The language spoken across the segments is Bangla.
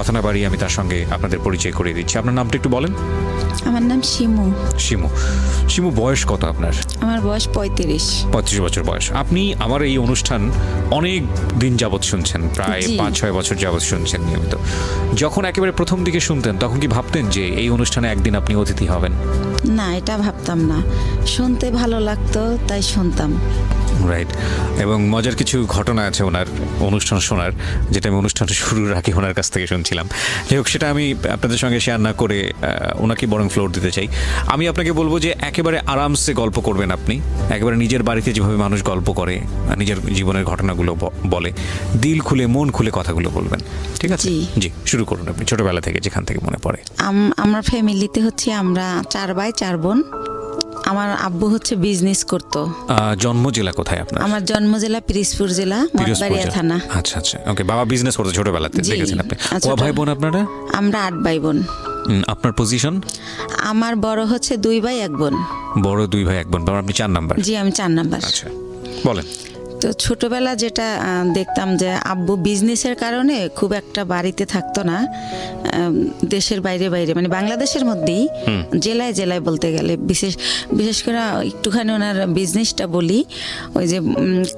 কথা না বাড়িয়ে আমি তার সঙ্গে আপনাদের পরিচয় করিয়ে দিচ্ছি। আপনার নামটা একটু বলেন। আমার নাম শিমু। শিমু। শিমু, বয়স কত আপনার? আমার বয়স 35। 35 বছর বয়স। আপনি আমার এই অনুষ্ঠান অনেক দিন যাবৎ শুনছেন, প্রায় 5-6 বছর যাবৎ শুনছেন নিয়মিত। যখন একেবারে প্রথম দিকে শুনতেন তখন কি ভাবতেন যে এই অনুষ্ঠানে একদিন আপনি অতিথি হবেন? না, এটা ভাবতাম না, শুনতে ভালো লাগতো তাই শুনতাম। রাইট। এবং মজার কিছু ঘটনা আছে ওনার অনুষ্ঠান শোনার, যেটা আমি অনুষ্ঠানটা শুরুর আগে ওনার কাছ থেকে শুনছিলাম। যাই হোক, সেটা আমি আপনাদের সঙ্গে শেয়ার না করে ওনাকে বরং ফ্লোর দিতে চাই। আমি আপনাকে বলবো যে একেবারে আরামসে গল্প করবেন আপনি, একেবারে নিজের বাড়িতে যেভাবে মানুষ গল্প করে, নিজের জীবনের ঘটনাগুলো বলে, দিল খুলে মন খুলে কথাগুলো বলবেন, ঠিক আছে? জি, শুরু করুন আপনি ছোটবেলা থেকে যেখান থেকে মনে পড়ে। আমার ফ্যামিলিতে হচ্ছে আমরা 4 ভাই 4 বোন। আমার আব্বু হচ্ছে বিজনেস করতো। জন্ম জেলা কোথায় আপনার? আমার জন্ম জেলা পিরিজপুর জেলা, মঠবাড়িয়া থানা। আচ্ছা আচ্ছা, ওকে। বাবা বিজনেস করতে ছোটবেলাতে দেখেছেন আপনি। কয় ভাই বোন আপনারা? আমরা 8 ভাই বোন। আপনার পজিশন? আমার বড় হচ্ছে 2 ভাই 1 বোন। বড় 2 ভাই 1 বোন, আপনি 4 নাম্বার? জি, আমি 4 নাম্বার। আচ্ছা, বলেন। তো ছোটবেলা যেটা দেখতাম যে আব্বু বিজনেসের কারণে খুব একটা বাড়িতে থাকতো না, দেশের বাইরে বাইরে মানে বাংলাদেশের মধ্যেই জেলায় জেলায় বলতে গেলে বিশেষ করে একটুখানি ওনার বিজনেসটা বলি। ওই যে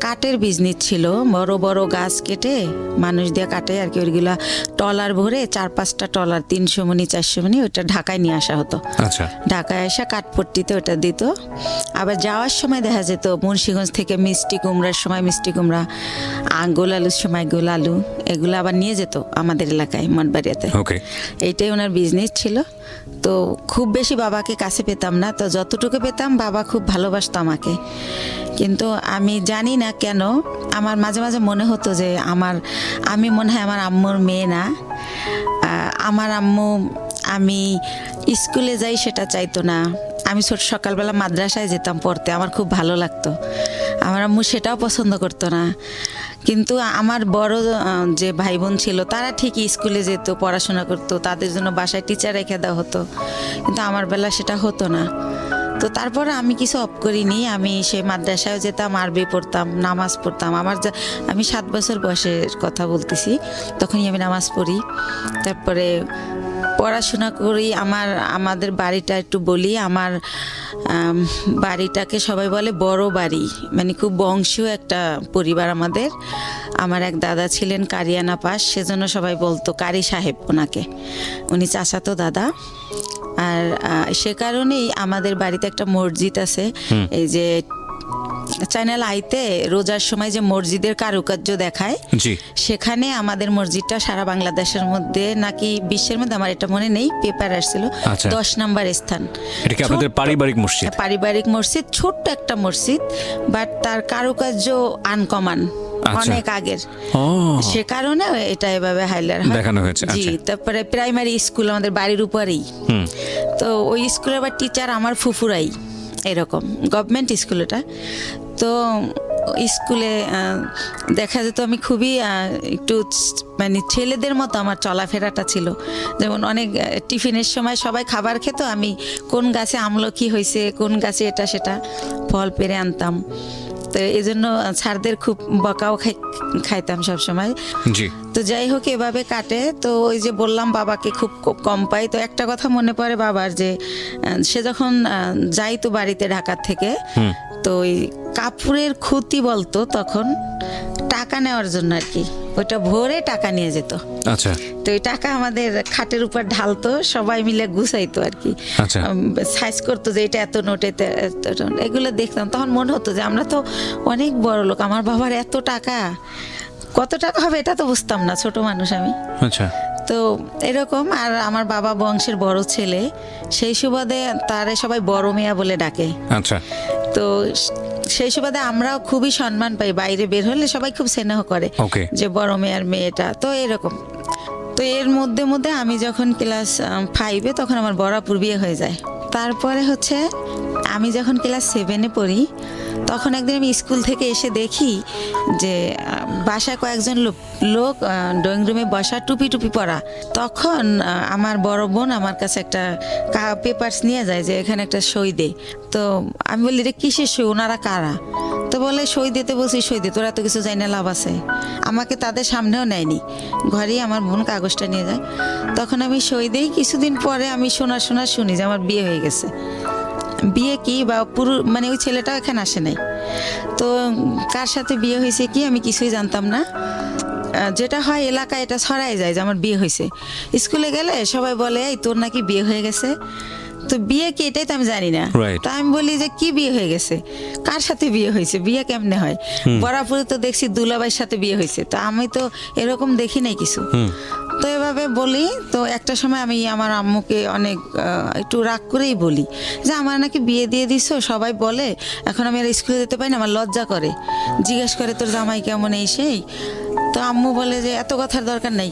কাঠের বিজনেস ছিল, বড় বড় গাছ কেটে মানুষ দিয়ে কাটে আর কি, ওইগুলা টলার ভরে 4-5টা টলার 300 মণি 400 মণি ওইটা ঢাকায় নিয়ে আসা হতো। আচ্ছা। ঢাকায় এসে কাঠপট্টিতে ওটা দিত। আবার যাওয়ার সময় দেখা যেত মুন্সিগঞ্জ থেকে মিষ্টি কুমড়ার সময় মিষ্টি কুমড়া, গোল আলুর সময় গোল আলু, এগুলো আবার নিয়ে যেত আমাদের এলাকায় মঠবাড়িয়াতে। এইটাই ওনার বিজনেস ছিল। তো খুব বেশি বাবাকে কাছে পেতাম না, তো যতটুকু পেতাম বাবা খুব ভালোবাসতো আমাকে। কিন্তু আমি জানি না কেন আমার মাঝে মাঝে মনে হতো যে আমি মনে হয় আমার আম্মুর মেয়ে না। আমার আম্মু আমি স্কুলে যাই সেটা চাইতো না। আমি সকালবেলা মাদ্রাসায় যেতাম পড়তে, আমার খুব ভালো লাগতো। আমার আম্মু সেটাও পছন্দ করতো না। কিন্তু আমার বড় যে ভাই বোন ছিল তারা ঠিকই স্কুলে যেত, পড়াশোনা করতো, তাদের জন্য বাসায় টিচার রেখে দেওয়া হতো। কিন্তু আমার বেলা সেটা হতো না। তো তারপরে আমি কিছু অফ করিনি, আমি সে মাদ্রাসায় যেতাম, আরবি পড়তাম, নামাজ পড়তাম। আমি 7 বছর বয়সের কথা বলতেছি, তখনই আমি নামাজ পড়ি। তারপরে পড়াশোনা করি। আমাদের বাড়িটা একটু বলি, আমার বাড়িটাকে সবাই বলে বড় বাড়ি, মানে খুব বংশীয় একটা পরিবার আমাদের। আমার এক দাদা ছিলেন কারিয়ানা পাস, সেজন্য সবাই বলতো কারি সাহেব ওনাকে, উনি চাচাতো দাদা। আর সে কারণেই আমাদের বাড়িতে একটা মসজিদ আছে। এই যে চ্যানেল আইতে রোজার সময় যে মসজিদের কারুকার্য দেখায়, সেখানে আমাদের মসজিদটা সারা বাংলাদেশের মধ্যে নাকি বিশ্বের মধ্যে, আমার এটা মনে নেই, পেপার আসছিল 10 নম্বর স্থান। এটা কি আপনাদের পারিবারিক মসজিদ? পারিবারিক মসজিদ, ছোট্ট একটা মসজিদ, বাট তার কারুকার্য আনকমন, অনেক আগের। সে কারণে এটা এভাবে হাইলাইট দেখানো হয়েছে। জি। তারপরে প্রাইমারি স্কুল আমাদের বাড়ির উপরেই। তো ওই স্কুলের আবার টিচার আমার ফুফুরাই, এরকম গভর্নমেন্ট স্কুল এটা। তো স্কুলে দেখা যেত আমি খুবই একটু মানে ছেলেদের মতো আমার চলাফেরাটা ছিল। যেমন অনেক টিফিনের সময় সবাই খাবার খেত, আমি কোন গাছে আমলকি হয়েছে, কোন গাছে এটা সেটা ফল পেরে আনতাম। তো এই জন্য স্যারদের খুব বকাও খাইতাম সবসময়। তো যাই হোক, এভাবে কাটে। তো ওই যে বললাম বাবাকে খুব কম পাই। তো একটা কথা মনে পড়ে বাবার, যে সে যখন যাইতো বাড়িতে ঢাকা থেকে, তো ওই কাপড়ের খুঁতি বলতো তখন, টাকা নেওয়ার জন্য আর কি, ওইটা ভরে টাকা নিয়ে যেত। আচ্ছা। তো ওই টাকা আমাদের খাটের উপর ঢালতো, সবাই মিলে গুছাইতো আর কি, সাইজ করতো যে এটা এত নোট, এগুলো দেখতাম। তখন মনে হতো যে আমরা তো অনেক বড় লোক, আমার বাবার এত টাকা, কত টাকা হবে এটা তো বুঝতাম না, ছোট মানুষ আমি। আচ্ছা। তো এরকম। আর আমার বাবা বংশের বড় ছেলে, সেই সুবাদে তারে সবাই বড় মিয়া বলে ডাকে। আচ্ছা। তো সেই সুবাদে আমরাও খুবই সম্মান পাই, বাইরে বের হলে সবাই খুব স্নেহ করে যে বড় মেয়ের মেয়েটা। তো এরকম। তো এর মধ্যে মধ্যে আমি যখন ক্লাস 5-এ, তখন আমার বরাপুর বিয়ে হয়ে যায়। তারপরে হচ্ছে আমি যখন ক্লাস 7-এ পড়ি, তখন একদিন আমি স্কুল থেকে এসে দেখি যে বাসায় কয়েকজন লোক ড্রয়িং রুমে বসা, টুপি পরা। তখন আমার বড় বোন আমার কাছে একটা পেপারস নিয়ে যায় যে এখানে একটা সই দে। তো আমি বলি, রে কিসের সই, ওনারা কারা? তো বলে সই দিতে বলছি, সই দে, তোরা তো কিছু জানি না, লাভ আছে। আমাকে তাদের সামনেও নেয়নি, ঘরেই আমার বোন কাগজটা নিয়ে যায়। তখন আমি সই দিই। কিছুদিন পরে আমি শুনি যে আমার বিয়ে হয়ে গেছে। বিয়ে কি বা পুরো মানে ওই ছেলেটাও এখানে আসে নাই। তো কার সাথে বিয়ে হয়েছে কি আমি কিছুই জানতাম না। যেটা হয় এলাকায় এটা ছড়াই যায় যে আমার বিয়ে হয়েছে। স্কুলে গেলে সবাই বলে এই তোর নাকি বিয়ে হয়ে গেছে। তো বিয়ে কি এটাই তো আমি জানি না। তো আমি বলি যে কি বিয়ে হয়ে গেছে, কার সাথে বিয়ে হয়েছে, বিয়ে কেমনে হয়? বরাবরই তো দেখছি দুলাভাইয়ের সাথে বিয়ে হয়েছে, তো আমি তো এরকম দেখি নাই কিছু। তো এভাবে বলি। তো একটা সময় আমি আমার আম্মুকে অনেক একটু রাগ করেই বলি যে আমার নাকি বিয়ে দিয়ে দিছো, সবাই বলে, এখন আমি আর স্কুলে যেতে পারি না, আমার লজ্জা করে, জিজ্ঞেস করে তোর জামাই কেমন এই সেই। তো আম্মু বলে যে এত কথার দরকার নাই,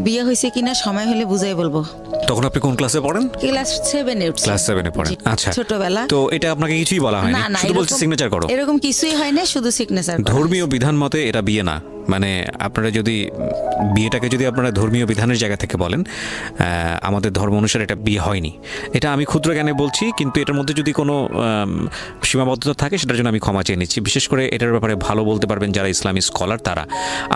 বিয়ে হয়েছে কিনা সময় হলে বুঝাই বলবো। তখন আপনি কোন ক্লাসে পড়েন? ক্লাস 7 এ উঠছি। ক্লাস 7 এ পড়েন। আচ্ছা, ছোটবেলা। তো এটা আপনাকে কিছুই বলা হয়নি, শুধু বলছে সিগনেচার করো? এরকম কিছুই হয় না, শুধু সিগনেচার। ধর্মীয় বিধান মতে এটা বিয়ে না। মানে আপনারা যদি বিয়েটাকে যদি আপনারা ধর্মীয় বিধানের জায়গা থেকে বলেন, আমাদের ধর্ম অনুসারে এটা বিয়ে হয়নি। এটা আমি ক্ষুদ্র জ্ঞানে বলছি, কিন্তু এটার মধ্যে যদি কোনো সীমাবদ্ধতা থাকে সেটার জন্য আমি ক্ষমা চেয়ে নিচ্ছি। বিশেষ করে এটার ব্যাপারে ভালো বলতে পারবেন যারা ইসলামী স্কলার তারা।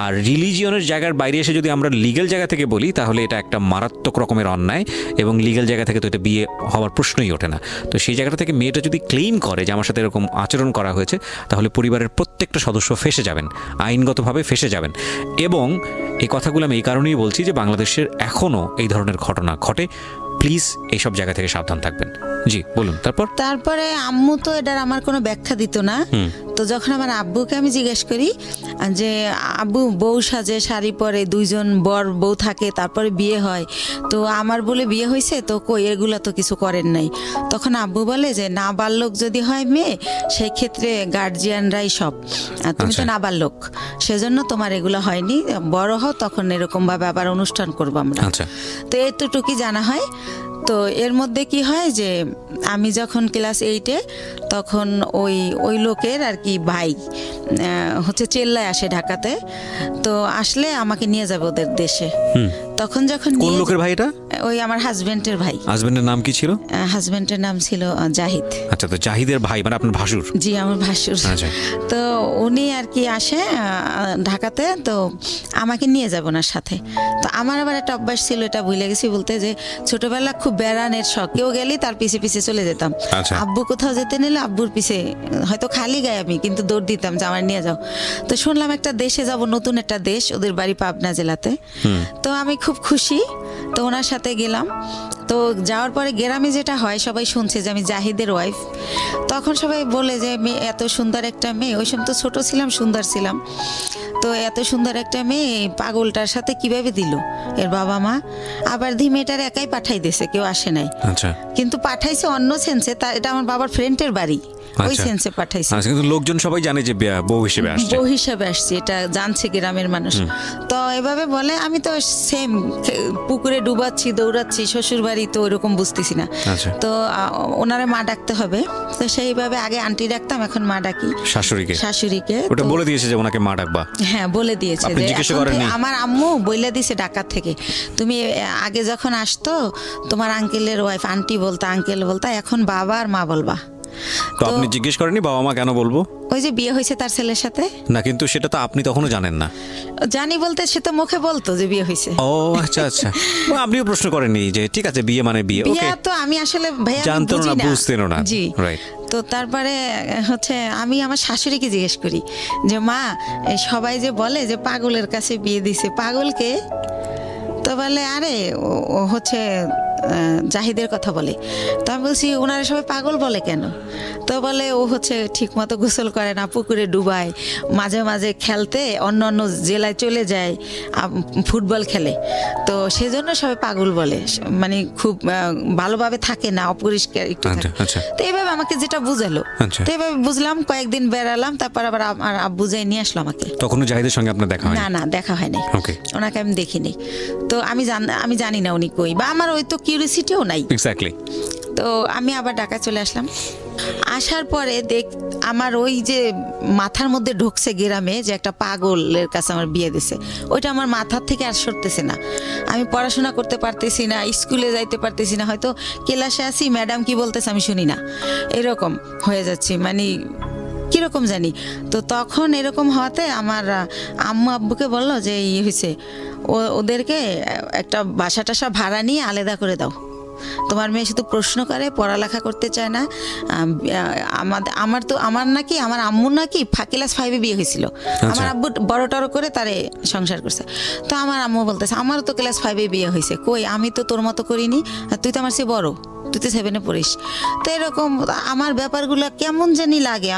আর রিলিজিয়নের জায়গার বাইরে এসে যদি আমরা লিগ্যাল জায়গা থেকে বলি তাহলে এটা একটা মারাত্মক রকমের অন্যায়, এবং লিগ্যাল জায়গা থেকে তো এটা বিয়ে হওয়ার প্রশ্নই ওঠে না। তো সেই জায়গাটা থেকে মেয়েটা যদি ক্লেইম করে যে আমার সাথে এরকম আচরণ করা হয়েছে, তাহলে পরিবারের প্রত্যেকটা সদস্য ফেঁসে যাবেন, আইনগতভাবে ফেঁসে যাবেন। এবং এই কথাগুলো আমি এই কারণেই বলছি যে বাংলাদেশের এখনো এই ধরনের ঘটনা ঘটে। প্লিজ এইসব জায়গা থেকে সাবধান থাকবেন। জি বলুন। তারপরে আম্মু তো এটার আমার কোনো ব্যাখ্যা দিত না। তো যখন আমার আব্বুকে আমি জিজ্ঞেস করি যে আব্বু বউ সাজে, শাড়ি পরে, 2জন বর বউ থাকে, তারপরে বিয়ে হয়, তো আমার বলে বিয়ে হয়েছে, তো কই এগুলা তো কিছু করেন নাই। তখন আব্বু বলে যে নাবালক যদি হয় মেয়ে, সেই ক্ষেত্রে গার্জিয়ানরাই সব, তুমি তো নাবালক, সেজন্য তোমার এগুলো হয়নি, বড় হও তখন এরকম ভাবে আবার অনুষ্ঠান করবো আমরা। তো এতটুকুই জানা হয়। তো এর মধ্যে কি হয় যে আমি যখন ক্লাস 8-এ, তখন ওই লোকের আর কি ভাই হচ্ছে চেল্লায় আসে ঢাকাতে। তো আসলে আমাকে নিয়ে যাবে ওদের দেশে। তখন যখন কোন লোকের ভাই এটা? ওই আমার হাজবেন্ডের ভাই। হাজবেন্ডের নাম কি ছিল? হাজবেন্ডের নাম ছিল জাহিদ। আচ্ছা, তো জাহিদের ভাই মানে আপনার ভাসুর? জি, আমার ভাসুর। আচ্ছা। তো উনি আর কি আসে ঢাকাতে, তো আমাকে নিয়ে যাব ওনার সাথে। তো আমার আবার একটা অভ্যাস ছিল, এটা ভুলে গেছি বলতে, যে ছোটবেলা খুব বেড়ানের শখ, কেউ গেলেই তার পিছে পিছে চলে যেতাম। আব্বু কোথাও যেতে নিলে আব্বুর পিছে, হয়তো খালি গায়ে আমি, কিন্তু দৌড় দিতাম যে আমার নিয়ে যাও। তো শুনলাম একটা দেশে যাব, নতুন একটা দেশ, ওদের বাড়ি পাবনা জেলাতে। তো আমি খুব খুশি, তো ওনার সাথে গেলাম। তো যাওয়ার পরে গ্রামে যেটা হয়, সবাই শুনছে যে আমি জাহিদের ওয়াইফ। তখন সবাই বলে যে মেয়ে, এত সুন্দর একটা মেয়ে, ওই সময় তো ছোট ছিলাম, সুন্দর ছিলাম, তো এত সুন্দর একটা মেয়ে পাগলটার সাথে কিভাবে দিল এর বাবা মা। আবার মেয়েটার একাই পাঠাই দিয়েছে, কেউ আসে নাই। কিন্তু পাঠাইছে অন্য সেন্সে, এটা আমার বাবার ফ্রেন্ডের বাড়ি, ওই সেন্সে পাঠাইছে। কিন্তু লোকজন সবাই জানে যে বউ হিসেবে আসছে, এটা জানছে গ্রামের মানুষ। তো এভাবে বলে, আমি তো সেম পুকুরে ডুবাচ্ছি, দৌড়াচ্ছি, শ্বশুর বাড়ি, তো ওইরকম বুঝতেছি না। তো ওনারে মা ডাকতে হবে, তো সেইভাবে আগে আন্টি ডাকতাম, এখন মা ডাকি শাশুড়িকে। ওটা বলে দিয়েছে যে ওনাকে মা ডাকবা? হ্যাঁ, বলে দিয়েছে। আমার আম্মু বলে দিয়েছে ঢাকা থেকে, তুমি আগে যখন আসতো তোমার আঙ্কেলের ওয়াইফ আন্টি বলতা, আঙ্কেল বলতা, এখন বাবা আর মা বলবা। তো আপনি জিজ্ঞেস করেননি বাবা মা কেন বলবো? ওই যে বিয়ে হয়েছে তার ছেলের সাথে না, কিন্তু সেটা তো আপনি তখনও জানেন না। জানি বলতে সে তো মুখে বলতো যে বিয়ে হয়েছে। ও আচ্ছা আচ্ছা। আপনিও প্রশ্ন করেননি যে ঠিক আছে বিয়ে মানে বিয়ে? ওকে, তো আমি আসলে ভাইয়া জানতো না, বুঝতেন না। জি, রাইট। তো তারপরে হচ্ছে আমি আমার শাশুড়িকে জিজ্ঞেস করি যে মা, সবাই যে বলে যে পাগলের কাছে বিয়ে দিছে, পাগলকে? তো বলে আরে ও হচ্ছে জাহিদের কথা বলে। তো আমি বলছি ওনারা সবাই পাগল বলে কেন? তো বলে ও হচ্ছে ঠিক মতো গোসল করে না, পুকুরে ডুবায়, মাঝে মাঝে খেলতে অন্য অন্য জেলায় চলে যায়, ফুটবল খেলে, তো সেজন্য সবাই পাগল বলে, মানে খুব ভালোভাবে থাকে না, অপরিষ্কার একটু থাকে। তো এইভাবে আমাকে যেটা বুঝালো, তো এইভাবে বুঝলাম, কয়েকদিন বেড়ালাম, তারপর আবার আমার আব্বু যাই নিয়ে আসলো আমাকে। তখনও জাহিদের সঙ্গে আপনার দেখা হয় না? না, দেখা হয়নি, ওনাকে আমি দেখিনি। তো আমি জানি না উনি কই, বা আমার ওই তো কিউরিসিটিও নাই। এক্স্যাক্টলি। তো আমি আবার ঢাকা চলে আসলাম। আসার পরে আমার ওই যে মাথার মধ্যে ঢুকছে গ্রামে যে একটা পাগলের কাছে আমার বিয়ে দিছে, ওইটা আমার মাথার থেকে আর সরতেছে না। আমি পড়াশোনা করতে পারতেছি না, স্কুলে যাইতে পারতেছি না, হয়তো ক্লাসে আসি ম্যাডাম কি বলতেছে আমি শুনি না, এরকম হয়ে যাচ্ছে। মানে কিরকম জানি। তো তখন এরকম হওয়াতে আমার আম্মু আব্বুকে বললো যে হয়েছে, ওদেরকে একটা বাসা টাসা ভাড়া নিয়ে আলাদা করে দাও, তোমার মেয়ে শুধু প্রশ্ন করে, পড়ালেখা করতে চায় না। আমার নাকি আমার আম্মুর নাকি ক্লাস 5-এ বিয়ে হয়েছিল, আমার আব্বু বড় টড় করে তারে সংসার করছে। তো আমার আম্মু বলতেছে আমারও তো ক্লাস 5-এ বিয়ে হয়েছে, কই আমি তো তোর মতো করিনি, তুই তো আমার চেয়ে বড়, তুই তো 7-এ পড়িস। তো এরকম আমার ব্যাপারগুলো কেমন জানি লাগে,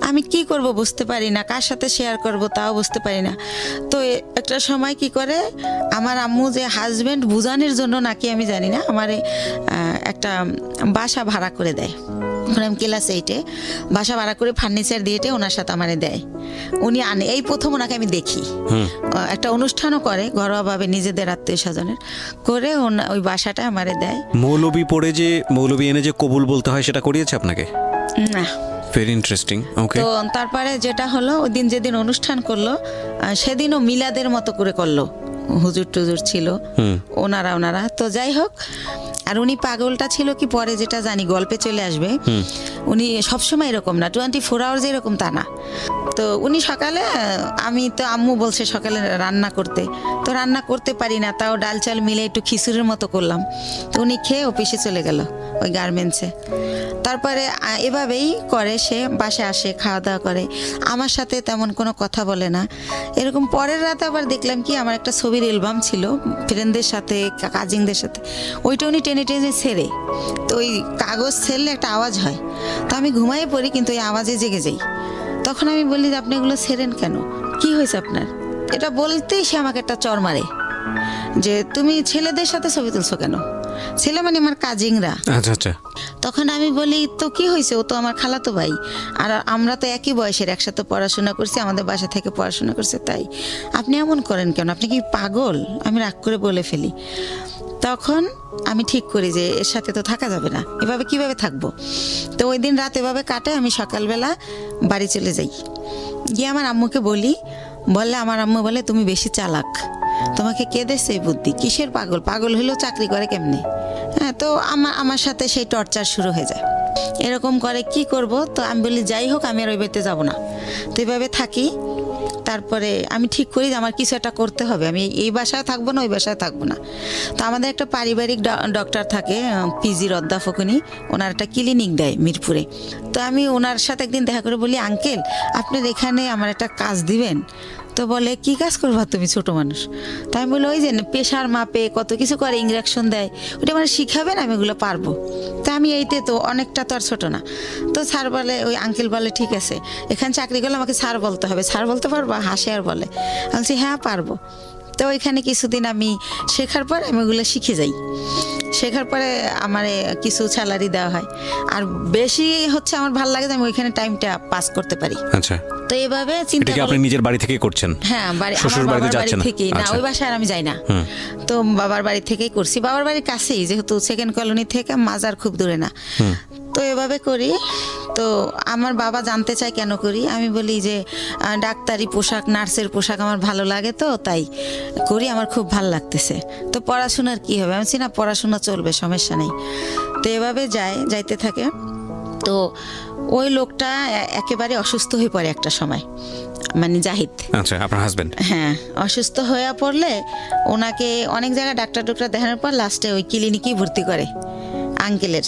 আমি কি করব বুঝতে পারি না, কার সাথে শেয়ার করব তাও বুঝতে পারি না। তো একটা সময় কি করে আমার আম্মু যে হাজবেন্ড বুঝানোর জন্য নাকি আমি জানি না, আমার একটা বাসা ভাড়া করে দেয়। আমি ক্লাস 8-এ বাসা ভাড়া করে ফার্নিচার দিয়ে ওনার সাথে আমারে দেয়, উনি আনে। এই প্রথম ওনাকে আমি দেখি, একটা অনুষ্ঠানও করে ঘরোয়াভাবে নিজেদের আত্মীয় স্বজনের করে, ওই বাসাটা আমারে দেয়। মৌলবি পড়ে যে মৌলবি এনে যে কবুল বলতে হয় সেটা করিয়েছে আপনাকে? না। Very interesting. ওকে। তো তারপরে যেটা হলো, ওই দিন যেদিন অনুষ্ঠান করলো সেদিনও মিলাদের মতো করে করলো, হুজুর টুজুর ছিল ওনারা। তো যাই হোক, আর উনি পাগলটা ছিল কি পরে যেটা জানি গল্পে চলে আসবে, উনি সবসময় এরকম না, 24 আওয়ার্স এরকম তা না। তো উনি সকালে, আমি তো আম্মু বলছে সকালে রান্না করতে, তো রান্না করতে পারি না, তাও ডাল চাল মিলে একটু খিচুড়ির মতো করলাম। তো উনি খেয়ে অফিসে চলে গেল ওই গার্মেন্টসে। তারপরে এভাবেই করে, সে বাসায় আসে, খাওয়া দাওয়া করে, আমার সাথে তেমন কোনো কথা বলে না। এরকম পরের রাতে আবার দেখলাম কি, আমার একটা ছবির অ্যালবাম ছিল ফ্রেন্ডদের সাথে, কাজিনদের সাথে, ওইটা উনি টেনে টেনে ছেড়ে, তো ওই কাগজ ছেড়লে একটা আওয়াজ হয়, তো আমি ঘুমাইয়ে পড়ি কিন্তু ওই আওয়াজে জেগে যাই। তখন আমি বলি যে আপনি এগুলো ছেড়েন কেন, কি হয়েছে আপনার? এটা বলতেই সে আমাকে একটা চর মারে যে তুমি ছেলেদের সাথে ছবি তুলছো কেন? ছেলে মানে আমার কাজিনরা। আচ্ছা আচ্ছা। তখন আমি বলি তো কি হয়েছে, ও তো আমার খালাতো ভাই, আর আমরা তো একই বয়সের, একসাথে পড়াশোনা করছি, আমাদের বাসা থেকে পড়াশোনা করছে, তাই আপনি এমন করেন কেন, আপনি কি পাগল? আমি রাগ করে বলে ফেলি। তখন আমি ঠিক করি যে এর সাথে তো থাকা যাবে না, এভাবে কিভাবে থাকবো। তো ওই দিন রাত এভাবে কাটে, আমি সকালবেলা বাড়ি চলে যাই, গিয়ে আমার আম্মুকে বলি, বললে আমার আম্মু বলে তুমি বেশি চালাক, তোমাকে কে দেছে এই বুদ্ধি, কিসের পাগল, পাগল হলেও চাকরি করে কেমনে? হ্যাঁ, তো আমার সাথে সেই টর্চার শুরু হয়ে যায়, এরকম করে, কি করব। তো আমি বলি যাই হোক, আমি আর ওই বাড়িতে যাবো না, তো এইভাবে থাকি। তারপরে আমি ঠিক করি যে আমার কিছু একটা করতে হবে, আমি এই বাসায় থাকবো না, ওই বাসায় থাকবো না। তো আমাদের একটা পারিবারিক ডক্টর থাকে, পিজির অধ্যাপক, উনি ওনার একটা ক্লিনিক দেয় মিরপুরে। তো আমি ওনার সাথে একদিন দেখা করে বলি, আঙ্কেল আপনার এখানে আমার একটা কাজ দিবেন? তো বলে কি কাজ করবা তুমি, ছোট মানুষ? তাই আমি বলি ওই যে প্রেশার মাপে কত কিছু করে, ইঞ্জেকশন দেয়, ওইটা মানে শিখাবেন, আমি ওগুলো পারবো। তা আমি এইতে তো অনেকটা তো আর ছোট না। তো স্যার বলে, ওই আঙ্কেল বলে ঠিক আছে, এখানে চাকরি করলে আমাকে স্যার বলতে হবে, স্যার বলতে পারবা? হাসে আর বলে। আমি বলছি হ্যাঁ পারবো। তো ওইখানে কিছুদিন আমি শেখার পর আমি ওগুলো শিখে যাই, শেখার পরে আমার কিছু স্যালারি দেওয়া হয়, আর বেশি হচ্ছে আমার ভালো লাগে যে আমি ওইখানে টাইমটা পাস করতে পারি। আচ্ছা। তো এইভাবে চিন্তা করি, আপনি নিজের বাড়ি থেকেই করছেন? হ্যাঁ, শ্বশুর বাড়িতে যাচ্ছেন না, ওই বাসায় আমি যাই না। তো বাবার বাড়ি থেকেই করছি, বাবার বাড়ির কাছেই, যেহেতু সেকেন্ড কলোনি থেকে মাজার খুব দূরে না। তো এভাবে করি। তো আমার বাবা জানতে চায় কেন করি, আমি বলি যে ডাক্তারি পোশাক, নার্সের পোশাক আমার ভালো লাগে, তো তাই করি, আমার খুব ভালো লাগতেছে। তো পড়াশোনার কি হবে, আমি না পড়াশোনা চলবে, সমস্যা নেই। তো এভাবে যাইতে থাকে। তো ওই লোকটা একেবারে অসুস্থ হয়ে পড়ে একটা সময়, মানে জাহিদ। আচ্ছা, আপনার হাজবেন্ড? হ্যাঁ, অসুস্থ হয়ে পড়লে ওনাকে অনেক জায়গায় ডাক্তার দেখানোর পর লাস্টে ওই ক্লিনিকেই ভর্তি করে। আঙ্কেলের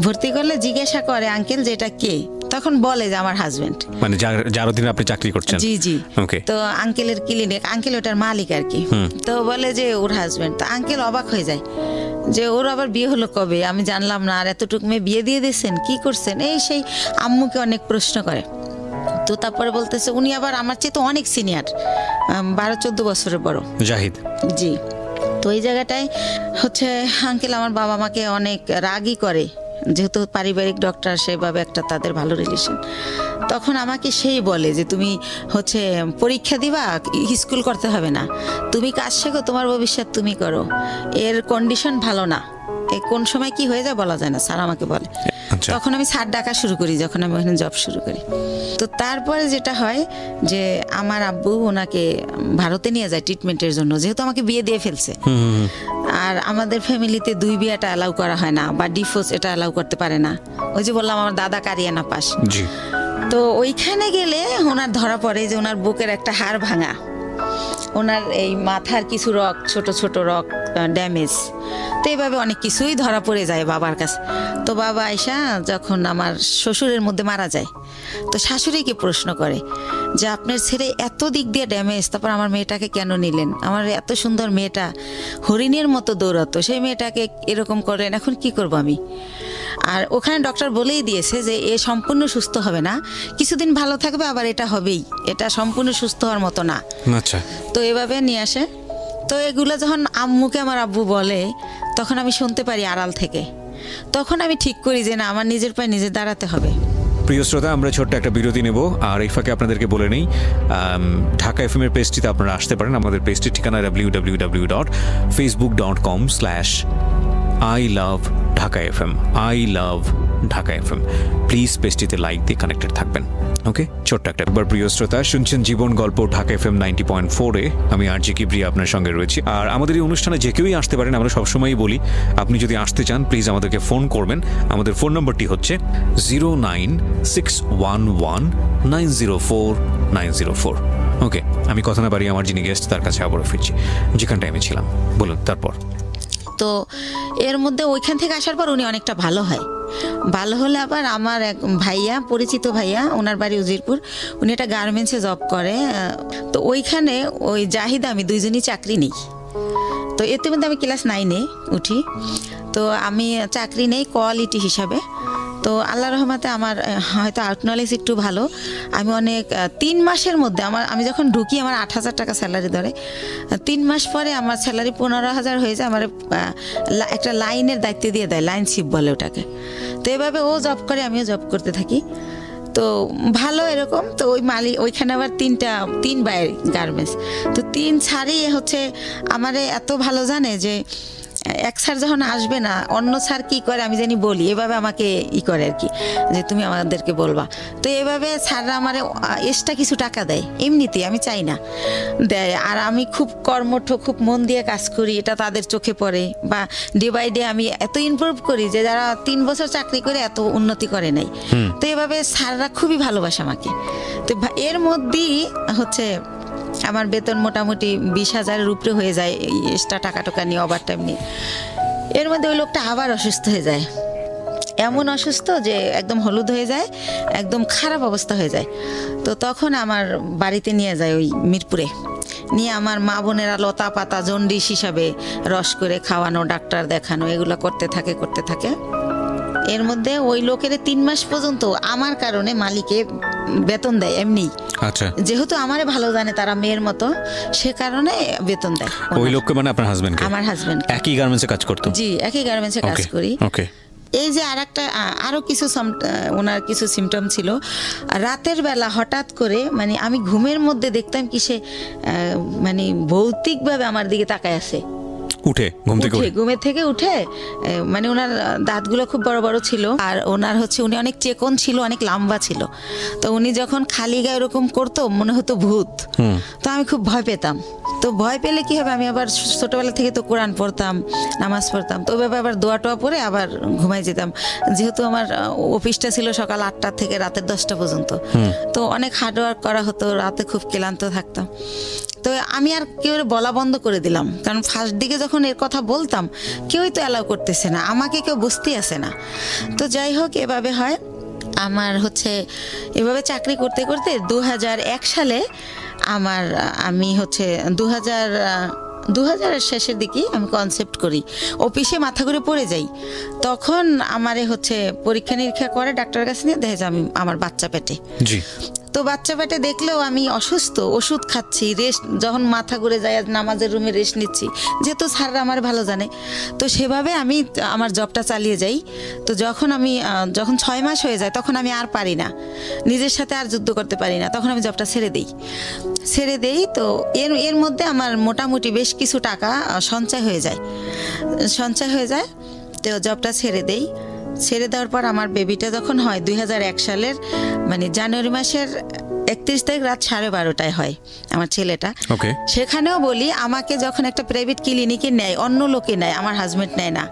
ভর্তি করলে জিজ্ঞাসা করে আঙ্কেল যে এটা কে, তখন বলে যে আমার হাজবেন্ড, মানে যার অধীনে আপনি চাকরি করছেন। জি জি। ওকে। তো আঙ্কেলের ক্লিনিক, আঙ্কেল ওটার মালিক আর কি। তো বলে যে ওর হাজবেন্ড। তো আঙ্কেল অবাক হয়ে যায় যে ওর আবার বিয়ে হলো কবে, আমি জানলাম না, আর এতটুকু মেয়ে বিয়ে দিয়ে দিয়েছেন, কি করছেন, এই সেই আম্মুকে অনেক প্রশ্ন করে। তো তারপরে বলতেছে উনি আবার আমার চেয়ে তো অনেক সিনিয়র, 12-14 বছরের বড়, জাহিদ। জি। তো এই জায়গাটায় হচ্ছে আঙ্কেল আমার বাবা মাকে অনেক রাগই করে, যেহেতু পারিবারিক ডক্টর, সেভাবে একটা তাদের ভালো রিলেশন। তখন আমাকে সেই বলে যে তুমি হচ্ছে পরীক্ষা দিবা, স্কুল করতে হবে না, তুমি কাজ শেখো, তোমার ভবিষ্যৎ তুমি করো, এর কন্ডিশন ভালো না, কোন সময় কি হয়ে যায় বলা যায় না, স্যার আমাকে বলে। তখন আমি স্যার ডাকা শুরু করি যখন আমি ওখানে জব শুরু করি। তো তারপরে যেটা হয় যে আমার আব্বু ওনাকে ভারতে নিয়ে যায় ট্রিটমেন্টের জন্য, যেহেতু আমাকে বিয়ে দিয়ে ফেলছে। আর আমাদের ফ্যামিলিতে 2 বিয়েটা অ্যালাউ করা হয় না, বা ডিভোর্স এটা অ্যালাউ করতে পারে না। ওই যে বললাম আমার দাদা কারিয়ানা পাস। তো ওইখানে গেলে ওনার ধরা পড়ে যে ওনার বুকের একটা হাড় ভাঙা, ওনার এই মাথার কিছু রক, ছোট ছোট রক ড্যামেজ। তো এইভাবে অনেক কিছুই ধরা পড়ে যায় বাবার কাছে। তো বাবা আয়সা যখন আমার শ্বশুরের মধ্যে মারা যায়, তো শাশুড়িকে প্রশ্ন করে যে আপনার ছেলে এত দিক দিয়ে ড্যামেজ, তারপর আমার মেয়েটাকে কেন নিলেন? আমার এত সুন্দর মেয়েটা হরিণের মতো দৌড়াতো, সেই মেয়েটাকে এরকম করেন, এখন কি করব আমি? আর ওখানে ডক্টর বলেই দিয়েছে যে এ সম্পূর্ণ সুস্থ হবে না, কিছুদিন ভালো থাকবে, আবার এটা হবেই, এটা সম্পূর্ণ সুস্থ হওয়ার মতো না। আচ্ছা। তো এভাবে নিয়ে আসে। তো এগুলো যখন আম্মুকে আমার আব্বু বলে, তখন আমি শুনতে পারি আড়াল থেকে। তখন আমি ঠিক করি যে না, আমার নিজের পায়ে নিজে দাঁড়াতে হবে। প্রিয় শ্রোতা, আমরা ছোট্ট একটা বিরতি নেব, আর এই ফাঁকে আপনাদেরকে বলে নেই ঢাকা এফএম এর পেজটিতে আপনারা আসতে পারেন। আমাদের পেজটির ঠিকানা www.facebook.com/I-love-Dhaka-FM I-love-Dhaka-FM। প্লিজ পেজটিতে লাইক দিয়ে কানেক্টেড থাকবেন। ওকে, ছোট্ট একটা একবার। প্রিয় শ্রোতা, শুনছেন জীবন গল্প ঢাকা এফএম 90.4-এ। আমি আরজি কিবরিয়া আপনার সঙ্গে রয়েছি। আর আমাদের এই অনুষ্ঠানে যে কেউই আসতে পারেন, আমরা সবসময়ই বলি আপনি যদি আসতে চান প্লিজ আমাদেরকে ফোন করবেন। আমাদের ফোন নম্বরটি হচ্ছে 09611904904। ওকে, আমি কথা না বাড়িয়ে আমার যিনি গেস্ট তার কাছে আবারও ফিরছি, যেখানটায় আমি ছিলাম। বলুন তারপর। তো এর মধ্যে ওইখান থেকে আসার পর উনি অনেকটা ভালো হয়। ভালো হলে আবার আমার এক ভাইয়া, পরিচিত ভাইয়া, ওনার বাড়ি উজিরপুর, উনি একটা গার্মেন্টসে জব করে। তো ওইখানে ওই জাহিদা আমি দুইজনই চাকরি নেই। তো এতে মধ্যে আমি ক্লাস 9-এ উঠি। তো আমি চাকরি নেই কোয়ালিটি হিসাবে। তো আল্লাহ রহমতে আমার হয়তো আউট নলেজ একটু ভালো। আমি অনেক 3 মাসের মধ্যে আমি যখন ঢুকি আমার 8,000 টাকা স্যালারি ধরে। 3 মাস পরে আমার স্যালারি 15,000 হয়ে যায়। আমার একটা লাইনের দায়িত্ব দিয়ে দেয়, লাইন শিপ বলে ওটাকে। তো এভাবে ও জব করে, আমিও জব করতে থাকি। তো ভালো এরকম। তো ওই মালিক ওইখানে আবার 3 বাইরের গার্মেন্টস। তো 3 ছাড়ই হচ্ছে আমারে এত ভালো জানে যে এক স্যার যখন আসবে না, অন্য স্যার কি করে আমি জানি বলি, এভাবে আমাকে করে আর কি, যে তুমি আমাদেরকে বলবা। তো এভাবে স্যাররা আমার এক্সট্রা কিছু টাকা দেয়, এমনিতেই, আমি চাই না, দেয়। আর আমি খুব কর্মঠ, খুব মন দিয়ে কাজ করি, এটা তাদের চোখে পড়ে। বা ডে বাই ডে আমি এত ইমপ্রুভ করি যে যারা 3 বছর চাকরি করে এত উন্নতি করে নাই। তো এভাবে স্যাররা খুবই ভালোবাসে আমাকে। তো এর মধ্যেই হচ্ছে আমার বেতন মোটামুটি 20,000-এর উপরে হয়ে যায়, এক্সট্রা টাকা নিয়ে, ওভার টাইম নিয়ে। এর মধ্যে ওই লোকটা আবার অসুস্থ হয়ে যায়, এমন অসুস্থ যে একদম হলুদ হয়ে যায়, একদম খারাপ অবস্থা হয়ে যায়। তো তখন আমার বাড়িতে নিয়ে যায়, ওই মিরপুরে নিয়ে আমার মা বোনেরা লতা পাতা জন্ডিস হিসাবে রস করে খাওয়ানো, ডাক্তার দেখানো, এগুলো করতে থাকে। এর মধ্যে ওই লোকের 3 মাস পর্যন্ত আমার কারণে মালিকে বেতন দেয় এমনি। আচ্ছা। যেহেতু আমারে ভালো জানে তারা মেয়ের মতো, সে কারণে বেতন দেয়। ওই লোককে মানে আপনার হাজবেন্ড? আমার হাজবেন্ড একই গার্মেন্টসে কাজ করতো? জি, একই গার্মেন্টসে কাজ করি। ওকে। এই যে আরো কিছু ওনার কিছু সিমটম ছিল। রাতের বেলা হঠাৎ করে মানে আমি ঘুমের মধ্যে দেখতাম কি সে মানে ভৌতিকভাবে আমার দিকে তাকায় আছে। ঘুমের থেকে উঠে, মানে ওনার দাঁতগুলো খুব বড় বড় ছিল, আর ওনার হচ্ছে উনি অনেক চেকন ছিল, অনেক লম্বা ছিল। তো উনি যখন খালি গায়ে এরকম করতো মনে হতো ভূত। তো আমি খুব ভয় পেতাম। তো ভয় পেলে কি হবে, আমি আবার ছোটবেলা থেকে তো কোরআন পড়তাম, নামাজ পড়তাম। তো ওইভাবে আবার দোয়া টোয়া পরে আবার ঘুমাই যেতাম। যেহেতু আমার অফিসটা ছিল সকাল 8টা থেকে রাতের 10টা পর্যন্ত, তো অনেক হার্ডওয়ার্ক করা হতো, রাতে খুব ক্লান্ত থাকতাম। তো আমি আর কেউ বলা বন্ধ করে দিলাম, কারণ ফার্স্ট দিকে যখন এর কথা বলতাম কেউই তো অ্যালাউ করতেছে না, আমাকে কেউ বুঝতেই আসে না। তো যাই হোক, এভাবে হয়। আমার হচ্ছে এভাবে চাকরি করতে করতে 2001 সালে আমি হচ্ছে 2000-এর শেষের দিকে আমি কনসেপ্ট করি, অফিসে মাথা ঘুরে পড়ে যাই। তখন আমারে হচ্ছে পরীক্ষা নিরীক্ষা করে ডাক্তারের কাছে নিয়ে দেখে যে আমার বাচ্চা পেটে। জি। তো বাচ্চা পেটে দেখলেও আমি অসুস্থ, ওষুধ খাচ্ছি, রেস্ট, যখন মাথা ঘুরে যায় নামাজের রুমে রেস্ট নিচ্ছি, যেহেতু স্যাররা আমার ভালো জানে। তো সেভাবে আমি আমার জবটা চালিয়ে যাই। তো যখন 6 মাস হয়ে যায় তখন আমি আর পারি না, নিজের সাথে আর যুদ্ধ করতে পারি না, তখন আমি জবটা ছেড়ে দেই। তো এর মধ্যে আমার মোটামুটি বেশ কিছু টাকা সঞ্চয় হয়ে যায়। তো জবটা ছেড়ে দেওয়ার পর আমার বেবিটা যখন হয় 2001 সালের মানে জানুয়ারি মাসের 31 তারিখ রাত 12:30টায় হয় আমার ছেলেটা। ওকে। সেখানেও বলি আমাকে যখন একটা প্রাইভেট ক্লিনিকে নেয়, অন্য লোকে নেয়, আমার হাজবেন্ড নেয় না।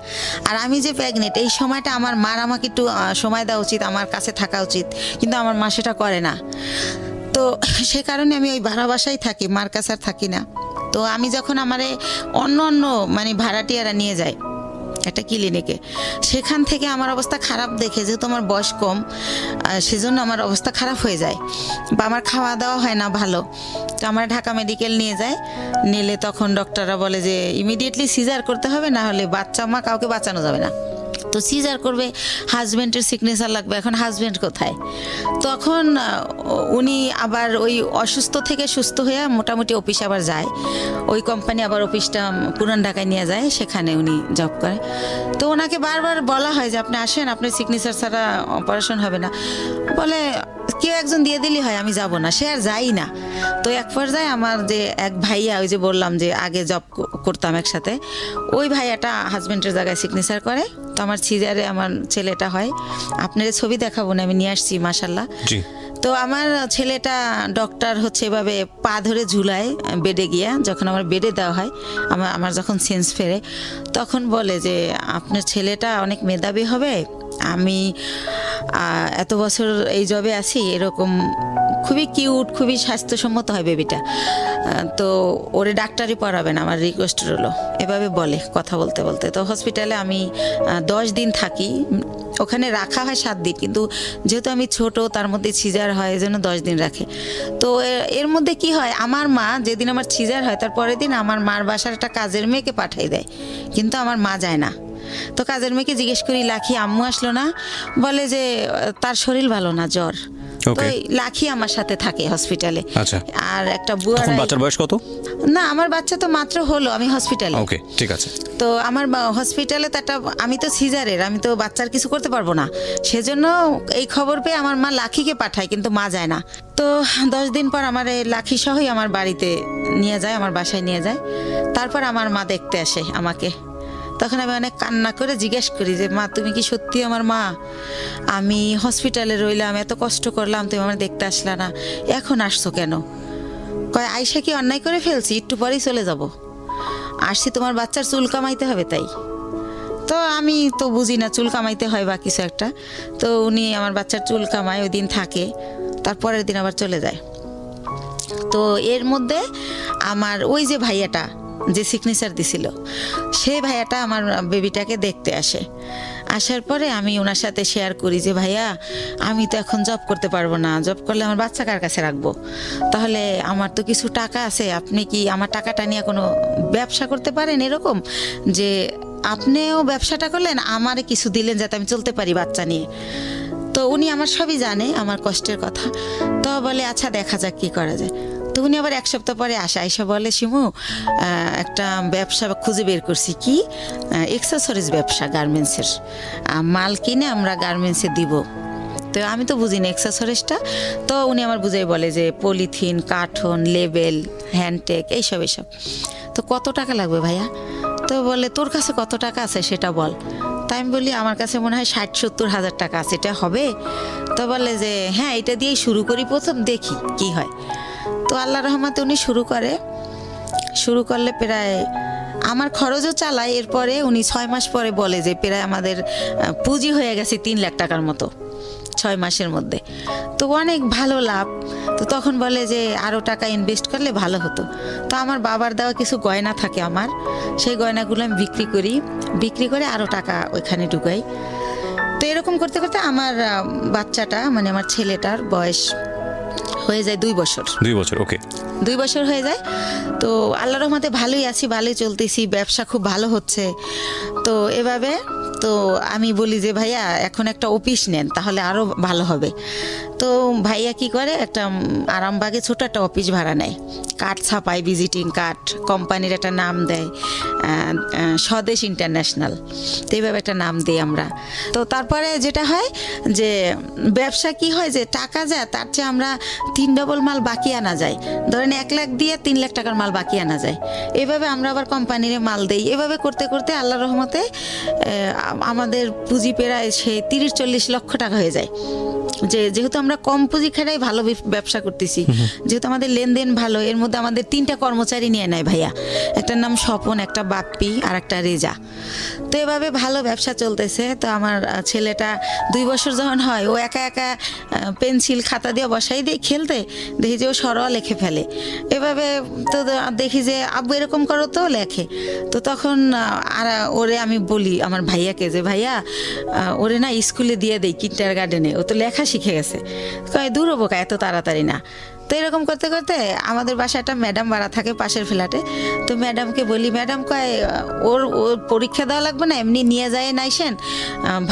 আর আমি যে প্রেগনেন্ট, এই সময়টা আমার মার আমাকে একটু সময় দেওয়া উচিত, আমার কাছে থাকা উচিত, কিন্তু আমার মা সেটা করে না। তো সে কারণে আমি ওই ভাড়া বাসায় থাকি, মার কাছে আর থাকি না। তো আমি যখন আমারে অন্য মানে ভাড়াটিয়ারা নিয়ে যায় একটা ক্লিনিকে, সেখান থেকে আমার অবস্থা খারাপ দেখে, যেহেতু আমার বয়স কম, সেজন্য আমার অবস্থা খারাপ হয়ে যায় বা আমার খাওয়া দাওয়া হয় না ভালো। তো আমার ঢাকা মেডিকেল নিয়ে যায়, নিলে তখন ডক্টররা বলে যে ইমিডিয়েটলি সিজার করতে হবে, না হলে বাচ্চা মা কাউকে বাঁচানো যাবে না। তো সিজার করবে, হাজব্যান্ডের সিগনেচার লাগবে। এখন হাজব্যান্ড কোথায়? তখন উনি আবার ওই অসুস্থ থেকে সুস্থ হয়ে মোটামুটি অফিস আবার যায়, ওই কোম্পানি আবার অফিসটা পুরান ঢাকায় নিয়ে যায়, সেখানে উনি জব করে। তো ওনাকে বারবার বলা হয় যে আপনি আসেন, আপনার সিগনেচার ছাড়া অপারেশন হবে না। বলে কেউ একজন দিয়ে দিলেই হয়, আমি যাব না। সে আর যাই না। তো এক পর্যায়ে আমার যে এক ভাইয়া, ওই যে বললাম যে আগে জব করতাম একসাথে, ওই ভাইয়াটা হাজব্যান্ডের জায়গায় সিগনেচার করে। তো আমার সিজারে আমার ছেলেটা হয়। আপনার ছবি দেখাবো না, আমি নিয়ে আসছি মাশাল্লাহ। তো আমার ছেলেটা ডক্টর হচ্ছে এভাবে পা ধরে ঝুলায় বেডে গিয়া, যখন আমার বেডে দেওয়া হয়, আমার যখন সেন্স ফেরে, তখন বলে যে আপনার ছেলেটা অনেক মেধাবী হবে, আমি এত বছর এই জবে আছি, এরকম খুবই কিউট, খুবই স্বাস্থ্যসম্মত হয় বেবিটা, তো ওরে ডাক্তারি পড়াবেন, আমার রিকোয়েস্ট রইল, এভাবে বলে কথা বলতে বলতে। তো হসপিটালে আমি 10 দিন থাকি, ওখানে রাখা হয় 7 দিন, কিন্তু যেহেতু আমি ছোট, তার মধ্যে সিজার হয়, এই জন্য 10 দিন রাখে। তো এর মধ্যে কি হয়, আমার মা যেদিন আমার সিজার হয় তার পরের দিন আমার মার বাসার একটা কাজের মেয়েকে পাঠিয়ে দেয়, কিন্তু আমার মা যায় না। তো কাজের মেয়েকে জিজ্ঞেস করি, লাখি আম্মু আসলো না? বলে যে তার শরীর ভালো না, জ্বর। তো লাখি আমার সাথে থাকে হসপিটালে। আচ্ছা। আর একটা বুয়া, বাচ্চার বয়স কত? না, আমার বাচ্চা তো মাত্র হলো, আমি হসপিটালে। ওকে, ঠিক আছে। তো আমার হসপিটালে তো একটা, আমি তো সিজারের, আমি তো বাচ্চার কিছু করতে পারবো না, সেজন্য এই খবর পেয়ে আমার মা লাখিকে পাঠায়, কিন্তু মা যায় না। তো 10 দিন পর আমার এই লাখি সহই আমার বাড়িতে নিয়ে যায়, আমার বাসায় নিয়ে যায়। তারপর আমার মা দেখতে আসে আমাকে। তখন আমি অনেক কান্না করে জিজ্ঞেস করি যে মা, তুমি কি সত্যি আমার মা? আমি হসপিটালে রইলাম, এত কষ্ট করলাম, তুমি আমার দেখতে আসলা না, এখন আসছো কেন? কয় আয়শা কি অন্যায় করে ফেলছি? একটু পরেই চলে যাব, আসছি তোমার বাচ্চার চুল কামাইতে হবে তাই। তো আমি তো বুঝি না চুল কামাইতে হয় বা কিছু একটা। তো উনি আমার বাচ্চার চুল কামায়, ওই দিন থাকে, তারপরের দিন আবার চলে যায়। তো এর মধ্যে আমার ওই যে ভাইয়াটা যে সিগনেচার দিছিল, সেই ভাইয়াটা আমার বেবিটাকে দেখতে আসে। আসার পরে আমি ওনার সাথে শেয়ার করি যে ভাইয়া, আমি তো এখন জব করতে পারবো না, জব করলে আমার বাচ্চা কার কাছে রাখবো? তাহলে আমার তো কিছু টাকা আছে, আপনি কি আমার টাকাটা নিয়ে কোনো ব্যবসা করতে পারেন, এরকম যে আপনিও ব্যবসাটা করলেন, আমারে কিছু দিলেন যাতে আমি চলতে পারি বাচ্চা নিয়ে। তো উনি আমার সবই জানে, আমার কষ্টের কথা। তো বলে আচ্ছা দেখা যাক কি করা যায়। তো উনি আবার 1 সপ্তাহ পরে আয়সা বলে, শিমু একটা ব্যবসা খুঁজে বের করছি। কি? এক্সেসরিজ ব্যবসা, গার্মেন্টসের মাল কিনে আমরা গার্মেন্টসে দিব। তো আমি তো বুঝি না এক্সেসরিজটা। তো উনি আমার বুঝাই বলে যে পলিথিন, কার্টন, লেবেল, হ্যান্ডটেক, এইসব। তো কত টাকা লাগবে ভাইয়া? তো বলে তোর কাছে কত টাকা আছে সেটা বল। তাই আমি বলি আমার কাছে মনে হয় 60-70 হাজার টাকা আছে, এটা হবে? তো বলে যে হ্যাঁ, এটা দিয়েই শুরু করি, প্রথম দেখি কি হয়। তো আল্লাহ রহমতে উনি শুরু করলে প্রায় আমার খরচও চালায়। এরপরে উনি 6 মাস পরে বলে যে প্রায় আমাদের পুঁজি হয়ে গেছে 3 লাখ টাকার মতো 6 মাসের মধ্যে। তো অনেক ভালো লাভ। তো তখন বলে যে আরও টাকা ইনভেস্ট করলে ভালো হতো। তো আমার বাবার দেওয়া কিছু গয়না থাকে আমার, সেই গয়নাগুলো আমি বিক্রি করে আরও টাকা ওইখানে ঢুকাই। তো এরকম করতে করতে আমার বাচ্চাটা, মানে আমার ছেলেটার বয়স হয়ে যায় 2 বছর। 2 বছর, ওকে। 2 বছর হয়ে যায়। তো আল্লাহর রহমতে ভালোই আছি, ভালোই চলতেছি, ব্যবসা খুব ভালো হচ্ছে। তো এভাবে তো আমি বলি যে ভাইয়া এখন একটা অফিস নেন, তাহলে আরও ভালো হবে। তো ভাইয়া কি করে, একটা আরামবাগে ছোট একটা অফিস ভাড়া নেয়, কার্ড ছাপায়, ভিজিটিং কার্ড, কোম্পানির একটা নাম দেয়, স্বদেশ ইন্টারন্যাশনাল, তো এইভাবে একটা নাম দিই আমরা। তো তারপরে যেটা হয় যে ব্যবসা কি হয়, যে টাকা যায় তার চেয়ে আমরা 3 ডবল মাল বাকি আনা যায়। ধরেন 1 লাখ দিয়ে 3 লাখ টাকার মাল বাকি আনা যায়। এভাবে আমরা আবার কোম্পানির মাল দেই। এভাবে করতে করতে আল্লাহর রহমতে আমাদের পুঁজি প্রায় 30-40 লক্ষ টাকা হয়ে যায় যে যেহেতু আমরা কম পুঁজি খাটাই ভালো ব্যবসা করতেছি, যেহেতু আমাদের লেনদেন ভালো, এর মধ্যে আমাদের 3টা কর্মচারী নিয়ে নেয় ভাইয়া, একটার নাম স্বপন, একটা বাপ্পি আর একটা রেজা। তো এভাবে ভালো ব্যবসা চলতেছে। তো আমার ছেলেটা 2 বছর যখন হয়, ও একা একা পেন্সিল খাতা দিয়ে বসাই দিয়ে খেলতে দেখি যে ও সরল লিখে ফেলে। এভাবে তো দেখি যে আব্বু এরকম করো, তো লেখে। তো তখন আর ওরে আমি বলি আমার ভাইয়াকে যে ভাইয়া ওরে না স্কুলে দিয়ে দেই কিন্টার গার্ডেনে, ও তো লেখা শিখে গেছে। কয় দূর হবো এত তাড়াতাড়ি না। তো এরকম করতে করতে আমাদের বাসায় একটা ম্যাডাম ভাড়া থাকে পাশের ফ্ল্যাটে। তো ম্যাডামকে বলি, ম্যাডাম কয় ওর পরীক্ষা দেওয়া লাগবে না, এমনি নিয়ে যায় নাইসেন,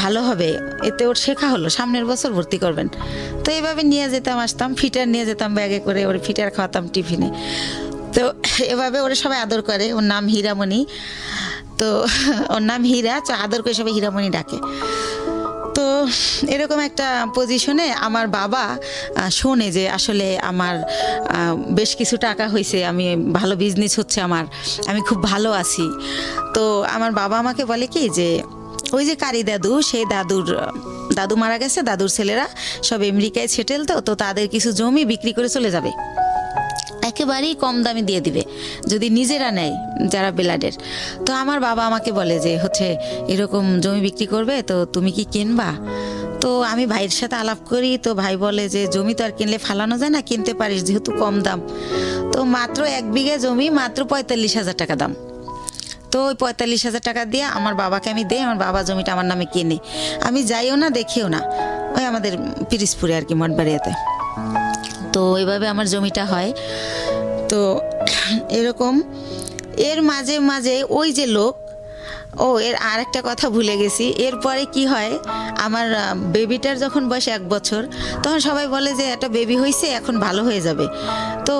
ভালো হবে, এতে ওর শেখা হলো, সামনের বছর ভর্তি করবেন। তো এইভাবে নিয়ে যেতাম, আসতাম, ফিটার নিয়ে যেতাম ব্যাগে করে, ওর ফিটার খাওয়াতাম টিফিনে। তো এভাবে ওরা সবাই আদর করে। ওর নাম হীরামণি। তো ওর নাম হীরা, তো আদর করে সবাই হীরামণি ডাকে। তো এরকম একটা পজিশনে আমার বাবা শোনে যে আসলে আমার বেশ কিছু টাকা হয়েছে, আমি ভালো বিজনেস হচ্ছে আমার, আমি খুব ভালো আছি। তো আমার বাবা আমাকে বলে কি যে ওই যে কারি দাদু, সেই দাদু মারা গেছে, দাদুর ছেলেরা সব আমেরিকায় সেটেল, তো তাদের কিছু জমি বিক্রি করে চলে যাবে, একেবারেই কম দামে দিয়ে দিবে যদি নিজেরা নেয় যারা বেলাডের। তো আমার বাবা আমাকে বলে যে হচ্ছে এরকম জমি বিক্রি করবে, তো তুমি কি কিনবা? তো আমি ভাইয়ের সাথে আলাপ করি। তো ভাই বলে যে জমি তো আর কিনলে ফালানো যায় না, কিনতে পারিস যেহেতু কম দাম। তো মাত্র 1 বিঘা জমি মাত্র 45,000 টাকা দাম। তো ওই 45,000 টাকা দিয়ে আমার বাবাকে আমি দেই, আমার বাবা জমিটা আমার নামে কেনে। আমি যাইও না, দেখিও না, ওই আমাদের পিরিজপুরে আর কি, মঠবাড়িয়াতে। তো এইভাবে আমার জমিটা হয়। তো এরকম এর মাঝে মাঝে ওই যে লোক, এর আর একটা কথা ভুলে গেছি, এরপরে কি হয়, আমার বেবিটার যখন বয়স 1 বছর, তখন সবাই বলে যে একটা বেবি হয়েছে, এখন ভালো হয়ে যাবে। তো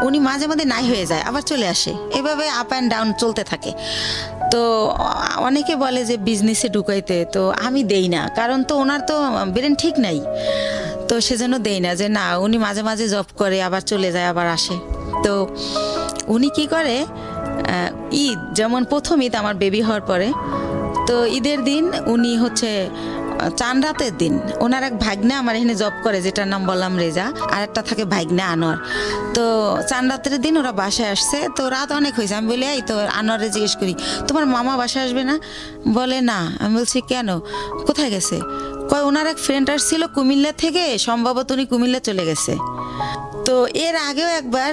উনি মাঝে মাঝে নাই হয়ে যায়, আবার চলে আসে, এভাবে আপ অ্যান্ড ডাউন চলতে থাকে। তো অনেকে বলে যে বিজনেসে ঢুকাইতে, তো আমি দেই না, কারণ তো ওনার তো ব্রেন ঠিক নাই, তো সেজন্য দেই না। যে না, উনি মাঝে মাঝে জব করে, আবার চলে যায়, আবার আসে। তো উনি কি করে, ঈদ যেমন প্রথম ঈদ আমার বেবি হওয়ার পরে, তো ঈদের দিন উনি হচ্ছে চান রাতের দিন ওনার এক ভাগ্নে আমার এখানে জব করে, যেটার নাম বললাম রেজা, আর একটা থাকে ভাগ্নে আনোয়ার। তো চান রাতের দিন ওরা বাসায় আসছে। তো রাত অনেক হয়েছে, আমি বলি এই তো আনোয়ারে জিজ্ঞেস করি তোমার মামা বাসায় আসবে না? বলে না। আমি বলছি কেন, কোথায় গেছে? কয় ওনার এক ফ্রেন্ড আসছিল কুমিল্লা থেকে, সম্ভবত উনি কুমিল্লা চলে গেছে। তো এর আগেও একবার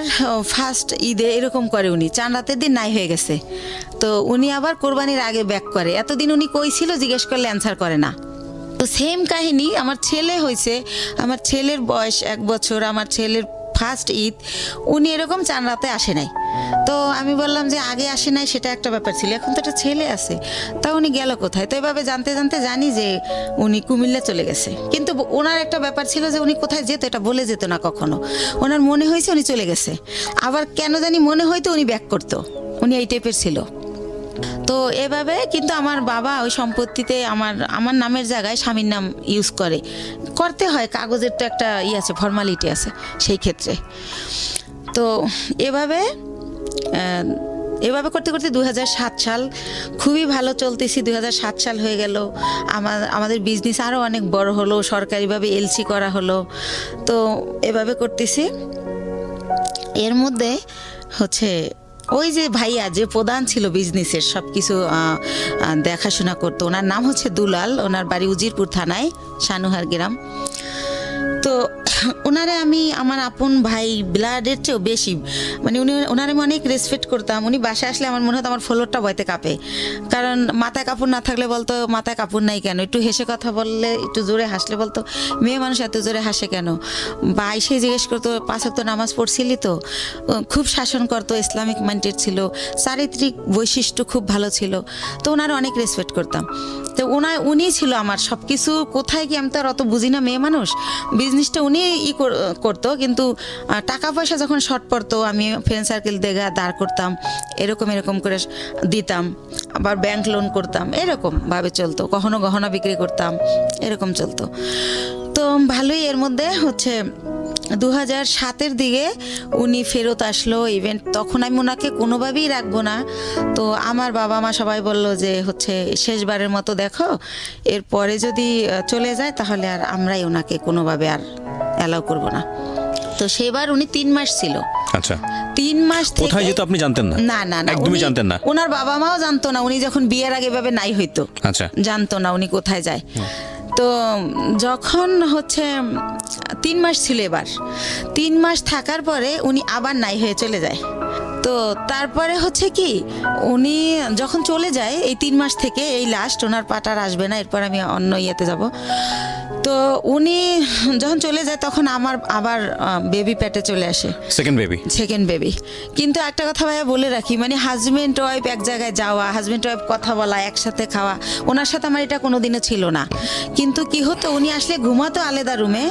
ফার্স্ট ঈদে এরকম করে, উনি চান রাতের দিন নাই হয়ে গেছে। তো উনি আবার কোরবানির আগে ব্যাক করে। এতদিন উনি কই ছিল জিজ্ঞেস করলে অ্যান্সার করে না। তো সেম কাহিনী আমার ছেলে হয়েছে, আমার ছেলের বয়স 1 বছর, আমার ছেলের ফার্স্ট ঈদ উনি এরকম চান রাতে আসে নাই। তো আমি বললাম যে আগে আসে নাই সেটা একটা ব্যাপার ছিল, এখন তো একটা ছেলে আছে, তা উনি গেল কোথায়? তো এভাবে জানতে জানতে জানি যে উনি কুমিল্লা চলে গেছে। কিন্তু ওনার একটা ব্যাপার ছিল যে উনি কোথায় যেত এটা বলে যেত না কখনো, ওনার মনে হয়েছে উনি চলে গেছে, আবার কেন জানি মনে হয়তো উনি ব্যাক করতো, উনি এই টাইপের ছিল। তো এভাবে কিন্তু আমার বাবা ওই সম্পত্তিতে আমার নামের জায়গায় স্বামীর নাম ইউজ করতে হয়, কাগজের তো একটা আছে, ফর্মালিটি আছে সেই ক্ষেত্রে। তো এভাবে করতে করতে 2007 সাল খুবই ভালো চলতেছি। 2007 সাল হয়ে গেল, আমাদের বিজনেস আরও অনেক বড় হলো, সরকারিভাবে এলসি করা হলো। তো এভাবে করতেছি। এর মধ্যে হচ্ছে ওই যে ভাইয়া যে প্রধান ছিল বিজনেসের সব কিছু দেখাশোনা করতো, ওনার নাম হচ্ছে দুলাল, ওনার বাড়ি উজিরপুর থানায়, সানুহার গ্রাম। তো ওনারে আমি আমার আপন ভাই ব্লাডের চেয়েও বেশি, মানে ওনারে আমি অনেক রেসপেক্ট করতাম। উনি বাসায় আসলে আমার মনে হতো আমার ফ্লোরটা বইতে কাঁপে, কারণ মাথায় কাপড় না থাকলে বলতো মাথায় কাপড় নাই কেন, একটু হেসে কথা বললে, একটু জোরে হাসলে বলতো মেয়ে মানুষ এত জোরে হাসে কেন, বা এসে জিজ্ঞেস করতো 5 ওয়াক্ত নামাজ পড়ছিলি তো। খুব শাসন করতো, ইসলামিক মাইন্ডেড ছিল, চারিত্রিক বৈশিষ্ট্য খুব ভালো ছিল। তো ওনারে অনেক রেসপেক্ট করতাম। তো উনি ছিল আমার সব কিছু। কোথায় কি, আমি তো আর অত বুঝি না, মেয়ে মানুষ, বিজনেসটা উনি করতো, কিন্তু টাকা পয়সা যখন শর্ট পড়তো আমি ফ্রেন্ড সার্কেল দেখে দাঁড় করতাম, এরকম করে দিতাম, আবার ব্যাংক লোন করতাম, এরকম ভাবে চলতো। কখনো গহনা বিক্রি করতাম, এরকম চলতো। তো ভালোই। এর মধ্যে হচ্ছে 2007-এর দিকে উনি ফেরত আসলো ইভেন্ট, তখন আমি ওনাকে কোনোভাবেই রাখবো না। তো আমার বাবা মা সবাই বলল যে হচ্ছে শেষবারের মতো দেখো, এরপরে যদি চলে যায় তাহলে আর আমরাই ওনাকে কোনোভাবে আর অ্যালাউ করব না। তো সেবার উনি 3 মাস ছিল। আচ্ছা, 3 মাস থেকে কোথায় যেত আপনি জানতেন না? না না না, একদমই জানতেন না? ওনার বাবা মাও জানতো না। উনি যখন বিয়ের আগে ভাবে নাই হইতো, আচ্ছা, জানতো না উনি কোথায় যায়। তো যখন হচ্ছে 3 মাস ছিল, এবার 3 মাস থাকার পরে উনি আবার নাই হয়ে চলে যায়। তো তারপরে হচ্ছে কি, উনি যখন চলে যায় এই 3 মাস থেকে এই লাস্ট, ওনার পাটার আসবে না, এরপর আমি অন্য ইয়েতে যাব। তো উনি যখন চলে যায় তখন আমার আবার বেবি পেটে চলে আসে, সেকেন্ড বেবি। কিন্তু একটা কথা ভাইয়া বলে রাখি, মানে হাজবেন্ড ওয়াইফ এক জায়গায় যাওয়া, হাজবেন্ড ওয়াইফ কথা বলা, একসাথে খাওয়া, ওনার সাথে আমার এটা কোনোদিনও ছিল না। কিন্তু কি হতো, উনি আসলে ঘুমাতো আলাদা রুমে,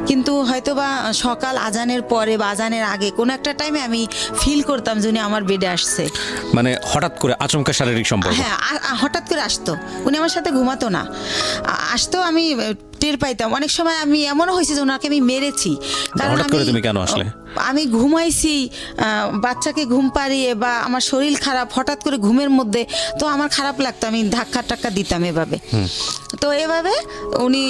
কিন্তু হয়তো বা সকাল আজানের পরে বা আজানের আগে কোনো একটা টাইমে আমি ফিল করতাম যে উনি আমার বেডে আসছে। মানে হঠাৎ করে আচমকা শারীরিক সম্পর্ক? হ্যাঁ, হঠাৎ করে আসতো, উনি আমার সাথে ঘুমাতো না, আসতো, আমি টের পাইতাম। অনেক সময় আমি এমনও হয়েছে যে ওনাকে আমি মেরেছি। কারণ তুমি কেন আসলে? আমি ঘুমাইছি, বাচ্চাকে ঘুম পাড়িয়ে, বা আমার শরীর খারাপ, হঠাৎ করে ঘুমের মধ্যে, তো আমার খারাপ লাগতো, আমি ধাক্কা টাক্কা দিতাম এভাবে। তো এভাবে উনি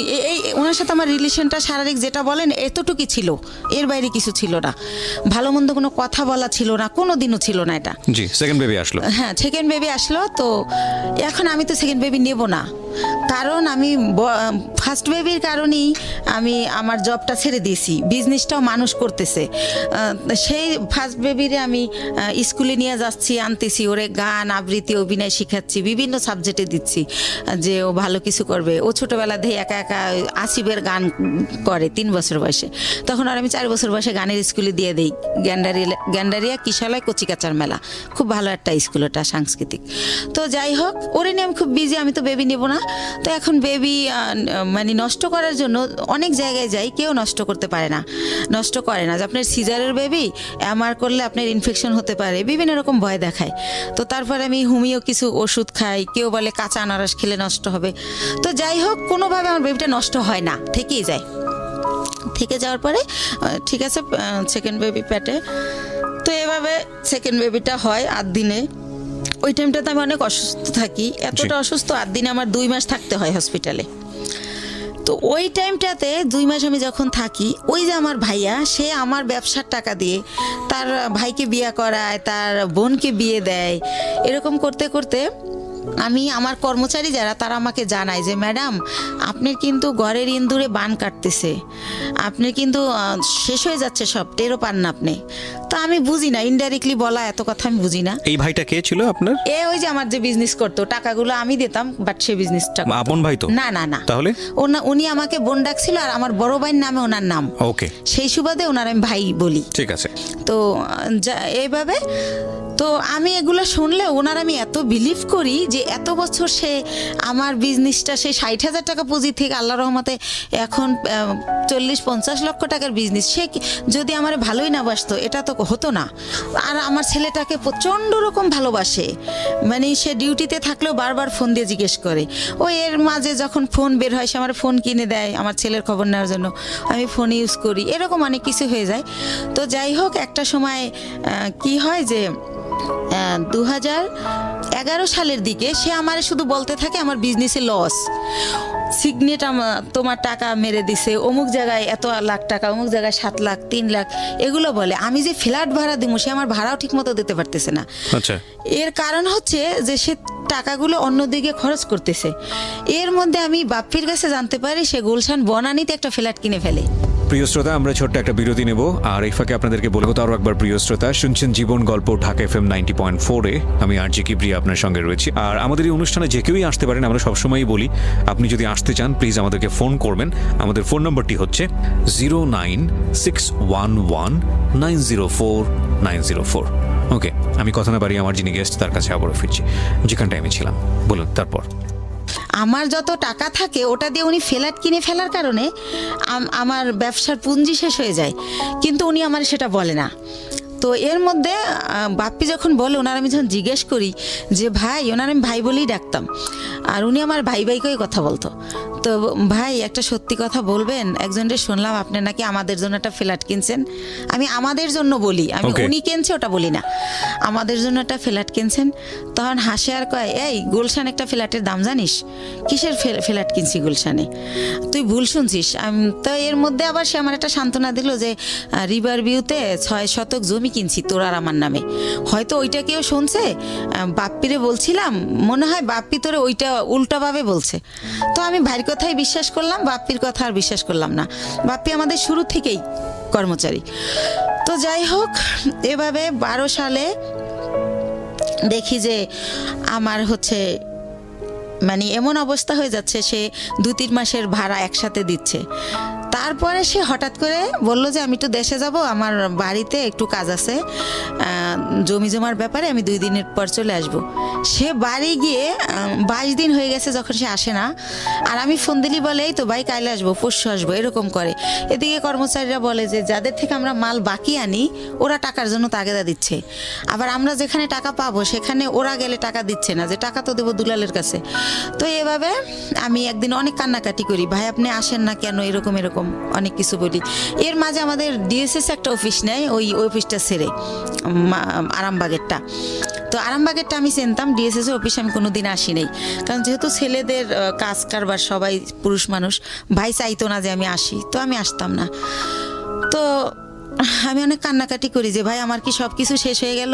ওনার সাথে আমার রিলেশনটা শারীরিক যেটা বলেন এতটুকুই ছিল, এর বাইরে কিছু ছিল না। ভালো মন্দ কোনো কথা বলা ছিল না, কোনো দিনও ছিল না এটা। জি, সেকেন্ড বেবি আসলো। হ্যাঁ, সেকেন্ড বেবি আসলো। তো এখন আমি তো সেকেন্ড বেবি নেব না, কারণ আমি ফার্স্ট বেবির কারণেই আমি আমার জবটা ছেড়ে দিয়েছি, বিজনেসটাও মানুষ করতেছে। সেই ফার্স্ট বেবিরে আমি স্কুলে নিয়ে যাচ্ছি, আনতেছি, ওরে গান আবৃত্তি অভিনয় শিখাচ্ছি, বিভিন্ন সাবজেক্টে দিচ্ছি যে ও ভালো কিছু করবে। ও ছোটোবেলা থেকে একা একা আসিফের গান করে 3 বছর বয়সে, তখন আর আমি 4 বছর বয়সে গানের স্কুলে দিয়ে দিই, গ্যান্ডারিয়া কিশালয় কচিকাচার মেলা, খুব ভালো একটা স্কুল ওটা, সাংস্কৃতিক। তো যাই হোক, ওরে নিয়ে আমি খুব বিজি, আমি তো বেবি নেব না। তো এখন বেবি মানে নষ্ট করার জন্য অনেক জায়গায় যাই, কেউ নষ্ট করতে পারে না, নষ্ট করে না। যে আপনার সিজারের বেবি এমআর করলে আপনার ইনফেকশন হতে পারে, বিভিন্ন রকম ভয় দেখায়। তো তারপরে আমি হোমিও কিছু ওষুধ খাই, কেউ বলে কাঁচা আনারস খেলে নষ্ট হবে। তো যাই হোক, কোনোভাবে আমার বেবিটা নষ্ট হয় না, থেকেই যায়। থেকে যাওয়ার পরে ঠিক আছে, সেকেন্ড বেবি পেটে। তো এভাবে সেকেন্ড বেবিটা হয় 8 দিনে। ওই টাইমটাতে আমি অনেক অসুস্থ থাকি, এতটা অসুস্থ, 8 দিনে আমার 2 মাস থাকতে হয় হসপিটালে। তো ওই টাইমটাতে 2 মাস আমি যখন থাকি, ওই যে আমার ভাইয়া, সে আমার ব্যবসার টাকা দিয়ে তার ভাইকে বিয়ে করায়, তার বোনকে বিয়ে দেয়। এরকম করতে করতে আমি, আমার কর্মচারী যারা, তারা আমাকে জানায় যে ম্যাডাম, আপনার কিন্তু ঘরের ইন্দুরে বান কাটতেছে, আপনার কিন্তু শেষ হয়ে যাচ্ছে সব, টেরও পান না আপনি। তো আমি বুঝি না, ইনডাইরেক্টলি বলা এত কথা আমি বুঝি না। এই ভাইটা কে ছিল আপনার? ওই যে আমার যে বিজনেস করতো, টাকাগুলো আমি দিতাম, বাট সে বিজনেসটা আপন ভাই তো না? না না। তাহলে উনি আমাকে বোন ডাকছিল, আর আমার বড় ভাইয়ের নামে ওনার নাম। ওকে, সেই সুবাদে ওনার আমি ভাই বলি। ঠিক আছে। তো এইভাবে, তো আমি এগুলো শুনলে ওনার আমি এত বিলিভ করি যে এত বছর সে আমার বিজনেসটা, সে 60,000 টাকা পুঁজি থেকে আল্লাহ রহমতে এখন 40-50 লক্ষ টাকার বিজনেস, সে যদি আমার ভালোই না বাসতো এটা তো হতো না। আর আমার ছেলেটাকে প্রচণ্ড রকম ভালোবাসে, মানে সে ডিউটিতে থাকলেও বারবার ফোন দিয়ে জিজ্ঞেস করে। এর মাঝে যখন ফোন বের হয়, সে আমার ফোন কিনে দেয় আমার ছেলের খবর নেওয়ার জন্য, আমি ফোন ইউজ করি, এরকম অনেক কিছু হয়ে যায়। তো যাই হোক, একটা সময় কি হয় যে 2011 সালের দিকে সে আমার শুধু বলতে থাকে আমার বিজনেসে লস, সিগনেট তোমার টাকা মেরে দিছে, অমুক জায়গায় এত লাখ টাকা, অমুক জায়গায় 7 লাখ 3 লাখ, এগুলো বলে। আমি যে ফ্ল্যাট ভাড়া দিব, সে আমার ভাড়াও ঠিক মতো দিতে পারতেছে না। আচ্ছা, এর কারণ হচ্ছে যে সে টাকাগুলো অন্যদিকে খরচ করতেছে। এর মধ্যে আমি বাপ্পির কাছে জানতে পারি সে গুলশান বনানীতে একটা ফ্ল্যাট কিনে ফেলে। প্রিয় শ্রোতা, আমরা ছোট্ট একটা বিরতি নেব, আর এই ফাঁকে আপনাদেরকে বলবো তো আরও একবার, প্রিয় শ্রোতা শুনছেন জীবন গল্প ঢাকা FM 90.4-এ। আমি আরজি কিবরিয়া আপনার সঙ্গে রয়েছি। আর আমাদের এই অনুষ্ঠানে যে কেউই আসতে পারেন, আমরা সবসময়ই বলি আপনি যদি আসতে চান প্লিজ আমাদেরকে ফোন করবেন। আমাদের ফোন নম্বরটি হচ্ছে 09611904904। ওকে, আমি কথা না বাড়িয়ে আমার যিনি গেস্ট তার কাছে আবারও ফিরছি, যেখানটায় আমি ছিলাম। বলুন তারপর। আমার যত টাকা থাকে ওটা দিয়ে উনি ফ্ল্যাট কিনে ফেলার কারণে আমার ব্যবসার পুঁজি শেষ হয়ে যায়, কিন্তু উনি আমার সেটা বলে না। তো এর মধ্যে বাপ্পি যখন বলে, ওনার আমি যখন জিজ্ঞেস করি যে ভাই, ওনার আমি ভাই বলেই ডাকতাম, আর উনি আমার ভাই ভাইকেই কথা বলতো। তো ভাই একটা সত্যি কথা বলবেন, একজনের শুনলাম আপনি নাকি আমাদের জন্য একটা ফ্ল্যাট কিনছেন। আমি আমাদের জন্য বলি, আমি Okay. উনি কিনছে ওটা বলি না, আমাদের জন্য একটা ফ্ল্যাট কিনছেন। তখন হাসে আর কয়, এই গুলশান একটা ফ্ল্যাটের দাম জানিস? কিসের ফ্ল্যাট কিনছি গুলশানে? তুই ভুল শুনছিস। তো এর মধ্যে আবার সে আমার একটা সান্ত্বনা দিল যে রিভার ভিউতে 6 শতক জমি কিনছি তোর আর আমার নামে। হয়তো ওইটা কেউ শুনছে, বাপ্পিরে বলছিলাম, মনে হয় বাপ্পি তোরে ওইটা উল্টাভাবে বলছে। তো আমি ভাইয়ের কথাই বিশ্বাস করলাম, বাপ্পির কথা আর বিশ্বাস করলাম না। বাপ্পি আমাদের শুরু থেকেই কর্মচারী। তো যাই হোক, এভাবে 12 সালে দেখি যে আমার হচ্ছে মানে এমন অবস্থা হয়ে যাচ্ছে, সে 2-3 মাসের ভাড়া একসাথে দিচ্ছে। তারপরে সে হঠাৎ করে বলল যে আমি একটু দেশে যাব, আমার বাড়িতে একটু কাজ আছে, জমি জমার ব্যাপারে আমি 2 দিনের পর চলে আসব। সে বাড়ি গিয়ে 22 দিন হয়ে গেছে যখন সে আসে না। আর আমি ফোন দিলি বলে এই তো ভাই কাইলে আসবো, পরশু আসবো, এরকম করে। এদিকে কর্মচারীরা বলে যে যাদের থেকে আমরা মাল বাকি আনি ওরা টাকার জন্য তাগেদা দিচ্ছে, আবার আমরা যেখানে টাকা পাবো সেখানে ওরা গেলে টাকা দিচ্ছে না, যে টাকা তো দেবো দুলালের কাছে। তো এভাবে আমি একদিন অনেক কান্নাকাটি করি, ভাই আপনি আসেন না কেন, এরকম এরকম অনেক কিছু বলি। এর মাঝে আমাদের ডিএসএস একটা অফিস নেয়, ওই অফিসটা ছেড়ে আরামবাগেরটা। তো আরামবাগেরটা আমি চিনতাম, ডিএসএস অফিস আমি কোনোদিন আসি নাই, কারণ যেহেতু ছেলেদের কাজ কারবার সবাই পুরুষ মানুষ, ভাই চাইতো না যে আমি আসি, তো আমি আসতাম না। তো আমি অনেক কান্নাকাটি করি যে ভাই আমার কি সব কিছু শেষ হয়ে গেল,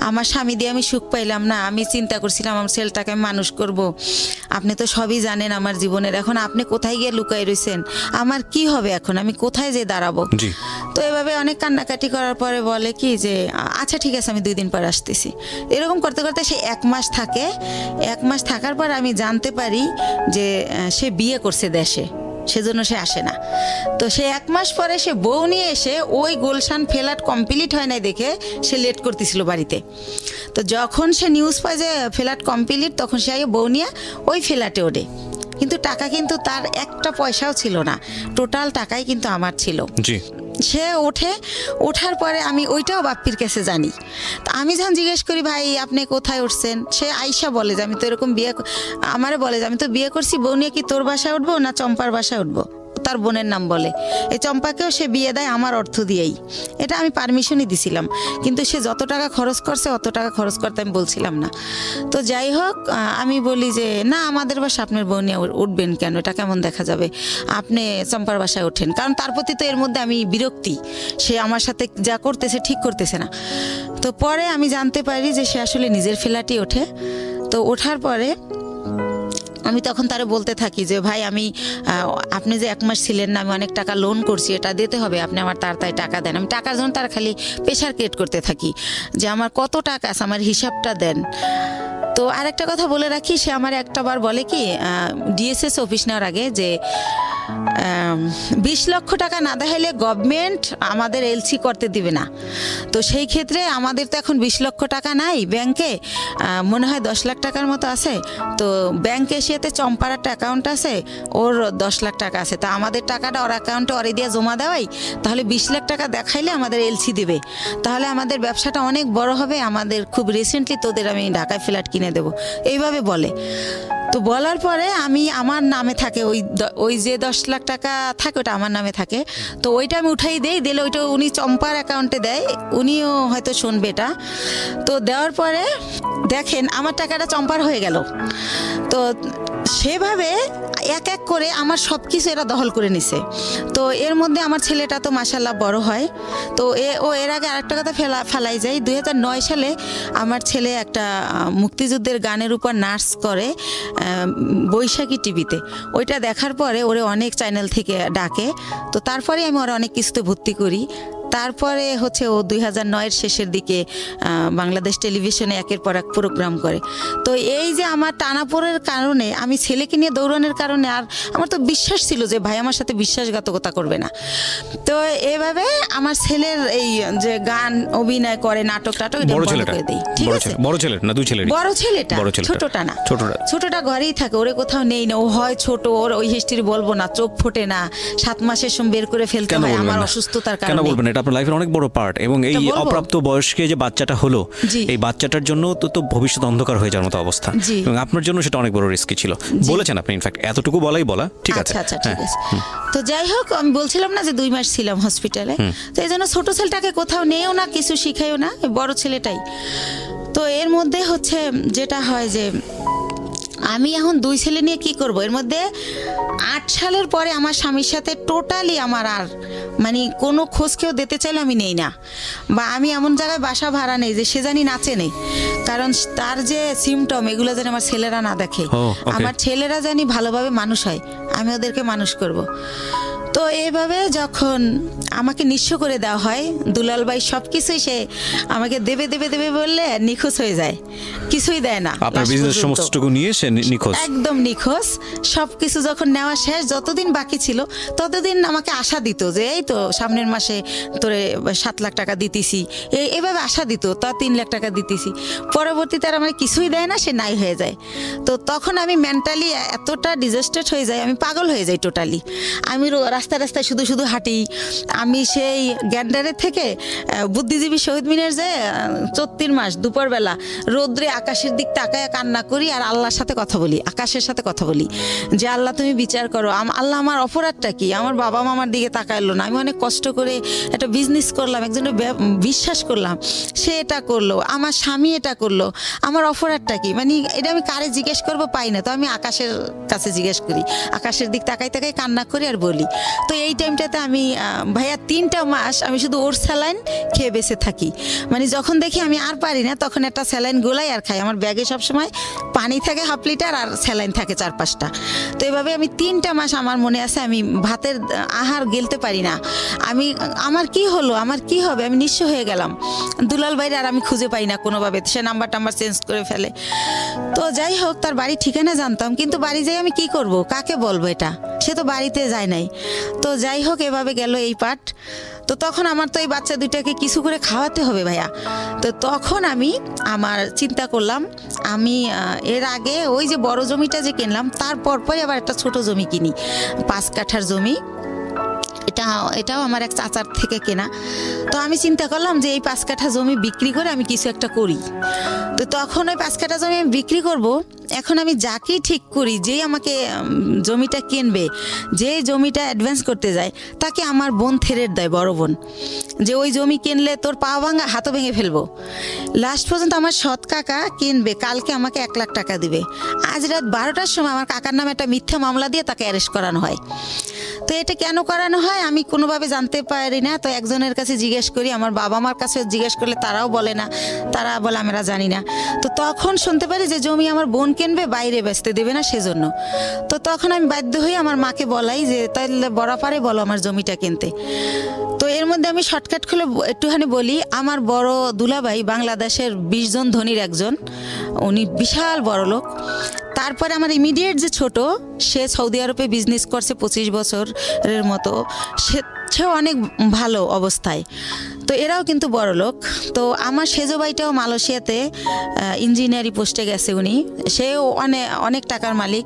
আমার স্বামী দিয়ে আমি সুখ পাইলাম না, আমি চিন্তা করছিলাম আমার ছেলেটাকে আমি মানুষ করব, আপনি তো সবই জানেন আমার জীবনের, এখন আপনি কোথায় গিয়ে লুকাই রয়েছেন, আমার কি হবে এখন, আমি কোথায় যে দাঁড়াবো। তো এভাবে অনেক কান্নাকাটি করার পরে বলে কি যে আচ্ছা ঠিক আছে আমি 2 দিন পর আসতেছি। এরকম করতে করতে সে 1 মাস থাকে। 1 মাস থাকার পর আমি জানতে পারি যে সে বিয়ে করছে দেশে, সেজন্য সে আসে না। তো সে 1 মাস পরে সে বউ নিয়ে এসে ওই গুলশান ফ্ল্যাট কমপ্লিট হয় নাই দেখে সে লেট করতেছিল বাড়িতে। তো যখন সে নিউজ পায় যে ফ্ল্যাট কমপ্লিট, তখন সে আগে বউ নিয়ে ওই ফ্ল্যাটে ওঠে। কিন্তু টাকা কিন্তু তার একটা পয়সাও ছিল না, টোটাল টাকাই কিন্তু আমার ছিল। সে ওঠার পরে আমি ওইটাও বাপ্পির কাছে জানি। তা আমি যখন জিজ্ঞেস করি ভাই আপনি কোথায় উঠছেন, সে আইসা বলে যে আমি তো এরকম আমারে বলে যে আমি তো বিয়ে করছি, বউ নিয়ে কি তোর বাসায় উঠবো না চম্পার বাসায় উঠবো, তার বোনের নাম বলে। এই চম্পাকেও সে বিয়ে দেয় আমার অর্থ দিয়েই, এটা আমি পারমিশনই দিছিলাম, কিন্তু সে যত টাকা খরচ করছে অত টাকা খরচ করতে আমি বলছিলাম না। তো যাই হোক, আমি বলি যে না আমাদের বাসা আপনার বউ নিয়ে উঠবেন কেন, এটা কেমন দেখা যাবে, আপনি চম্পার বাসায় ওঠেন। কারণ তার প্রতি তো এর মধ্যে আমি বিরক্তি, সে আমার সাথে যা করতেছে ঠিক করতেছে না। তো পরে আমি জানতে পারি যে সে আসলে নিজের ফ্ল্যাটই ওঠে। তো ওঠার পরে আমি তখন তারে বলতে থাকি যে ভাই আমি আপনি যে 1 মাস ছিলেন না, আমি অনেক টাকা লোন করছি, এটা দিতে হবে, আপনি আমার তাড়াতাড়ি টাকা দেন। আমি টাকার জন্য তার খালি প্রেশার ক্রিয়েট করতে থাকি যে আমার কত টাকা আছে, আমার হিসাবটা দেন। তো আরেকটা কথা বলে রাখি, সে আমার একটাবার বলে কি ডিএসএস অফিস নেওয়ার আগে যে 20 লক্ষ টাকা না দেখাইলে গভর্নমেন্ট আমাদের এলসি করতে দিবে না। তো সেই ক্ষেত্রে আমাদের তো এখন 20 লক্ষ টাকা নাই ব্যাংকে, মনে হয় 10 লাখ টাকার মতো আছে। তো ব্যাংক এশিয়াতে চম্পার একটা অ্যাকাউন্ট আছে, ওর 10 লাখ টাকা আছে। তা আমাদের টাকাটা ওর অ্যাকাউন্টে ওরে দিয়ে জমা দেওয়াই, তাহলে 20 লাখ টাকা দেখাইলে আমাদের এলসি দিবে, তাহলে আমাদের ব্যবসাটা অনেক বড় হবে, আমাদের খুব রিসেন্টলি তোদের আমি ঢাকায় ফ্ল্যাট কিনে দেবো, এইভাবে বলে। তো বলার পরে আমি আমার নামে থাকে ওই যে 10 লাখ টাকা থাকে ওটা আমার নামে থাকে। তো ওইটা আমি উঠাই দেই, দিলে ওইটা উনি চম্পার অ্যাকাউন্টে দেয়, উনিও হয়তো শুনবে এটা। তো দেওয়ার পরে দেখেন আমার টাকাটা চম্পার হয়ে গেল। তো সেভাবে এক এক করে আমার সব কিছু এরা দখল করে নিছে। তো এর মধ্যে আমার ছেলেটা তো মাশাআল্লাহ বড় হয়। তো এর আগে আরেকটা কথা ফেলাই যায়, 2009 সালে আমার ছেলে একটা মুক্তিযুদ্ধের গানের উপর নাচ করে বৈশাখী টিভিতে। ওইটা দেখার পরে ওরে অনেক চ্যানেল থেকে ডাকে। তো তারপরে আমি ওরা অনেক কিছুতে ভর্তি করি। তারপরে হচ্ছে ও 2009-এর শেষের দিকে বাংলাদেশ টেলিভিশনে একের পর এক প্রোগ্রাম করে। তো এই যে আমার টানাপোড়ের কারণে, আমি ছেলেকে নিয়ে দৌড়ানোর কারণে, আর আমার তো বিশ্বাস ছিল যে ভাই আমার সাথে বিশ্বাসঘাতকতা করবে না। তো এভাবে আমার ছেলের এই যে গান অভিনয় করে, নাটক টাটক এটা বন্ধ করে দেই। ঠিক আছে, বড় ছেলেটা, ছোটটা ঘরেই থাকে, ওরে কোথাও নেই না। ও হয় ছোট, ওর ওই হিস্ট্রি বলবো না, চোখ ফোটে না, 7 মাসের সময় বের করে ফেলতে হয় আমার অসুস্থতার কারণে। আপনার লাইফের অনেক বড় পার্ট, এবং এই অপ্রাপ্ত বয়স্কে যে বাচ্চাটা হলো, এই বাচ্চাটার জন্য তো ভবিষ্যৎ অন্ধকার হয়ে যাওয়ার মতো অবস্থা, এবং আপনার জন্য সেটা অনেক বড় রিস্কি ছিল বলেছেন আপনি। ইনফ্যাক্ট এতটুকু বলা ঠিক আছে। আচ্ছা ঠিক আছে। তো যাই হোক, আমি বলছিলাম না যে 2 মাস ছিলাম হসপিটালে, তো এই জন্য ছোট ছেলেটাকে কোথাও নেও না, কিছু শিখাইও না, বড় ছেলেটাই। তো এর মধ্যে হচ্ছে যেটা হয় যে আমি এখন 2 ছেলে নিয়ে কি করব। এর মধ্যে 8 সালের পরে আমার স্বামীর সাথে টোটালি আমার আর মানে কোনো খোঁজ কেউ দিতে চাইলে আমি নেই না, বা আমি এমন জায়গায় বাসা ভাড়া নেই যে সে জানি নাচে নেই, কারণ তার যে সিমটম এগুলো যেন আমার ছেলেরা না দেখে। আমার ছেলেরা জানি ভালোভাবে মানুষ হয়, আমি ওদেরকে মানুষ করব। তো এইভাবে যখন আমাকে নিঃস্ব করে দেওয়া হয়, দুলাল ভাই সব কিছুই সে আমাকে দেবে বললে নিখোঁজ হয়ে যায়, কিছুই দেয় না। আপনার বিজনেস সমস্তটুকু নিয়ে সে নিখোঁজ, একদম নিখোঁজ। সব কিছু যখন নেওয়া শেষ, যতদিন বাকি ছিল ততদিন আমাকে আশা দিত যে এই তো সামনের মাসে তোরে 7 লাখ টাকা দিতেছি, এইভাবে আশা দিত, তা 3 লাখ টাকা দিতেছি। পরবর্তীতে আর আমার কিছুই দেয় না, সে নাই হয়ে যায়। তো তখন আমি মেন্টালি এতটা ডিজাস্টেড হয়ে যাই, আমি পাগল হয়ে যাই টোটালি। আমি রাস্তায় শুধু হাঁটি। আমি সেই গ্যান্ডারের থেকে বুদ্ধিজীবী শহীদ মিনার যে 34 মাস দুপুরবেলা রোদ্রে আকাশের দিক তাকায় কান্না করি, আর আল্লাহর সাথে কথা বলি, আকাশের সাথে কথা বলি যে আল্লাহ তুমি বিচার করো, আল্লাহ আমার অপরাধটা কি, আমার বাবা মামার দিকে তাকাইলো না, আমি অনেক কষ্ট করে একটা বিজনেস করলাম, একজনের বিশ্বাস করলাম, সে এটা করলো, আমার স্বামী এটা করলো, আমার অপরাধটা কি, মানে এটা আমি কারে জিজ্ঞেস করবো পাই না। তো আমি আকাশের কাছে জিজ্ঞেস করি, আকাশের দিক তাকাই কান্না করি আর বলি। তো এই টাইমটাতে আমি ভাইয়া 3টা মাস আমি শুধু ওর স্যালাইন খেয়ে বেঁচে থাকি। মানে যখন দেখি আমি আর পারি না, তখন একটা স্যালাইন গোলাই আর খাই। আমার ব্যাগে সবসময় পানি থাকে 1/2 লিটার আর স্যালাইন থাকে 4-5টা। তো এভাবে আমি 3টা মাস, আমার মনে আছে, আমি ভাতের আহার গিলতে পারি না। আমার কি হলো, আমার কি হবে, আমি নিঃস্ব হয়ে গেলাম। দুলাল ভাইরে আর আমি খুঁজে পাই না কোনোভাবে, সে নাম্বার চেঞ্জ করে ফেলে। তো যাই হোক, তার বাড়ি ঠিকানা জানতাম, কিন্তু বাড়ি যাই আমি কি করব, কাকে বলবো, এটা সে তো বাড়িতে যায় নাই। তো যাই হোক, এভাবে গেল এই পাঠ। তো তখন আমার তো এই বাচ্চা 2টাকে কিছু করে খাওয়াতে হবে ভাইয়া। তো তখন আমি আমার চিন্তা করলাম, আমি এর আগে ওই যে বড় জমিটা যে কিনলাম, তারপর আবার একটা ছোট জমি কিনি, 5 কাঠার জমি। এটাও আমার এক চাচার থেকে কেনা। তো আমি চিন্তা করলাম যে এই 5 কাঠা জমি বিক্রি করে আমি কিছু একটা করি। তো তখন ওই 5 কাঠা জমি আমি বিক্রি করব। এখন আমি যাকেই ঠিক করি, যেই আমাকে জমিটা কিনবে, যে জমিটা অ্যাডভান্স করতে যায়, তাকে আমার বোন থেরেট দেয়, বড় বোন, যে ওই জমি কিনলে তোর পা ভাঙা হাতও ভেঙে ফেলবো। লাস্ট পর্যন্ত আমার সৎ কাকা কিনবে, কালকে আমাকে 1 লাখ টাকা দিবে। আজ রাত 12টার সময় আমার কাকার নামে একটা মিথ্যা মামলা দিয়ে তাকে অ্যারেস্ট করানো হয়। তো এটা কেন করানো হয় আমি কোনোভাবে জানতে পারি না। তো একজনের কাছে জিজ্ঞেস করি, আমার বাবা মার কাছে জিজ্ঞেস করলে তারাও বলে না, তারা বলে আমরা জানি না। তো তখন শুনতে পারি যে জমি আমার বোন কিনবে, বাইরে বেচতে দেবে না সেজন্য। তো তখন আমি বাধ্য হয়ে আমার মাকে বলাই যে তাহলে বরাপারে বলো আমার জমিটা কিনতে। তো এর মধ্যে আমি শর্টকাট খুলে একটুখানি বলি, আমার বড় দুলাভাই বাংলাদেশের 20 জন ধনীর একজন, উনি বিশাল বড় লোক। তারপরে আমার ইমিডিয়েট যে ছোট, সে সৌদি আরবে বিজনেস করছে 25 বছরের মতো, সেও অনেক ভালো অবস্থায়। তো এরাও কিন্তু বড় লোক। তো আমার সেজো ভাইটাও মালয়েশিয়াতে ইঞ্জিনিয়ারিং পোস্টে গেছে উনি, সেও অনেক টাকার মালিক,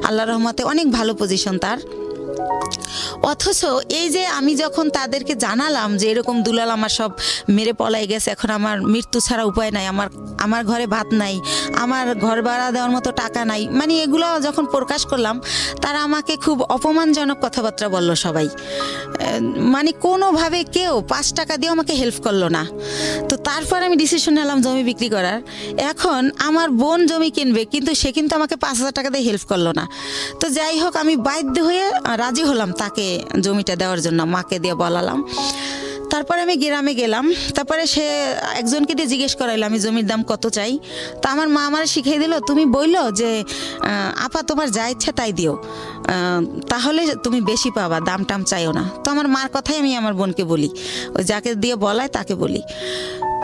আল্লাহর রহমতে অনেক ভালো পজিশন তার। অথচ এই যে আমি যখন তাদেরকে জানালাম যে এরকম দুলাল আমার সব মেরে পলাই গেছে, এখন আমার মৃত্যু ছাড়া উপায় নাই, আমার ঘরে ভাত নাই, আমার ঘর ভাড়া দেওয়ার মতো টাকা নাই, মানে এগুলো যখন প্রকাশ করলাম, তারা আমাকে খুব অপমানজনক কথাবার্তা বলল সবাই। মানে কোনোভাবে কেউ 5 টাকা দিয়েও আমাকে হেল্প করলো না। তো তারপর আমি ডিসিশন নিলাম জমি বিক্রি করার। এখন আমার বোন জমি কিনবে, কিন্তু সে কিন্তু আমাকে 5,000 টাকা দিয়ে হেল্প করলো না। তো যাই হোক, আমি বাধ্য হয়ে রাজি হলাম তাকে জমিটা দেওয়ার জন্য, মাকে দিয়ে বলালাম। তারপরে আমি গ্রামে গেলাম, তারপরে সে একজনকে দিয়ে জিজ্ঞেস করাইলো আমি জমির দাম কত চাই। তো আমার মা আমার শিখিয়ে দিল, তুমি বললো যে আপা তোমার যা ইচ্ছা তাই দিও, তাহলে তুমি বেশি পাবা, দাম টাম চাইও না। তো আমার মার কথাই আমি আমার বোনকে বলি, ওই যাকে দিয়ে বলায় তাকে বলি।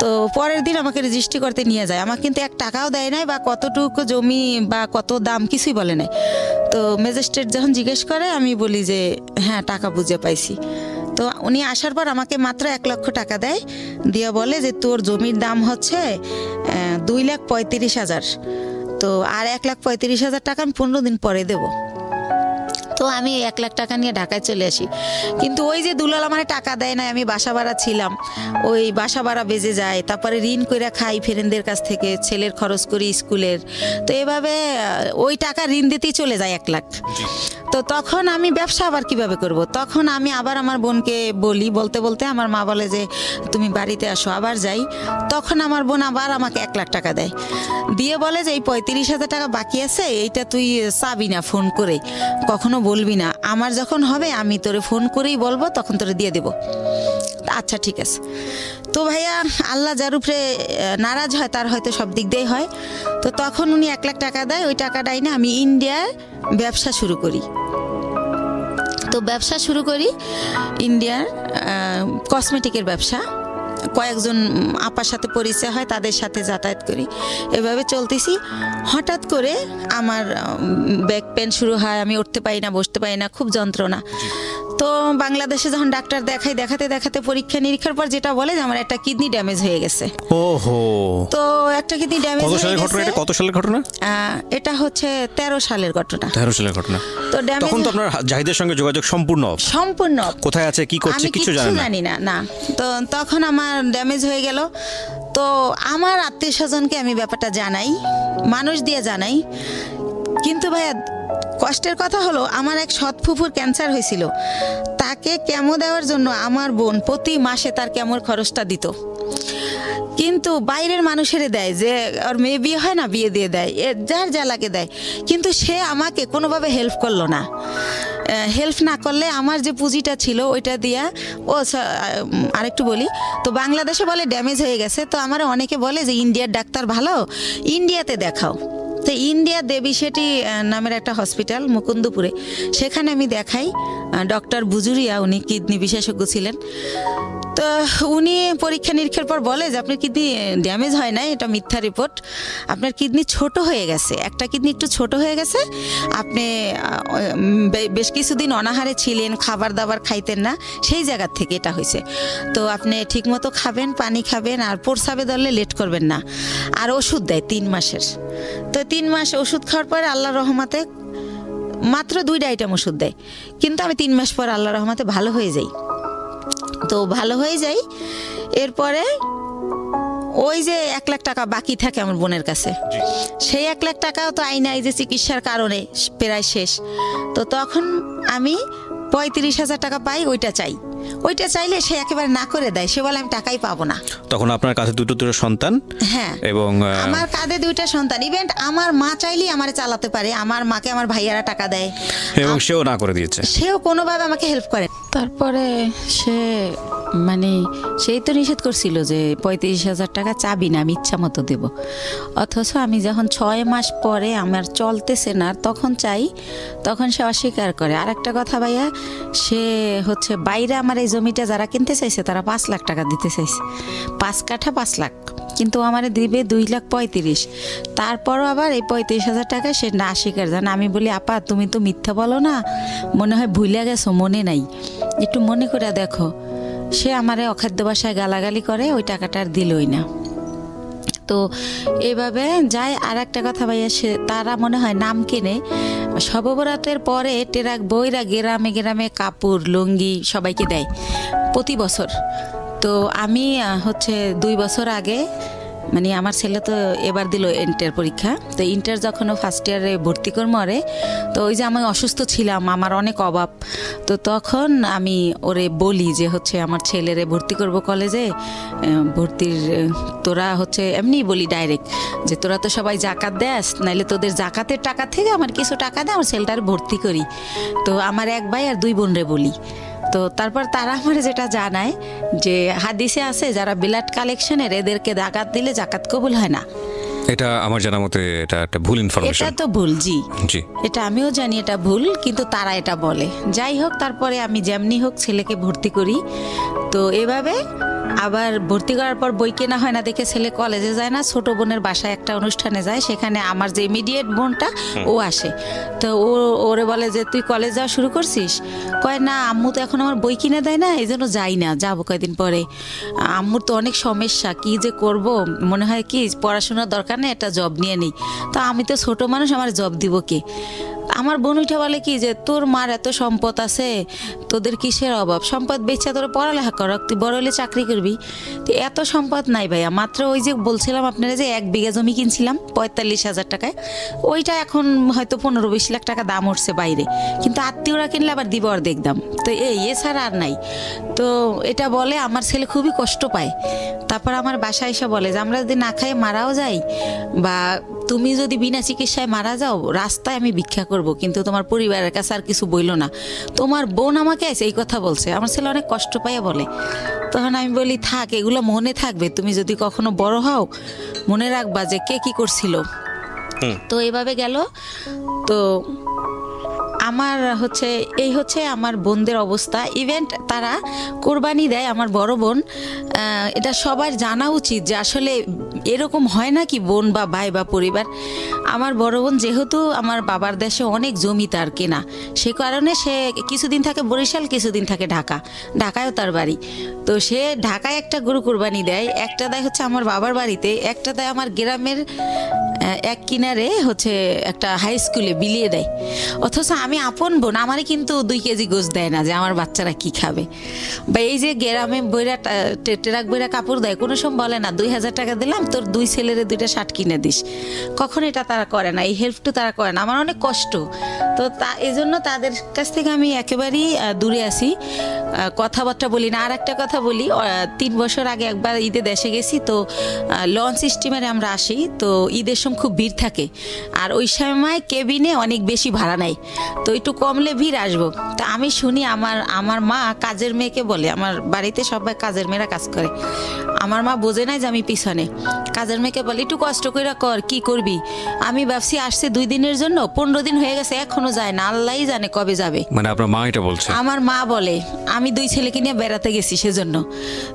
তো পরের দিন আমাকে রেজিস্ট্রি করতে নিয়ে যায়, আমার কিন্তু 1 টাকাও দেয় নাই, বা কতটুকু জমি বা কত দাম কিছুই বলে নাই। তো ম্যাজিস্ট্রেট যখন জিজ্ঞেস করে, আমি বলি যে হ্যাঁ টাকা বুঝে পাইছি। তো উনি আসার পর আমাকে মাত্র 1 লক্ষ টাকা দেয়, দিয়ে বলে যে তোর জমির দাম হচ্ছে 2,35,000, তো আর 1,35,000 টাকা আমি 15 দিন পরে দেব। তো তো আমি 1 লাখ টাকা নিয়ে ঢাকায় চলে আসি, কিন্তু ওই যে দুলাল আমার টাকা দেয় না, আমি বাসা ভাড়া ছিলাম, ওই বাসা ভাড়া বেজে যায়, তারপরে ঋণ কইরা খাই ফ্রেন্ডদের কাছ থেকে, ছেলের খরচ করি স্কুলের, তো এভাবে ওই টাকা ঋণ দিতেই চলে যায় 1 লাখ। তো তখন আমি ব্যবসা আবার কিভাবে করব, তখন আমি আবার আমার বোনকে বলি, বলতে বলতে আমার মা বলে যে তুমি বাড়িতে আসো, আবার যাই, তখন আমার বোন আবার আমাকে 1 লাখ টাকা দেয়, দিয়ে বলে যে এই 35,000 টাকা বাকি আছে, এইটা তুই চাবি না, ফোন করে কখনো বলবি না, আমার যখন হবে আমি তোরে ফোন করেই বলবো, তখন তোরে দিয়ে দেবো। আচ্ছা ঠিক আছে। তো ভাইয়া আল্লাহ যার উপরে নারাজ হয় তার হয়তো সব দিক দিয়েই হয়। তো তখন উনি 1 লাখ টাকা দেয়, ওই টাকাটাই না আমি ইন্ডিয়ার ব্যবসা শুরু করি। তো ব্যবসা শুরু করি ইন্ডিয়ার কসমেটিকের ব্যবসা, কয়েকজন আপার সাথে পরিচয় হয়, তাদের সাথে যাতায়াত করি, এভাবে চলতেছি। হঠাৎ করে আমার ব্যাক পেন শুরু হয়, আমি উঠতে পারি না, বসতে পারি না, খুব যন্ত্রণা। তো বাংলাদেশে যখন ডাক্তার দেখাই, দেখাতে দেখাতে পরীক্ষা নিরীক্ষার পর যেটা বলে যে আমার একটা কিডনি ড্যামেজ হয়ে গেছে। ওহো। তো একটা কিডনি ড্যামেজ কত সালের ঘটনা এটা? কত সালের ঘটনা এটা? হচ্ছে 13 সালের ঘটনা। 13 সালের ঘটনা। তো তখন তো আপনার জাহিদের সঙ্গে যোগাযোগ সম্পূর্ণ কোথায় আছে, কি করছে, কিছু জানি না। না, তো তখন আমার ড্যামেজ হয়ে গেল। তো আমার আত্মীয় স্বজনকে আমি ব্যাপারটা জানাই, মানুষ দিয়ে জানাই, কিন্তু ভাইয়া কষ্টের কথা হলো আমার এক সৎ ফুফুর ক্যান্সার হয়েছিল, তাকে কেমো দেওয়ার জন্য আমার বোন প্রতি মাসে তার কেমোর খরচটা দিত, কিন্তু বাইরের মানুষের দেয়, যে ওর মেয়ে বিয়ে হয় না, বিয়ে দিয়ে দেয়, যার যা লাগে দেয়, কিন্তু সে আমাকে কোনোভাবে হেল্প করলো না। হেল্প না করলে আমার যে পুঁজিটা ছিল ওইটা দিয়া, আরেকটু বলি, তো বাংলাদেশে বলে ড্যামেজ হয়ে গেছে, তো আমার অনেকে বলে যে ইন্ডিয়ার ডাক্তার ভালো, ইন্ডিয়াতে দেখাও। তো ইন্ডিয়া দেবী শেঠি নামের একটা হসপিটাল মুকুন্দপুরে, সেখানে আমি দেখাই ডক্টর বুজুরিয়া, উনি কিডনি বিশেষজ্ঞ ছিলেন। তো উনি পরীক্ষা নিরীক্ষার পর বলে যে আপনার কিডনি ড্যামেজ হয় না, এটা মিথ্যা রিপোর্ট, আপনার কিডনি ছোট হয়ে গেছে, একটা কিডনি একটু ছোট হয়ে গেছে, আপনি বেশ কিছুদিন অনাহারে ছিলেন, খাবার দাবার খাইতেন না, সেই জায়গার থেকে এটা হয়েছে। তো আপনি ঠিকমতো খাবেন, পানি খাবেন, আর প্রস্রাবে ধরলে লেট করবেন না, আর ওষুধ দেয় 3 মাসের। তো 3 মাস ওষুধ খাওয়ার পরে আল্লাহর রহমতে মাত্র 2টা আইটেম ওষুধ দেয়, কিন্তু আমি 3 মাস পর আল্লাহর রহমতে ভালো হয়ে যাই। তো ভালো হয়ে যাই, এরপরে ওই যে 1 লাখ টাকা বাকি থাকে আমার বোনের কাছে, সেই 1 লাখ টাকাও তো আইনা এই যে চিকিৎসার কারণে প্রায় শেষ। তো তখন আমি 35,000 টাকা পাই, ওইটা চাইলে সে একেবারে না করে দেয়, সে বলে আমি টাকাই পাবো না। তখন আপনার কাছে দুটো সন্তান? হ্যাঁ, এবং আমার কাঁধে 2টা সন্তান, ইভেন্ট আমার মা চাইলেই আমারে চালাতে পারে, আমার মাকে আমার ভাইয়ারা টাকা দেয়, এবং সেও না করে দিয়েছে, সেও কোনোভাবে আমাকে হেল্প করে। তারপরে সেই তো নিষেধ করছিল যে 35,000 টাকা চাবি না, আমি ইচ্ছা মতো দেব, অথচ আমি যখন 6 মাস পরে আমার চলতেছে না তখন চাই, তখন সে অস্বীকার করে। আর একটা কথা ভাইয়া, সে হচ্ছে বাইরে আমার এই জমিটা যারা কিনতে চাইছে তারা 5 লাখ টাকা দিতে চাইছে, 5 কাঠা 5 লাখ, কিন্তু আমারে দিবে 2,35,000। তারপরও আবার এই 35,000 টাকা সে না স্বীকার জান। আমি বলি আপা তুমি তো মিথ্যা বলো না, মনে হয় ভুলে গেছো, মনে নাই, একটু মনে করে দেখো। সে আমারে অখাদ্য ভাষায় গালাগালি করে, ওই টাকাটা আর দিলই না। তো এইভাবে যায়। আর একটা কথা ভাইয়া, তারা মনে হয় নাম কেনে, শবে-বরাতের পরে টেরাক বইরা গ্রামে গ্রামে কাপড় লুঙ্গি সবাইকে দেয় প্রতি বছর। তো আমি হচ্ছে 2 বছর আগে, আমার ছেলে তো এবার দিল ইন্টার পরীক্ষা, তো ইন্টার যখন ও ফার্স্ট ইয়ারে ভর্তি করে মরে, তো ওই যে আমি অসুস্থ ছিলাম, আমার অনেক অভাব, তো তখন আমি ওরে বলি যে হচ্ছে আমার ছেলেরে ভর্তি করব কলেজে, ভর্তির তোরা হচ্ছে এমনি বলি ডাইরেক্ট যে তোরা তো সবাই জাকাত দেস, নাইলে তোদের জাকাতের টাকা থেকে আমার কিছু টাকা দে, আমার ছেলেটার ভর্তি করি। তো আমার 1 ভাই আর 2 বোনরে বলি। তো তারপর তারা আমার যেটা জানায় যে হাদিসে আছে যারা ব্লাড কালেকশনের, এদেরকে জাকাত দিলে জাকাত কবুল হয় না। এটা আমার জানা মতে এটা একটা ভুল ইনফরমেশন। এটা তো ভুল, জি, এটা আমিও জানি এটা ভুল, কিন্তু তারা এটা বলে। যাই হোক, তারপরে আমি যেমনি হোক ছেলেকে ভর্তি করি। তো এভাবে আবার ভর্তি করার পর বই কেনা হয় না দেখে ছেলে কলেজে যায় না, ছোট বোনের বাসায় একটা অনুষ্ঠানে যায়, সেখানে আমার যে ইমিডিয়েট বোনটা ও আসে। তো ওরে বলে যে তুই কলেজ যাওয়া শুরু করছিস? কয় না, আম্মু তো এখন আমার বই কিনে দেয় না, এই জন্য যাই না, যাবো কয়েকদিন পরে। আম্মুর তো অনেক সমস্যা, কি যে করব, মনে হয় কি পড়াশোনার দরকার নেই, একটা জব নিয়ে নিই। তো আমি তো ছোট মানুষ, আমার জব দিব কে? আমার বোন উঠে বলে কি যে তোর মার এত সম্পদ আছে, তোদের কিসের অভাব, সম্পদ বেচে তোর পড়ালেখা কর, তুই বড় হলে চাকরি করবি। তো এত সম্পদ নাই ভাইয়া, মাত্র ওই যে বলছিলাম আপনারা যে 1 বিঘা জমি কিনছিলাম 45,000 টাকায়, ওইটা এখন হয়তো 15-20 লাখ টাকা দাম উঠছে বাইরে, কিন্তু আত্মীয়রা কিনলে আবার দিব অর্ধেক দাম। তো এছাড়া আর নাই। তো এটা বলে আমার ছেলে খুবই কষ্ট পায়। তারপর আমার বাসায় এসে বলে যে আমরা যদি না খাই মারাও যাই, বা তুমি যদি বিনা চিকিৎসায় মারা যাও, রাস্তায় আমি ভিক্ষা করব, কিন্তু তোমার পরিবারের কাছে আর কিছু বইলো না। তোমার বোন আমাকে এই কথা বলছে। আমার ছেলে অনেক কষ্ট পাইয়া বলে। তখন আমি বলি থাক, এগুলো মনে থাকবে, তুমি যদি কখনো বড় হও মনে রাখবা যে কে কি করছিল। তো এইভাবে গেল। তো আমার এই হচ্ছে আমার বোনদের অবস্থা। ইভেন্ট তারা কোরবানি দেয়, আমার বড় বোন। এটা সবার জানা উচিত যে আসলে এরকম হয় না কি বোন বা ভাই বা পরিবার। আমার বড় বোন যেহেতু আমার বাবার দেশে অনেক জমি তার কেনা, সে কারণে সে কিছুদিন থাকে বরিশাল, কিছুদিন থাকে ঢাকায়ও তার বাড়ি। তো সে ঢাকায় একটা গরু কোরবানি দেয়, একটা দেয় হচ্ছে আমার বাবার বাড়িতে, একটা দেয় আমার গ্রামের এক কিনারে একটা হাই স্কুলে বিলিয়ে দেয়। অথচ আমি আপন বোন, আমারই কিন্তু 2 কেজি গোশ দেয় না যে আমার বাচ্চারা কি খাবে। বা এই যে গ্রামে বইরা টেরাক বইরা কাপড় দেয়, কোনো সময় বলে না 2,000 টাকা দিলাম তোর 2 ছেলেরে 2টা শার্ট কিনে দিস, কখন এটা তারা করে না, এই হেল্পটা তারা করে না। আমার অনেক কষ্ট। তো এই জন্য তাদের কাছ থেকে আমি একেবারেই দূরে আছি, কথাবার্তা বলি না। আর একটা কথা বলি, 3 বছর আগে একবার ঈদে দেশে গেছি, তো লঞ্চ স্টিমারে আমরা আসি, তো ঈদের সময় খুব ভিড় থাকে, আর ওই সময় কেবিনে অনেক বেশি ভাড়া নেয়, তো একটু কমলে ভিড় আসবো। তা আমি শুনি আমার মা কাজের মেয়েকে বলে, আমার বাড়িতে সবাই কাজের মেয়েরা কাজ করে, আমার মা বোঝে নাই যে আমি পিছনে, কাজের মেয়েকে বলে একটু কষ্ট করে কর, কি করবি। আমি ভাবছি আসছে 2 দিনের জন্য, 15 দিন হয়ে গেছে এখনো যায় না, আল্লাহই জানে কবে যাবে। মানে আপনার মা এটা বলছে? আমার মা বলে আমি 2 ছেলেকে নিয়ে বেড়াতে গেছি সেজন্য,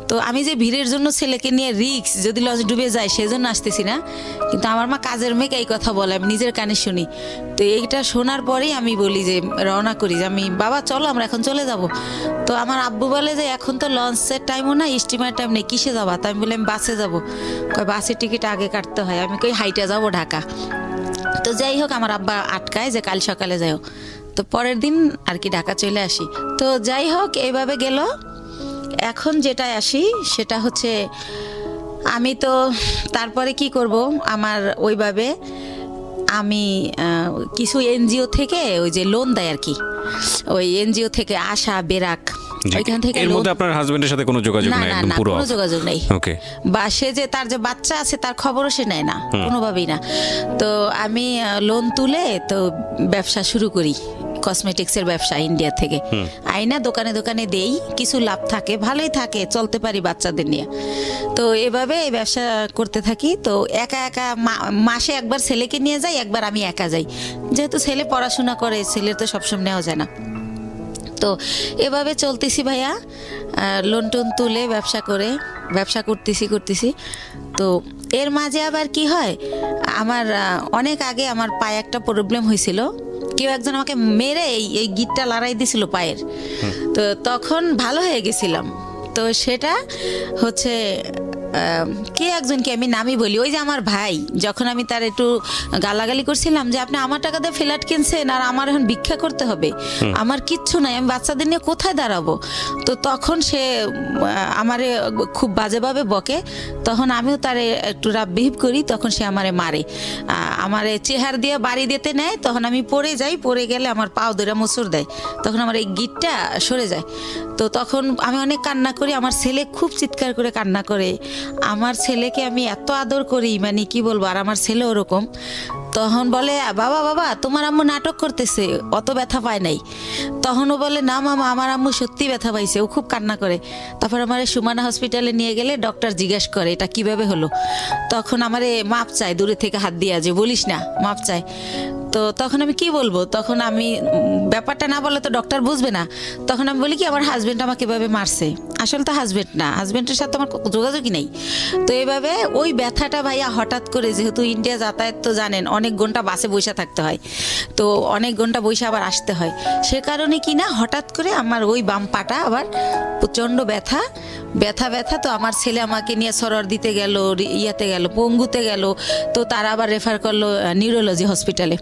তো আমি যে ভিড়ের জন্য ছেলেকে নিয়ে রিস্ক যদি লঞ্চ ডুবে যায় সেজন্য আসতেছি না। কিন্তু আমার মা কাজের মেয়েকে এই কথা বলে, আমি নিজের কানে শুনি। তো এইটা শোনার পরেই আমি বলি যে রওনা করি, যে আমি বাবা চলো আমরা এখন চলে যাব। তো আমার আব্বু বলে যে এখন তো লঞ্চের টাইমও না, স্টিমার টাইম নেই, কিসে যাবা? তো আমি বলি আমি বাসে যাবো। কয় বাসের টিকিট আগে কাটতে হয়। আমি কই হাইটা যাবো ঢাকা। তো যাই হোক, আমার আব্বা আটকায় যে কাল সকালে যাও। তো পরের দিন আর কি ঢাকা চলে আসি। তো যাই হোক এইভাবে গেল। এখন যেটা আসি সেটা হচ্ছে, আমি তো তারপরে কি করব, আমার ওইভাবে আমি কিছু এনজিও থেকে ওই যে লোন দেয় আর কি, ওই এনজিও থেকে আশা বেরাক, ওইখান থেকে। এর মধ্যে আপনার হাজবেন্ডের সাথে কোনো যোগাযোগ নাই? একদম পুরো কোনো যোগাযোগ নেই। ওকে। বা সে যে তার যে বাচ্চা আছে তার খবরও সে নেয় না, কোনোভাবেই না। তো আমি লোন তুলে তো ব্যবসা শুরু করি, কসমেটিক্সের ব্যবসা ইন্ডিয়া থেকে আইনা দোকানে দোকানে দেই, কিছু লাভ থাকে, ভালোই থাকে, চলতে পারি বাচ্চাদের নিয়ে। তো এভাবে এই ব্যবসা করতে থাকি। তো একা মাসে একবার ছেলেকে নিয়ে যাই, একবার আমি একা যাই, যেহেতু ছেলে পড়াশোনা করে, ছেলের তো সবসময় নেওয়া যায় না। তো এভাবে চলতেছি ভাইয়া, লোন টোন তুলে ব্যবসা করতেছি। তো এর মাঝে আবার কি হয়, আমার অনেক আগে আমার পায়ে একটা প্রবলেম হয়েছিল, কেউ একজন আমাকে মেরে এই গিটটা লড়াই দিছিল পায়ের। তো তখন ভালো হয়ে গেছিলাম। তো সেটা হচ্ছে কে একজনকে আমি নামই বলি, ওই যে আমার ভাই, যখন আমি তার একটু গালাগালি করছিলাম যে আপনি আমার টাকা দিয়ে ফ্ল্যাট কিনছেন আর আমার এখন ভিক্ষা করতে হবে, আমার কিচ্ছু নাই, আমি বাচ্চাদের নিয়ে কোথায় দাঁড়াবো। তো তখন সে আমারে খুব বাজেভাবে বকে, তখন আমিও তারে একটু রাব বিহেভ করি, তখন সে আমারে মারে, আমারে চেহার দিয়ে বাড়ি দিতে নেয়। তখন আমি পড়ে যাই, পড়ে গেলে আমার পাও ধরে মোচড় দেয়, তখন আমার এই গিটটা সরে যায়। তো তখন আমি অনেক কান্না করি, আমার ছেলে খুব চিৎকার করে কান্না করে। আমার ছেলেকে আমি এত আদর করি, মানে কি বলবো, আর আমার ছেলে ওরকম। তখন বলে বাবা তোমার আম্মু নাটক করতেছে, অত ব্যথা পায় নাই। তখনও বলে না মামা, আমার আম্মু সত্যি ব্যথা পাইছে, ও খুব কান্না করে। তারপর আমার সুমানা হসপিটালে নিয়ে গেলে ডক্টর জিজ্ঞেস করে এটা কিভাবে হলো। তখন আমারে মাপ চায়, দূরে থেকে হাত দিয়ে, যে বলিস না, মাপ চায়। তো তখন আমি কি বলবো, তখন আমি ব্যাপারটা না বলে তো ডক্টর বুঝবে না। তখন আমি বলি কি আমার হাজবেন্ড আমাকে এভাবে মারছে, আসলে তো হাজবেন্ড না, হাজবেন্ডের সাথে আমার যোগাযোগই নেই। তো এইভাবে ওই ব্যথাটা ভাইয়া হঠাৎ করে, যেহেতু ইন্ডিয়া যাতায়াত তো জানেন, অনেক ঘন্টা বাসে বসে থাকতে হয়, তো অনেক ঘন্টা বসে আবার আসতে হয়, সে কারণে কি না হঠাৎ করে আমার ওই বাম পাটা আবার প্রচণ্ড ব্যথা। তো আমার ছেলে আমাকে নিয়ে সরর দিতে গেল, ইয়াতে গেল, পঙ্গুতে গেল, তো তারা আবার রেফার করলো নিউরোলজি হসপিটালে।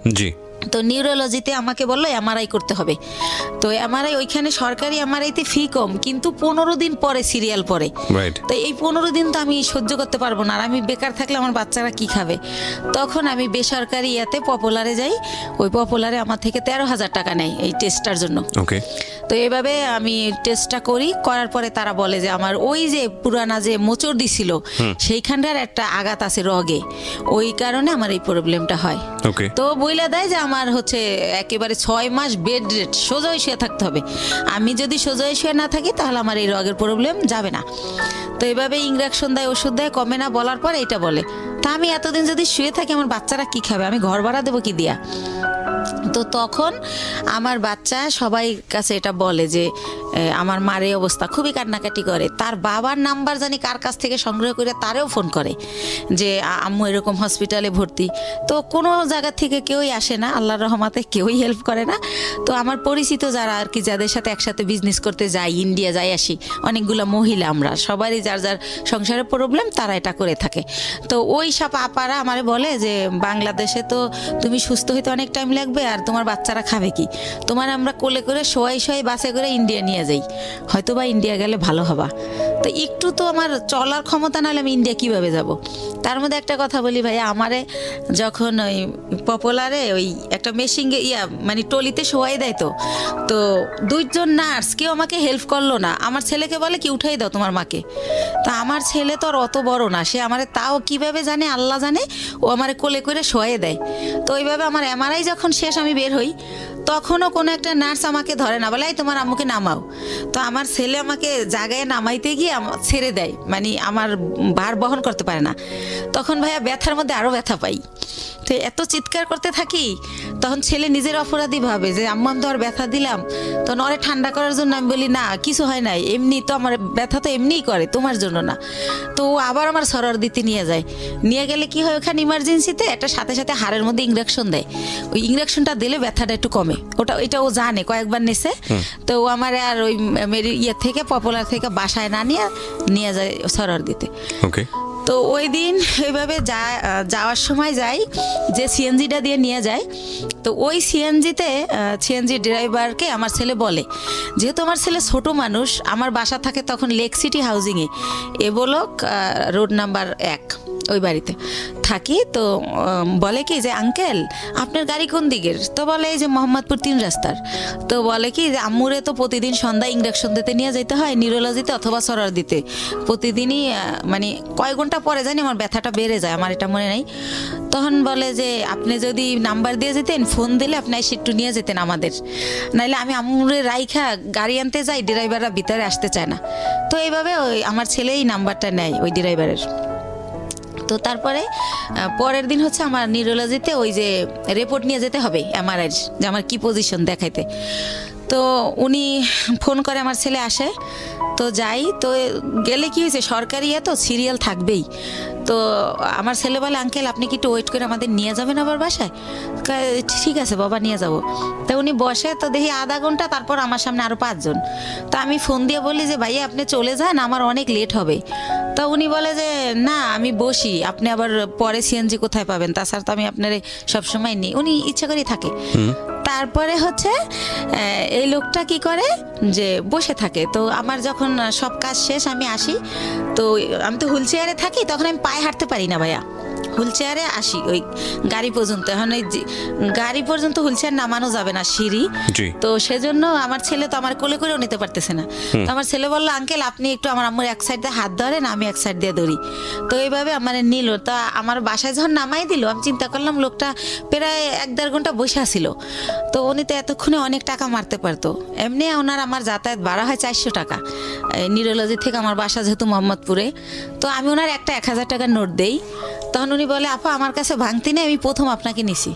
তো নিউরোলজিতে আমাকে বললো এমআরআই করতে হবে। তো এমআরআই ওইখানে সরকারি এমআরআইতে ফি কম, কিন্তু 15 দিন পরে সিরিয়াল পরে। তো এই 15 দিন তো আমি সহ্য করতে পারবো না, আর আমি বেকার থাকলে আমার বাচ্চারা কি খাবে। তখন আমি বেসরকারি ইয়াতে পপুলারে যাই। ওই পপুলারে আমার থেকে 13,000 টাকা নেয় এই টেস্টটার জন্য। তো এইভাবে আমি টেস্টটা করার পরে তারা বলে যে আমার ওই যে পুরানা যে মোচড় দিছিল সেইখানটার একটা আঘাত আছে রগে, ওই কারণে আমার এই প্রবলেমটা হয়। তো বইলা দেয় যে আমার হচ্ছে একেবারে 6 মাস বেড রেস্ট, সোজা হয়ে শুয়ে থাকতে হবে। আমি যদি সোজা হয়ে শুয়ে না থাকি তাহলে আমার এই রগের প্রবলেম যাবে না। তো এইভাবে ইঞ্জেকশন দেয়, ওষুধ দেয়, কমে না, বলার পর এইটা বলে। তা আমি এতদিন যদি শুয়ে থাকি আমার বাচ্চারা কি খাবে, আমি ঘর ভাড়া দেবো কি দিয়া। তো তখন আমার বাচ্চা সবাই কাছে এটা বলে যে আমার মার এই অবস্থা, খুবই কান্নাকাটি করে। তার বাবার নাম্বার জানি কার কাছ থেকে সংগ্রহ করে তারেও ফোন করে যে আম্মু এরকম হসপিটালে ভর্তি। তো কোনো জায়গা থেকে কেউই আসে না, আল্লাহর রহমতে কেউই হেল্প করে না। তো আমার পরিচিত যারা আর কি, যাদের সাথে একসাথে বিজনেস করতে যাই, ইন্ডিয়া যাই আসি, অনেকগুলো মহিলা, আমরা সবারই যার যার সংসারের প্রবলেম, তারা এটা করে থাকে। তো ওই সব আপারা আমারে বলে যে বাংলাদেশে তো তুমি সুস্থ হইতে অনেক টাইম লাগবে, আর তোমার বাচ্চারা খাবে কি, তোমার আমরা কোলে করে শোয়াই বাসে করে ইন্ডিয়া নিয়ে যাই, হয়তো বা ইন্ডিয়া গেলে ভালো হবা। তো একটু তো আমার চলার ক্ষমতা নাহলে আমি ইন্ডিয়া কিভাবে যাব। তার মধ্যে একটা কথা বলি ভাইয়া, আমারে যখন ওই পপুলারে ওই একটা মেশিনে মানে টলিতে শোয়াই দেয়, তো 2 জন নার্স কেউ আমাকে হেল্প করলো না। আমার ছেলেকে বলে কি উঠাই দাও তোমার মাকে। তা আমার ছেলে তো আর অত বড় না, সে আমারে তাও কিভাবে জানে আল্লাহ জানে, ও আমারে কোলে করে শোয়াই দেয়। তো ওইভাবে আমার এমআরআই যখন শেষ আমি বের হই, তখনও কোনো একটা নার্স আমাকে ধরে না, বলে এই তোমার আম্মুকে নামাও। তো আমার ছেলে আমাকে জায়গায় নামাইতে গিয়ে ছেড়ে দেয়, মানে আমার ভার বহন করতে পারে না। তখন ভাইয়া ব্যথার মধ্যে আরও ব্যথা পাই। তো এত চিৎকার করতে থাকি, তখন ছেলে নিজের অপরাধী ভাবে যে আম্মু আমি তো আর ব্যথা দিলাম। তো নরে ঠান্ডা করার জন্য আমি বলি না কিছু হয় নাই, এমনি তো আমার ব্যথা তো এমনিই করে, তোমার জন্য না। তো আবার আমার সরর দিতে নিয়ে যায়। নিয়ে গেলে কি হয়, ওখানে ইমার্জেন্সিতে একটা সাথে সাথে হাড়ের মধ্যে ইঞ্জেকশন দেয়। ওই ইঞ্জেকশনটা দিলে ব্যথাটা একটু কমে, এটা ও জানে, কয়েকবার নেছে। তো ও আমার আর ওই থেকে পপুলার থেকে বাসায় না নিয়ে যায় সরর দিতে। তো ওই দিন এইভাবে যাওয়ার সময় যাই, যে সিএনজিটা দিয়ে নিয়ে যায়। তো ওই সিএনজি ড্রাইভারকে আমার ছেলে বলে, যেহেতু আমার ছেলে ছোট মানুষ, আমার বাসা থাকে তখন লেক সিটি হাউজিংয়ে, এবলক রোড নাম্বার 1, ওই বাড়িতে থাকি। তো বলে কি যে আঙ্কেল আপনার গাড়ি কোন দিকের? তো বলে এই যে মোহাম্মদপুর 3 রাস্তার। তো বলে কি যে আম্মুরে তো প্রতিদিন সন্ধ্যায় ইঞ্জেকশন দিতে নিয়ে যেতে হয় নিউরোলজিতে অথবা সরার দিতে, প্রতিদিনই মানে কয়েক ঘন্টা পরে জানি আমার ব্যথাটা বেড়ে যায়, আমার এটা মনে নাই। তখন বলে যে আপনি যদি নাম্বার দিয়ে যেতেন, ফোন দিলে আপনি এসে একটু নিয়ে যেতেন আমাদের, নাইলে আমি আম্মুরে রাইখা গাড়ি আনতে যাই, ড্রাইভাররা ভিতরে আসতে চায় না। তো এইভাবে ওই আমার ছেলেই নাম্বারটা নেয় ওই ড্রাইভারের। তো তারপরে পরের দিন হচ্ছে আমার নিউরোলজিতে ওই যে রিপোর্ট নিয়ে যেতে হবে এমআরআই, যে আমার কি পজিশন দেখাইতে। তো উনি ফোন করে, আমার ছেলে আসে। তো যাই, তো গেলে কি হয়েছে, সরকারি তো সিরিয়াল থাকবেই। তো আমার ছেলে বলে আঙ্কেল আপনি কি একটু ওয়েট করে আমাদের নিয়ে যাবেন আবার বাসায়? ঠিক আছে বাবা নিয়ে যাব। তো উনি বসে, তো দেখি আধা ঘন্টা, তারপর আমার সামনে আরও 5 জন। তো আমি ফোন দিয়ে বলি যে ভাইয়া আপনি চলে যান, আমার অনেক লেট হবে। তো উনি বলে যে না আমি বসি, আপনি আবার পরে সিএনজি কোথায় পাবেন, তাছাড়া তো আমি আপনার সবসময় নিই। উনি ইচ্ছা করেই থাকে। তারপরে হচ্ছে এই লোকটা কি করে যে বসে থাকে। তো আমার যখন সব কাজ শেষ আমি আসি, তো আমি তো হুইল চেয়ারে থাকি, তখন আমি পায়ে হাঁটতে পারি না ভাইয়া, হুইল চেয়ারে আসি ওই গাড়ি পর্যন্ত। এখন ওই গাড়ি পর্যন্ত হুইল চেয়ার নামানো যাবে না, সিঁড়ি। তো সেজন্য আমার ছেলে তো আমার কোলে করেও নিতে পারতেছে না। তো আমার ছেলে বললো আঙ্কেল আপনি একটু আমার আম্মুর এক সাইড দিয়ে হাত ধরেন, আমি এক সাইড দিয়ে ধরি। তো এইভাবে আমার নিল। তা আমার বাসায় যখন নামাই দিল, আমি চিন্তা করলাম লোকটা প্রায় 1-1.5 ঘন্টা বসে ছিল। তো উনি তো এতক্ষণে অনেক টাকা মারতে পারতো। এমনি ওনার আমার যাতায়াত ভাড়া হয় 400 টাকা নিউরোলজি থেকে আমার বাসা যেহেতু মোহাম্মদপুরে। তো আমি ওনার একটা 1000 টাকার নোট দেই। তখন উনি বলে আপা আমার কাছে ভাঙতি নেই, আমি প্রথম আপনাকে নিছি।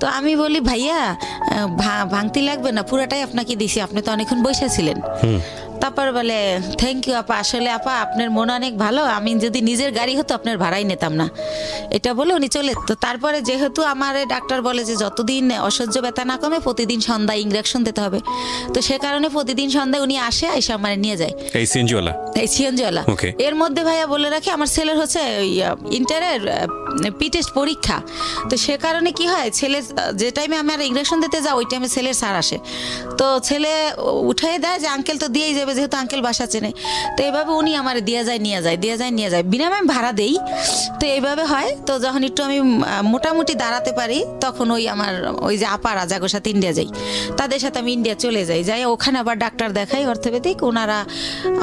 তো আমি বলি ভাইয়া ভাঙতি লাগবে না, পুরাটাই আপনাকে দিছি, আপনি তো অনেকক্ষণ বসেছিলেন। তারপর বলে থ্যাংক ইউ আপা, আসলে আপা আপনার মন অনেক ভালো, আমি যদি নিজের গাড়ি হতো আপনার ভাড়াই নিতাম না, এটা বলে উনি চলে। তো তারপরে যেহেতু আমার ডাক্তার বলে যে যতদিন অসহ্য ব্যথা না কমে প্রতিদিন সন্ধ্যায় ইঞ্জেকশন দিতে হবে, তো সে কারণে প্রতিদিন সন্ধ্যায় উনি আসে আমার নিয়ে যায় এই সিএনজিওয়ালা। এর মধ্যে ভাইয়া বলে রাখি আমার ছেলের হচ্ছে ইন্টারের টেস্ট পরীক্ষা। তো সে কারণে কি হয়, ছেলে যে টাইমে আমার ইঞ্জেকশন দিতে যাও ওই টাইমে ছেলের স্যার আসে, তো ছেলে উঠাই দেয় যে আঙ্কেল তো দিয়েই যাবে, যেহেতু আঙ্কেল বাসা চেনে। তো এইভাবে উনি আমার দিয়ে যায় নিয়ে যায় বিনামে আমি ভাড়া দেই। তো এইভাবে হয়। তো যখন একটু আমি মোটামুটি দাঁড়াতে পারি তখন আমার ওই যে আপারা যাগোর সাথে ইন্ডিয়া যাই, তাদের সাথে আমি ইন্ডিয়া চলে যাই ওখানে আবার ডাক্তার দেখাই অর্থোপেডিক, ওনারা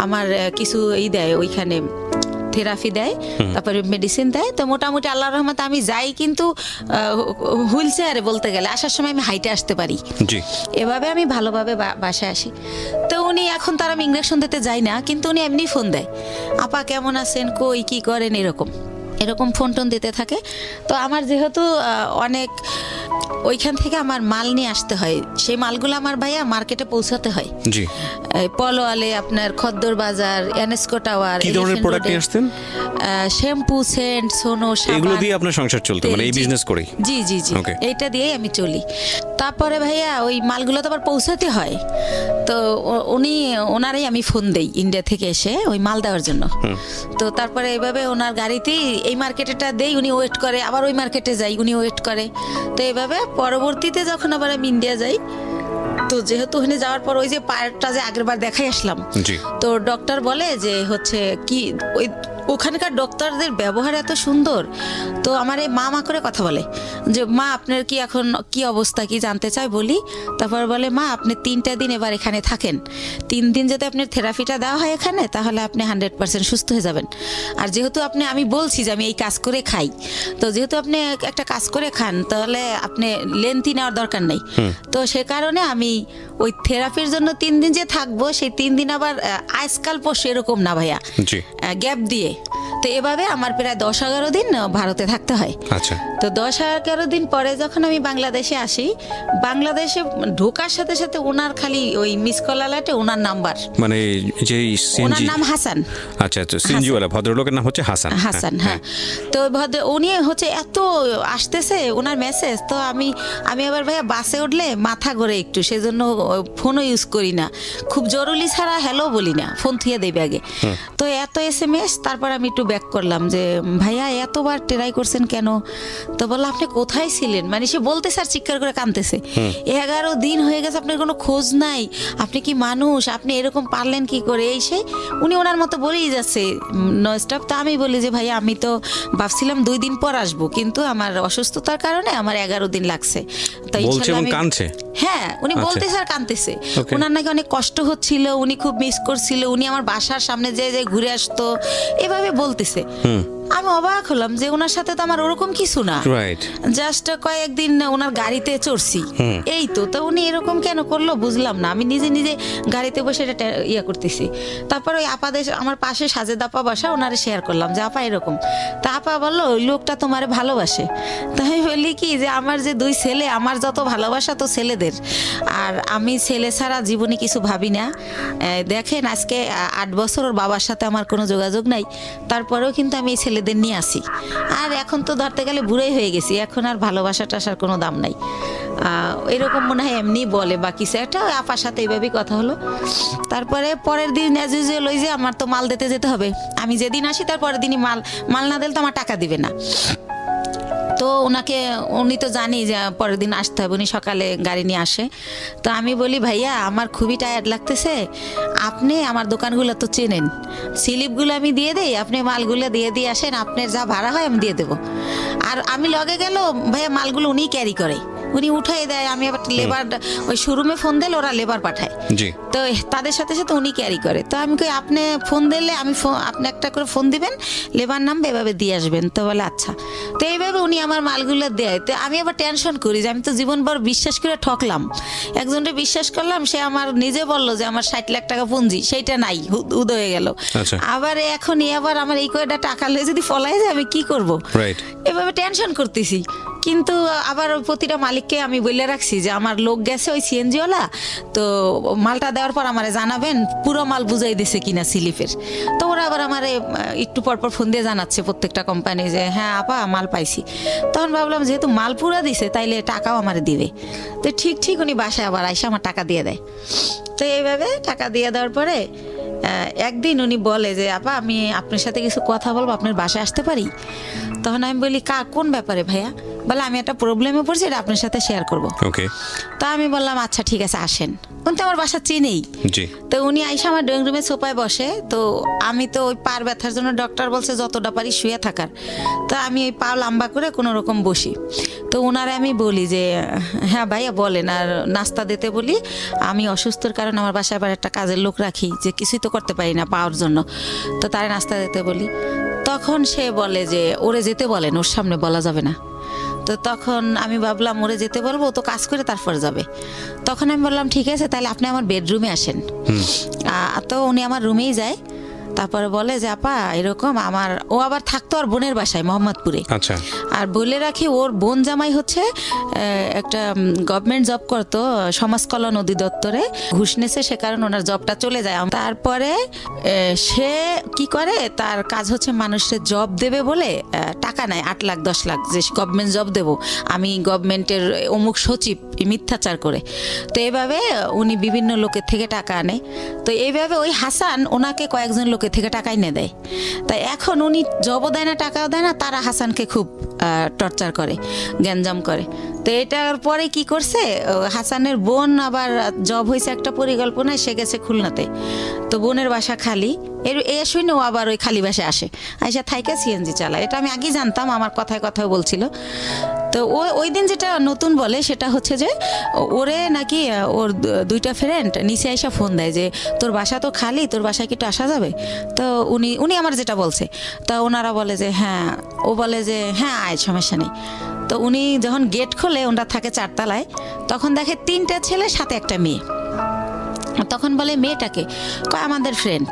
আমার কিছু দেয় ওইখানে থেরাপি দেয়, তারপরে মেডিসিন দেয়। তো মোটামুটি আল্লাহর রহমতে আমি যাই, কিন্তু হুইল চেয়ারে বলতে গেলে আসার সময় আমি হাইটে আসতে পারি। এভাবে আমি ভালোভাবে বাসায় আসি। তো উনি এখন তার আমি ইঞ্জেকশন দিতে যাই না, কিন্তু উনি এমনি ফোন দেয়, আপা কেমন আছেন, কই কি করেন, এরকম ফোন টোন দিতে থাকে। তো আমার যেহেতু অনেক ওইখান থেকে আমার মাল নিয়ে আসতে হয়, সেই মালগুলো আমার ভাইয়া মার্কেটে পৌঁছাতে হয়। জি, পলোয়ালে আপনার খদ্দর বাজার, এনএসকো টাওয়ার। কি ধরনের প্রোডাক্ট নিয়ে আসতেন? শ্যাম্পু, সেন্ট, সোনো, সাবান, এগুলো দিয়ে আপনার সংসার চলতো, মানে এই বিজনেস করি? জি জি জি, এইটা দিয়েই আমি চলি। তারপরে ভাইয়া ওই মালগুলো তো আবার পৌঁছাতে হয়, তো ওনারাই আমি ফোন দেই ইন্ডিয়া থেকে এসে ওই মাল দেওয়ার জন্য। তো তারপরে এইভাবে ওনার গাড়িতেই এই মার্কেটেটা দেই, উনি ওয়েট করে, আবার ওই মার্কেটে যাই, উনি ওয়েট করে। তো এইভাবে পরবর্তীতে যখন আবার আমি ইন্ডিয়া যাই, তো যেহেতু ওখানে যাওয়ার পর ওই যে পায়েরটা যে আগেরবার দেখাই আসলাম, তো ডক্টর বলে যে হচ্ছে কি ওই ওখানকার ডক্টরদের ব্যবহার এত সুন্দর। তো আমার এই মা করে কথা বলে যে মা আপনার কি এখন কি অবস্থা, কি জানতে চাই বলি। তারপর বলে মা আপনি 3টা দিন এবার এখানে থাকেন, 3 দিন যদি আপনার থেরাপিটা দেওয়া হয় এখানে, তাহলে আপনি 100% সুস্থ হয়ে যাবেন। আর যেহেতু আমি বলছি যে আমি এই কাজ করে খাই, তো যেহেতু আপনি একটা কাজ করে খান, তাহলে আপনি লেন্থি নেওয়ার দরকার নেই। তো সে কারণে আমি ওই থেরাপির জন্য 3 দিন যে থাকবো, সেই 3 দিন আবার আজকাল পর সেরকম না ভাইয়া, গ্যাপ দিয়ে। তো এভাবে আমার প্রায় 10-11 দিন ভারতে থাকতে হয়। আচ্ছা। তো 10-11 দিন পরে যখন আমি বাংলাদেশে আসি, বাংলাদেশে ঢোকার সাথে সাথে ওনার খালি ওই মিস কল অ্যালার্টে ওনার নাম্বার, মানে যে ওনার নাম হাসান। আচ্ছা আচ্ছা, সিএনজিওয়ালা ভদ্রলোকের নাম হচ্ছে হাসান। হ্যাঁ। তো উনি হচ্ছে এত আসতেছে ওনার মেসেজ। তো আমি আবার ভাইয়া বাসে উঠলে মাথা ঘোরে একটু, সেজন্য ফোনও ইউজ করি না, খুব জরুরি ছাড়া হ্যালো বলি না, ফোন থুয়ে দেই ব্যাগে। তো এত SMS, তারপর আমি একটু ব্যাক করলাম যে ভাইয়া এতবার ট্রাই করছেন কেন? তো বললো আপনি কোথায় ছিলেন, মানে সে বলতে স্যার চিৎকার করে কাঁদতেছে, 11 দিন হয়ে গেছে আপনার কোনো খোঁজ নাই, আপনি কি মানুষ, আপনি এরকম পারলেন কি করে, এই সেই উনি ওনার মতো বলেই যাচ্ছে নন স্টপ। তো আমি বলি যে ভাইয়া আমি তো ভাবছিলাম 2 দিন পর আসবো, কিন্তু আমার অসুস্থতার কারণে আমার 11 দিন লাগছে। তো হ্যাঁ, উনি বলতে স্যার কাঁদতেছে, ওনার নাকি অনেক কষ্ট হচ্ছিল, উনি খুব মিস করছিল, উনি আমার বাসার সামনে যে ঘুরে আসতো, এভাবে বলতেছে। আমি অবাক হলাম যে ওনার সাথে তো আমার ওরকম কিছু না, জাস্ট কয়েকদিন ওনার গাড়িতে চড়ছি, এই তো। তো উনি এরকম কেন করলো বুঝলাম না। আমি নিজে গাড়িতে বসে এটা করতেছি। তারপর ওই আপাদের আমার পাশে সাজেদ আপা বাসা, ওনারে শেয়ার করলাম যে আপা এরকম। তা আপা বললো ওই লোকটা তোমারে ভালোবাসে। তাই আমি বলি কি যে আমার যে 2 ছেলে, আমার যত ভালোবাসা তো ছেলেদের, আর আমি ছেলে ছাড়া জীবনে কিছু ভাবি না। দেখেন আজকে 8 বছর ওর বাবার সাথে আমার কোনো যোগাযোগ নাই, তারপরেও কিন্তু আমি এই ছেলেদের নিয়ে আসি। আর এখন তো ধরতে গেলে বুড়োই হয়ে গেছি, এখন আর ভালোবাসা টাসার কোনো দাম নাই। এরকম মনে হয় এমনি বলে বা কিছু একটা। আপার সাথে এইভাবেই কথা হলো। তারপরে পরের দিন অ্যাজ ইউজুয়াল ওই যে আমার তো মাল দিতে যেতে হবে, আমি যেদিন আসি তার পরের দিনই মাল না দিলে তো আমার টাকা দিবে না। তো উনি তো জানি যে পরের দিন আসতে হবে, উনি সকালে গাড়ি নিয়ে আসে। তো আমি বলি ভাইয়া আমার খুবই টায়ার্ড লাগতেছে, আপনি আমার দোকানগুলো তো চেনেন, স্লিপগুলো আমি দিয়ে দেই, আপনি মালগুলো দিয়ে আসেন, আপনার যা ভাড়া হয় আমি দিয়ে দেবো। আর আমি লগে গেল ভাইয়া মালগুলো উনিই ক্যারি করে, উনি উঠাই দেয়, আমি আবার লেবার ওই শোরুমে ফোন দিলে ওরা লেবার পাঠায়, তো তাদের সাথে সাথে উনি ক্যারি করে। তো আমি কই আপনি ফোন দিলে আপনি একটা করে ফোন দিবেন, লেবার নামবে, এভাবে দিয়ে আসবেন। তো বলে আচ্ছা। তো এইভাবে উনি আমার মালগুলো দেয়। তো আমি আবার টেনশন করি যে আমি তো জীবনভর বিশ্বাস করে ঠকলাম, একজনকে বিশ্বাস করলাম, সে আমার নিজে বললো যে আমার 60 লাখ টাকা পুঁজি, সেইটা নাই, উদয় হয়ে গেল। আবার এখন আবার আমার এই কয়টা টাকা লয়ে যদি ফলাই যায় আমি কি করব, এভাবে টেনশন করতেছি। কিন্তু আবার প্রতিটা মালিককে আমি বলে রাখছি যে আমার লোক গেছে ওই সিএনজিওয়ালা, তো মালটা দেওয়ার পর আমারে জানাবেন পুরো মাল বুঝাই দিছে কিনা স্লিপের। তো ওরা আবার আমারে একটু পরপর ফোন দিয়ে জানাচ্ছে প্রত্যেকটা কোম্পানি যে হ্যাঁ আপা মাল পাইছি। তখন ভাবলাম যেহেতু মাল পুরা দিছে তাইলে টাকাও আমারে দিবে। তো ঠিক উনি বাসায় আবার আইসা আমার টাকা দিয়ে দেয়। তো এইভাবে টাকা দিয়ে দেওয়ার পরে একদিন উনি বলে যে আপা আমি আপনার সাথে কিছু কথা বলবো, আপনার বাসায় আসতে পারি? তখন আমি বলি কোন ব্যাপারে ভাইয়া? বলে আমি একটা প্রবলেমে পড়ছি, এটা আপনার সাথে শেয়ার করবো। ওকে। তো আমি বললাম আচ্ছা ঠিক আছে আসেন। উনি তো আমার বাসা চিনেই। জি। তো উনি আইসা আমার ড্রয়িং রুমে সোফায় বসে। তো আমি তো ওই পার ব্যথার জন্য ডক্টর বলছে যতটা পারি শুয়ে থাকার। তো আমি ওই পা লম্বা করে কোনো রকম বসি। তো ওনারে আমি বলি যে হ্যাঁ ভাইয়া বলেন, আর নাস্তা দিতে বলি, আমি অসুস্থর কারণে আমার বাসায় আবার একটা কাজের লোক রাখি যে কিছুই তো করতে পারি না পাওয়ার জন্য, তো তারে নাস্তা দিতে বলি। তখন সে বলে যে ওরে যেতে বলেন, ওর সামনে বলা যাবে না। তো তখন আমি ভাবলাম ওরে যেতে বলবো, ও তো কাজ করে তারপর যাবে। তখন আমি বললাম ঠিক আছে তাহলে আপনি আমার বেডরুমে আসেন। তো উনি আমার রুমেই যায়। তারপরে বলে যে আপা এরকম আমার, ও আবার থাকতো আর বোনের বাসায় মোহাম্মদপুরে। আচ্ছা। আর বলে রাখি ওর বোন জামাই হচ্ছে একটা গভর্নমেন্ট জব করতো সমাজ কল্যাণ অধিদপ্তরে, ঘুষ নেছে, সে কারণে ওনার জবটা চলে যায়। তারপরে সে কি করে, তার কাজ হচ্ছে মানুষের জব দেবে বলে টাকা নেয় 8 লাখ 10 লাখ, যে গভর্নমেন্ট জব দেবো আমি, গভর্নমেন্টের অমুক সচিব, মিথ্যাচার করে। তো এইভাবে উনি বিভিন্ন লোকের থেকে টাকা আনে। তো এইভাবে ওই হাসান ওনাকে কয়েকজন লোকের থেকে টাকা এনে দেয়। তাই এখন উনি জবও দেয় না, টাকাও দেয় না, তারা হাসানকে খুব টর্চার করে, গ্যাঞ্জাম করে। তো এটার পরে কি করছে, হাসানের বোন আবার জব হয়েছে একটা পরিকল্পনায়, সে গেছে খুলনাতে। তো বোনের বাসা খালি, এ শুনে ও আবার ওই খালি বাসায় আসে, আইসা থাইকা সিএনজি চালায়। এটা আমি আগেই জানতাম, আমার কথায় কথায় বলছিল। তো ওই দিন যেটা নতুন বলে সেটা হচ্ছে যে ওরে নাকি ওর 2টা ফ্রেন্ড নিচে আইসা ফোন দেয় যে তোর বাসা তো খালি, তোর বাসায় কি একটু আসা যাবে? তো উনি আমার যেটা বলছে, তা ওনারা বলে যে হ্যাঁ, ও বলে যে হ্যাঁ আয়, সমস্যা নেই। তো উনি যখন গেট খোলে, ওনারা থাকে 4 তলায়, তখন দেখে 3টা ছেলে সাথে একটা মেয়ে। তখন বলে মেয়েটাকে, কয় আমাদের ফ্রেন্ড।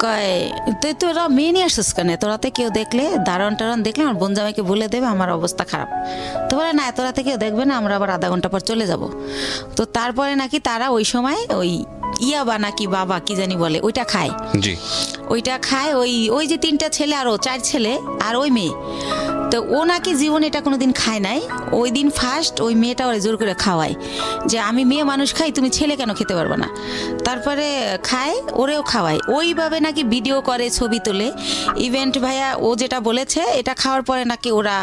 কয় তুই তোরা মেয়ে নিয়ে আসছিস কেন? তোরাতে কেউ দেখলে, দারণ টারণ দেখলে আমার বোন জামাইকে বলে দেবে আমার অবস্থা খারাপ। তো বলে না, তোরাতে কেউ দেখবে না, আমরা আবার আধা ঘন্টা পর চলে যাব। তো তারপরে নাকি তারা ওই সময় ওই ইয়াবা নাকি বাবা কি জানি বলে, ওইটা খায়। জি। ওইটা খায় ওই যে 3টা ছেলে, আরো 4 ছেলে আর ওই মেয়ে। তো ও নাকি জীবনে এটা কোনোদিন খায় নাই। ওই দিন ফার্স্ট ওই মেয়েটা ওরে জোর করে খাওয়ায় যে আমি মেয়ে মানুষ খাই, তুমি ছেলে কেন খেতে পারবে না? তারপরে খায়, ওরেও খাওয়ায়। ওইভাবে নাকি ভিডিও করে, ছবি তোলে। ইভেন্ট ভাইয়া ও যেটা বলেছে, এটা খাওয়ার পরে নাকি ওরা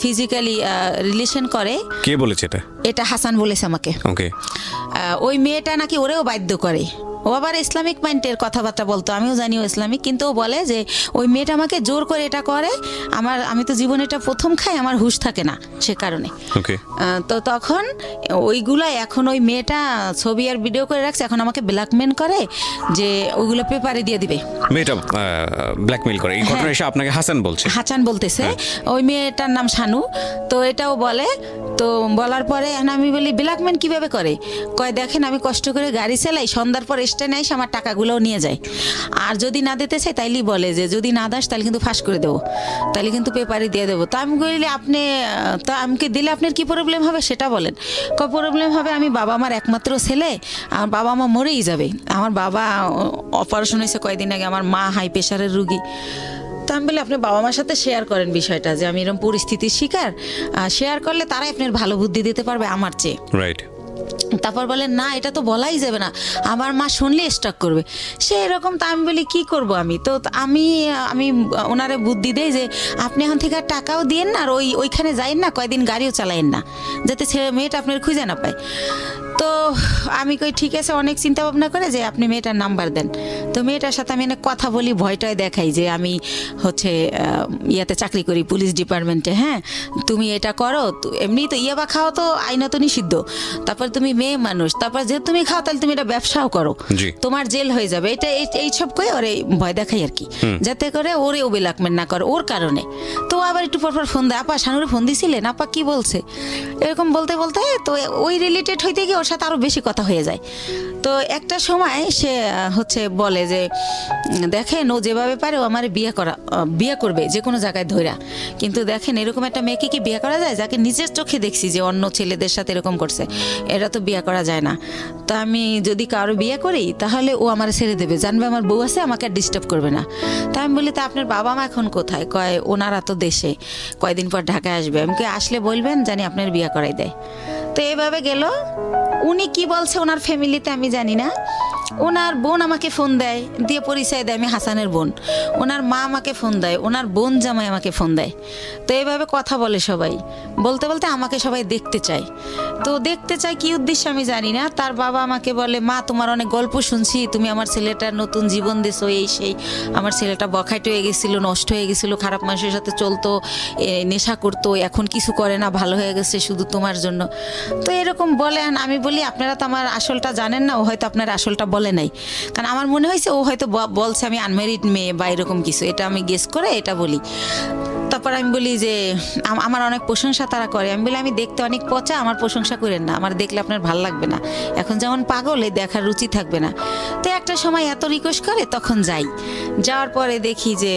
ফিজিক্যালি রিলেশন করে। কে বলেছে এটা? এটা হাসান বলেছে আমাকে। ওকে। ওই মেয়েটা নাকি ওরেও বাধ্য করে। ও আবার ইসলামিক মাইন্ডের কথাবার্তা বলতো, আমিও জানি ও ইসলামিক, কিন্তু ও বলে যে ওই মেয়েটা আমাকে জোর করে এটা করে, আমি তো জীবনে এটা প্রথম খাই, আমার হুঁশ থাকে না সে কারণে। ওকে। তো তখন ওইগুলাই এখন ওই মেয়েটা ছবি আর ভিডিও করে রাখছে, এখন আমাকে ব্ল্যাকমেল করে যে ওইগুলো পেপারে দিয়ে দিবে। মেয়েটা ব্ল্যাকমেল করে? এই ঘটনা এসে আপনাকে হাসান বলছে? হাসান বলতেছে। ওই মেয়েটার নাম শানু। তো এটাও বলে। তো বলার পরে আমি বলি ব্ল্যাকমেল কিভাবে করে? কয় দেখেন আমি কষ্ট করে গাড়ি চালাই, সন্ধ্যার পর স্ট্যান্ডে এসে আমার টাকাগুলোও নিয়ে যায়, আর যদি না দিতে চাই তাইলেই বলে যে যদি না দাস তাহলে কিন্তু ফাঁস করে দেবো, তাহলে কিন্তু পেপারে দিয়ে দেবো। তো আমি বলি আপনি তো আমাকে দিলে আপনার কি প্রবলেম হবে সেটা বলেন। কয় প্রবলেম হবে, আমি বাবা আমার একমাত্র ছেলে, আমার বাবা মা মরেই যাবে, আমার বাবা অপারেশন হয়েছে কয়েকদিন আগে, আমার মা হাই প্রেশারের রুগী। তো আমি বলি আপনি বাবা মার সাথে শেয়ার করেন বিষয়টা যে আমি এরকম পরিস্থিতির শিকার, শেয়ার করলে তারাই আপনার ভালো বুদ্ধি দিতে পারবে আমার চেয়ে। রাইট। তারপর বলেন না এটা তো বলাই যাবে না, আমার মা শুনলে স্টক করবে, সে এরকম। তা আমি বলি কি করব আমি? তো আমি ওনারে বুদ্ধি দেই যে আপনি এখন থেকে টাকাও দিয়েন না, আর ওইখানে যাইন না, কয়দিন গাড়িও চালাইন না, যাতে মেয়েটা আপনার খুঁজে না পায়। তো আমি কই ঠিক আছে, অনেক চিন্তা ভাবনা করে যে আপনি মেয়েটার নাম্বার দেন। তো মেয়েটার সাথে আমি অনেক কথা বলি, ভয়টায় দেখাই যে আমি হচ্ছে ইয়াতে চাকরি করি, পুলিশ ডিপার্টমেন্টে। হ্যাঁ তুমি এটা করো, এমনি তো ইয়াবা খাওয়া তো আইনত নিষিদ্ধ, তারপর তুমি মেয়ে মানুষ, তারপর যেহেতু তুমি খাও তাহলে তুমি এটা ব্যবসাও করো, তোমার জেল হয়ে যাবে, এটা এইসব কই ওরে ভয় দেখাই আর কি, যাতে করে ওরে ও ব্ল্যাকমেল না করে ওর কারণে। তো আবার একটু পরপর ফোন দেয়, আপা শানুরে ফোন দিছিলেন, আপা কি বলছে, এরকম বলতে বলতে তো ওই রিলেটেড হইতে গিয়ে ওর সাথে আরো বেশি কথা হয়ে যায়। তো একটা সময় সে হচ্ছে বলে যে দেখেন ও যেভাবে পারে ও আমার বিয়ে করবে যে কোনো জায়গায় ধইরা, কিন্তু দেখেন এরকম একটা মেয়েকে কি বিয়ে করা যায় যাকে নিজের চোখে দেখছি যে অন্য ছেলেদের সাথে এরকম করছে, এটা তো বিয়ে করা যায় না। তো আমি যদি কারো বিয়ে করি তাহলে ও আমার ছেড়ে দেবে, জানবে আমার বউ আছে, আমাকে আর ডিস্টার্ব করবে না। তা আমি বলি তা আপনার বাবা মা এখন কোথায়? কয় ওনারা তো দেশে, কয়দিন পর ঢাকায় আসবে। আমি আসলে বলবেন জানি আপনার বিয়ে করাই দেয়। তো এইভাবে গেল। উনি কি বলছে ওনার ফ্যামিলিতে আমি জানি না, ওনার বোন আমাকে ফোন দেয়, দিয়ে পরিচয় দেয় আমি হাসানের বোন। ওনার মা আমাকে ফোন দেয়, ওনার বোন জামাই আমাকে ফোন দেয়। তো এইভাবে কথা বলে সবাই, বলতে বলতে আমাকে সবাই দেখতে চায়। তো দেখতে চায় কি উদ্দেশ্যে আমি জানি না। তার বাবা আমাকে বলে, মা তোমার অনেক গল্প শুনছি, তুমি আমার ছেলেটার নতুন জীবন দিছো, এই সেই। আমার ছেলেটা বখাটে হয়ে গেছিলো, নষ্ট হয়ে গেছিলো, খারাপ মানুষের সাথে চলতো, নেশা করতো, এখন কিছু করে না, ভালো হয়ে গেছে শুধু তোমার জন্য। তো এরকম বলেন। আমি বলি, আপনারা তো আমার আসলটা জানেন না, ও হয়তো আপনার আসলটা বলে নাই। কারণ আমার মনে হয়েছে ও হয়তো বলছে আমি আনম্যারিড মেয়ে বা এরকম কিছু, এটা আমি গেস করে এটা বলি। তারপর আমি বলি যে আমার অনেক প্রশংসা তারা করে। আমি বলি, আমি দেখতে অনেক পচা, আমার প্রশংসা করেন না, আমার দেখলে আপনার ভাল লাগবে না, এখন যেমন পাগল, এই দেখার রুচি থাকবে না। তো একটা সময় এত রিকোয়েস্ট করে, তখন যাই। যাওয়ার পরে দেখি যে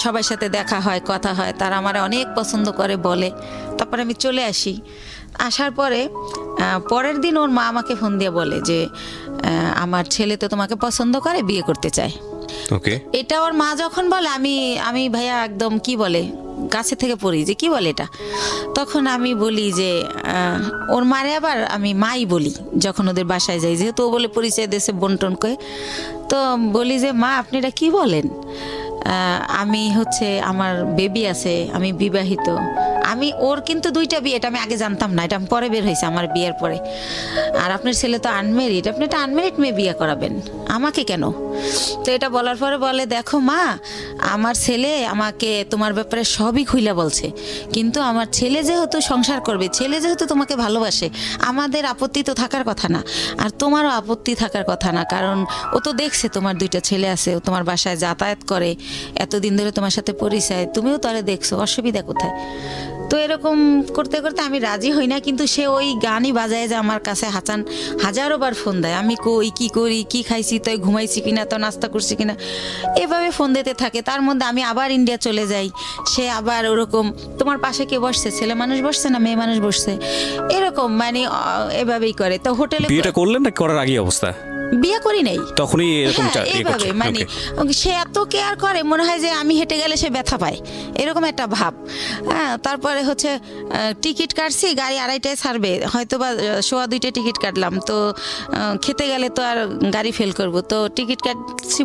সবার সাথে দেখা হয়, কথা হয়, তারা আমার অনেক পছন্দ করে বলে। তারপর আমি চলে আসি। আসার পরে পরের দিন ওর মা আমাকে ফোন দিয়ে বলে যে আমার ছেলে তো তোমাকে পছন্দ করে, বিয়ে করতে চায়। ওকে, এটা ওর মা যখন বলে, আমি ভাইয়া একদম কি বলে গাছে থেকে পড়ি যে কি বলে এটা। তখন আমি বলি যে ওর মারে আবার আমি মাই বলি যখন ওদের বাসায় যাই, যেহেতু ও বলে পরিচয় দেশে বন্টন করে। তো বলি যে মা আপনি এটা কি বলেন, আমি হচ্ছে আমার বেবি আছে, আমি বিবাহিত। আমি ওর কিন্তু 2টা বিয়ে, এটা আমি আগে জানতাম না, এটা আমি পরে বের হয়েছে আমার বিয়ের পরে। আর আপনার ছেলে তো আনমেরিড, আপনি একটা আনমেরিড মেয়ে বিয়ে করাবেন, আমাকে কেন? তো এটা বলার পরে বলে, দেখো মা, আমার ছেলে আমাকে তোমার ব্যাপারে সবই খুইলা বলছে, কিন্তু আমার ছেলে যেহেতু সংসার করবে, ছেলে যেহেতু তোমাকে ভালোবাসে, আমাদের আপত্তি তো থাকার কথা না, আর তোমারও আপত্তি থাকার কথা না, কারণ ও তো দেখছে তোমার 2টা ছেলে আছে, ও তোমার বাসায় যাতায়াত করে, এতদিন ধরে তোমার সাথে পরিচয়, তুমিও তারে দেখছো, অসুবিধা কোথায়? তো এরকম করতে করতে আমি রাজি হই না, কিন্তু সে ওই গানই বাজায় যে আমার কাছে হাজারো বার ফোন দেয়, আমি কই কি করি, কি খাইছি, তো ঘুমাইছি কিনা, তো নাস্তা করছি কিনা, এভাবে ফোন দিতে থাকে। তার মধ্যে আমি আবার ইন্ডিয়া চলে যাই, সে আবার ওরকম, তোমার পাশে কে বসছে, ছেলে মানুষ বসছে না মেয়ে মানুষ বসছে, এরকম মানে এভাবেই করে। তো হোটেলে বিয়েটা করলেন না করার আগে অবস্থা? বিয়ে করি নাই, তখনই এরকম এইভাবে মানে সে এত কেয়ার করে, মনে হয় যে আমি হেঁটে গেলে সে ব্যথা পায়, এরকম একটা ভাব। হ্যাঁ, তারপরে হচ্ছে টিকিট কাটছি, গাড়ি 2:30টায় ছাড়বে, হয়তো বা 1:15 টিকিট কাটলাম, তো খেতে গেলে তো আর গাড়ি ফেল করব, তো টিকিট কাটছি,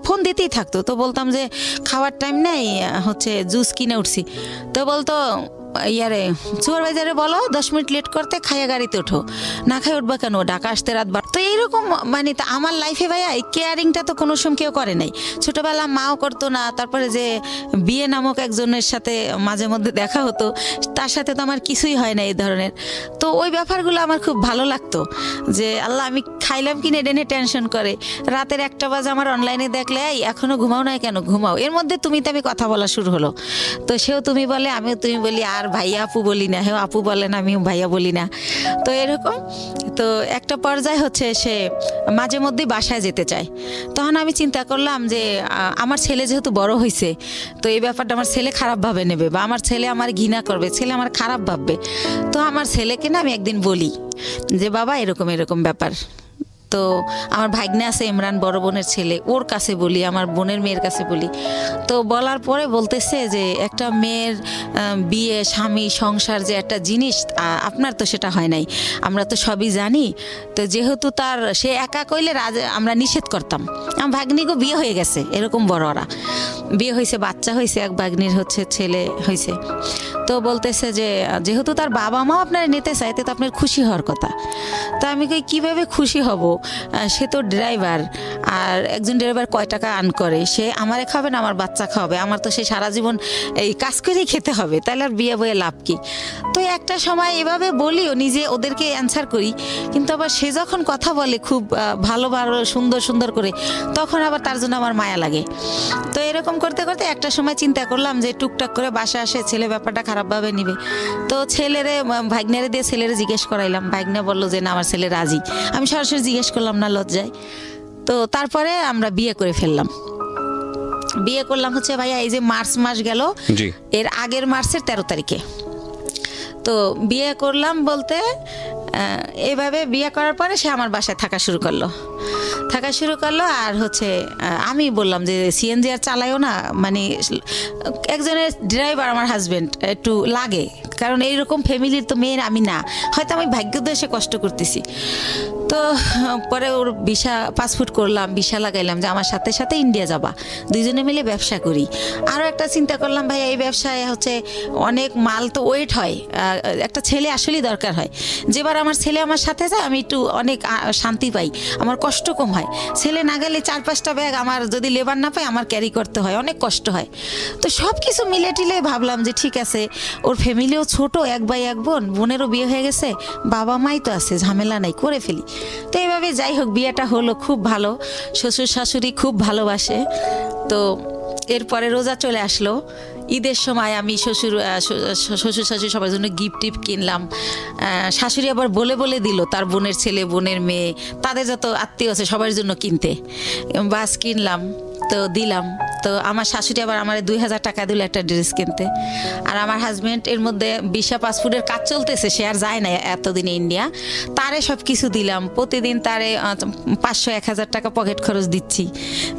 ফোন দিতেই থাকতো। তো বলতাম যে খাওয়ার টাইম নেই, হচ্ছে জুস কিনে উঠছি, তো বলতো ইয়ারে সুপারভাইজারে বলো 10 মিনিট লেট করতে, খাইয়া গাড়িতে ওঠো, না খাই উঠবা কেন, ঢাকা আসতে রাত 12। তো এইরকম মানে আমার লাইফে ভাইয়া এই কেয়ারিংটা তো কোনো সময় কেউ করে নাই, ছোটবেলা মাও করতো না। তারপরে যে বিয়ে নামক একজনের সাথে মাঝে মধ্যে দেখা হতো, তার সাথে তো আমার কিছুই হয় না এই ধরনের। তো ওই ব্যাপারগুলো আমার খুব ভালো লাগতো, যে আল্লাহ আমি খাইলাম কিনে ডেনে টেনশন করে, রাতের 1টা বাজে আমার অনলাইনে দেখলে, এই এখনো ঘুমাও না কেন, ঘুমাও। এর মধ্যে তুমি কথা বলা শুরু হলো, তো সেও তুমি বলে, আমিও তুমি বলি, আর ভাইয়া আপু বলি না, হেও আপু বলে না, আমিও ভাইয়া বলি না। তো এরকম, তো একটা পর্যায়ে হচ্ছে সে মাঝে মধ্যেই বাসায় যেতে চায়। তখন আমি চিন্তা করলাম যে আমার ছেলে যেহেতু বড় হয়েছে, তো এই ব্যাপারটা আমার ছেলে খারাপভাবে নেবে, বা আমার ছেলে আমার ঘৃণা করবে, ছেলে আমার খারাপ ভাববে। তো আমার ছেলেকে না আমি একদিন বলি যে বাবা এরকম এরকম ব্যাপার। তো আমার ভাগ্নে আছে ইমরান, বড় বোনের ছেলে, ওর কাছে বলি, আমার বোনের মেয়ের কাছে বলি। তো বলার পরে বলতেছে যে একটা মেয়ের বিয়ে, স্বামী, সংসার যে একটা জিনিস, আপনার তো সেটা হয় নাই, আমরা তো সবই জানি। তো যেহেতু সে একা কইলে আমরা নিষেধ করতাম। আমার ভাগ্নিকে বিয়ে হয়ে গেছে, এরকম বড়রা বিয়ে হয়েছে, বাচ্চা হয়েছে, এক ভাগ্নির হচ্ছে ছেলে হয়েছে। তো বলতেছে যে যেহেতু তার বাবা মাও আপনার নিতে চাইতে, তো আপনার খুশি হওয়ার কথা। তো আমি কিভাবে খুশি হব, সে তো ড্রাইভার, আর একজন ড্রাইভার কয় টাকা আর্ন করে, সে আমারে খাবে না আমার বাচ্চা খাবে, আমার তো সে সারা জীবন এই কাজ করেই খেতে হবে, তাহলে আর বিয়ে বয়ে লাভ কি? তো একটা সময় এভাবে বলিও, নিজে ওদেরকে অ্যান্সার করি, কিন্তু আবার সে যখন কথা বলে খুব ভালো ভালো সুন্দর সুন্দর করে, তখন আবার তার জন্য আমার মায়া লাগে। তো এরকম করতে করতে একটা সময় চিন্তা করলাম যে টুকটাক করে বাসা আসে, ছেলে ব্যাপারটা খারাপভাবে নিবে। তো ভাগ্নেরে দিয়ে ছেলেরে জিজ্ঞেস করাইলাম, ভাগ্নে বললো যে না আমার ছেলে রাজি। আমি সরাসরি জিজ্ঞেস করলাম না, লজ্জায়। তো তারপরে আমরা বিয়ে করে ফেললাম। বিয়ে করলাম হচ্ছে ভাইয়া এই যে মার্চ মাস গেল, এর আগের মার্চের 13 তারিখে। তো বিয়ে করলাম বলতে এইভাবে বিয়ে করার পরে সে আমার বাসায় থাকা শুরু করলো। আর হচ্ছে আমি বললাম যে সিএনজি আর চালাইও না, মানে একজনের ড্রাইভার আমার হাজবেন্ড একটু লাগে, কারণ এইরকম ফ্যামিলির তো মেয়ের আমি না, হয়তো আমি ভাগ্যদোষে কষ্ট করতেছি। তো পরে ওর ভিসা পাসপোর্ট করলাম, ভিসা লাগাইলাম যে আমার সাথে সাথে ইন্ডিয়া যাবা, দুইজনে মিলে ব্যবসা করি। আরও একটা চিন্তা করলাম ভাই এই ব্যবসায় হচ্ছে অনেক মাল তো ওয়েট হয়, একটা ছেলে আসলেই দরকার হয়। যেবার আমার ছেলে আমার সাথে যায় আমি একটু অনেক শান্তি পাই, আমার কষ্ট কম হয়। ছেলে না গেলে 4-5টা ব্যাগ আমার যদি লেবার না পাই আমার ক্যারি করতে হয়, অনেক কষ্ট হয়। তো সব কিছু মিলে টিলে ভাবলাম যে ঠিক আছে, ওর ফ্যামিলিও ছোট, 1 ভাই 1 বোন, বোনেরও বিয়ে হয়ে গেছে, বাবা মাই তো আছে, ঝামেলা নাই, করে ফেলি। তো এইভাবে যাই হোক বিয়েটা হলো, খুব ভালো, শ্বশুর শাশুড়ি খুব ভালোবাসে। তো এরপরে রোজা চলে আসলো, ঈদের সময় আমি শ্বশুর শাশুড়ি সবার জন্য গিফট টিফট কিনলাম। শাশুড়ি আবার বলে বলে দিল তার বোনের ছেলে, বোনের মেয়ে, তাদের যত আত্মীয় আছে সবার জন্য কিনতে, বাস কিনলাম, তো দিলাম। তো আমার শাশুড়ি আবার আমার 2000 টাকা দিল একটা ড্রেস কিনতে। আর আমার হাজব্যান্ড এর মধ্যে ভিসা পাসপোর্টের কাজ চলতেছে, সে আর যায় না এতদিনে ইন্ডিয়া, তারে সব কিছু দিলাম। প্রতিদিন তারে 500-1000 টাকা পকেট খরচ দিচ্ছি,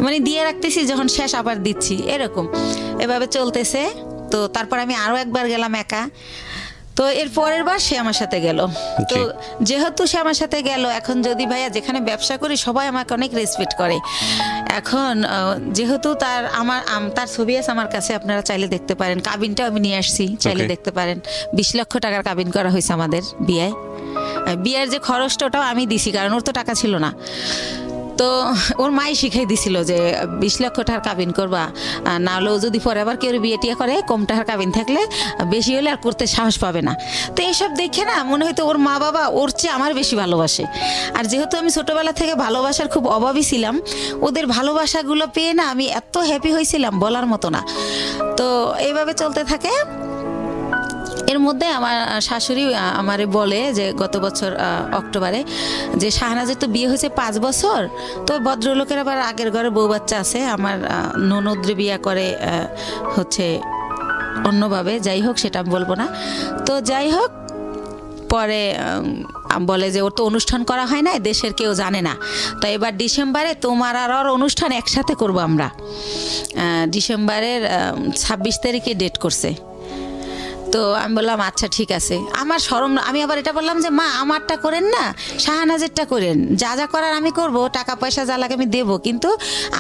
মানে দিয়ে রাখতেছি, যখন শেষ আবার দিচ্ছি, এরকম এভাবে চলতেছে। তো তারপর আমি আরও একবার গেলাম একা। তো এর পরের বার সে আমার সাথে গেল। তো যেহেতু সে আমার সাথে গেল, এখন যদি ভাইয়া যেখানে ব্যবসা করি সবাই আমাকে অনেক রেসপেক্ট করে। এখন যেহেতু তার ছবি আছে আমার কাছে, আপনারা চাইলে দেখতে পারেন, কাবিনটাও আমি নিয়ে আসছি, চাইলে দেখতে পারেন। 20 লক্ষ টাকার কাবিন করা হয়েছে আমাদের বিয়ের যে খরচটা ওটাও আমি দিছি, কারণ ওর তো টাকা ছিল না। তো ওর মাই শিখাই দিছিল যে 20 লক্ষ টাকার কাবিন করবা, না হলেও যদি পরে আবার কেউ বিয়ে টিয়া করে, কম টাকার কাবিন থাকলে বেশি হলে আর করতে সাহস পাবে না। তো এইসব দেখে না মনে হয়তো ওর মা বাবা ওর চেয়ে আমার বেশি ভালোবাসে। আর যেহেতু আমি ছোটবেলা থেকে ভালোবাসার খুব অভাবী ছিলাম, ওদের ভালোবাসাগুলো পেয়ে না আমি এত হ্যাপি হয়েছিলাম বলার মতো না। তো এইভাবে চলতে থাকে। এর মধ্যে আমার শাশুড়ি আমারে বলে যে গত বছর অক্টোবরে যে শাহনাজের তো বিয়ে হয়েছে 5 বছর, তো ভদ্রলোকের আবার আগের ঘরে বউ বাচ্চা আছে, আমার ননদরে বিয়ে করে হচ্ছে অন্যভাবে, যাই হোক সেটা আমি বলবো না। তো যাই হোক পরে বলে যে ওর তো অনুষ্ঠান করা হয় না, দেশের কেউ জানে না, তো এবার ডিসেম্বরে তোমার আর ওর অনুষ্ঠান একসাথে করবো আমরা। ডিসেম্বরের 26 তারিখে ডেট করছে। তো আমি বললাম আচ্ছা ঠিক আছে। আমার শরম, আমি আবার এটা বললাম যে মা আমারটা করেন না, শাহনাজেরটা করেন, যা যা করার আমি করব, টাকা পয়সা যা লাগে আমি দেবো, কিন্তু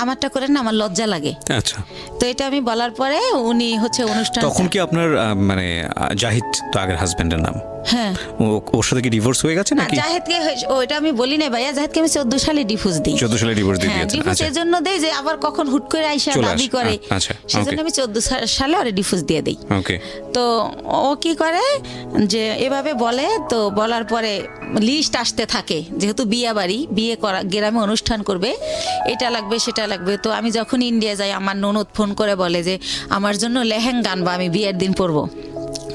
আমারটা করেন না, আমার লজ্জা লাগে। আচ্ছা। তো এটা আমি বলার পরে উনি হচ্ছে অনুষ্ঠান। তখন কি আপনার মানে জাহিদ তো আগের হাজবেন্ডের নাম? হ্যাঁ। ওর সাথে কি ডিভোর্স হয়ে গেছে নাকি? জাহিদকে ওইটা আমি বলি না ভাইয়া, জাহিদকে আমি 14 সালে ডিভোর্স দিই। 14 সালে ডিভোর্স দিয়ে দিয়েছেন? ডিভোর্স এর জন্য দেই যে আবার কখন হুট করে আইসা দাবি করে, সেজন্য আমি 14 সালে ওরে ডিভোর্স দিয়ে দেই। ওকে। তো ও কি করে যে এভাবে বলে, তো বলার পরে লিস্ট আসতে থাকে, যেহেতু বিয়ে করা গ্রামে অনুষ্ঠান করবে, এটা লাগবে সেটা লাগবে। তো আমি যখন ইন্ডিয়া যাই আমার ননদ ফোন করে বলে যে আমার জন্য লেহেঙ্গা আনবা, আমি বিয়ের দিন পরবো।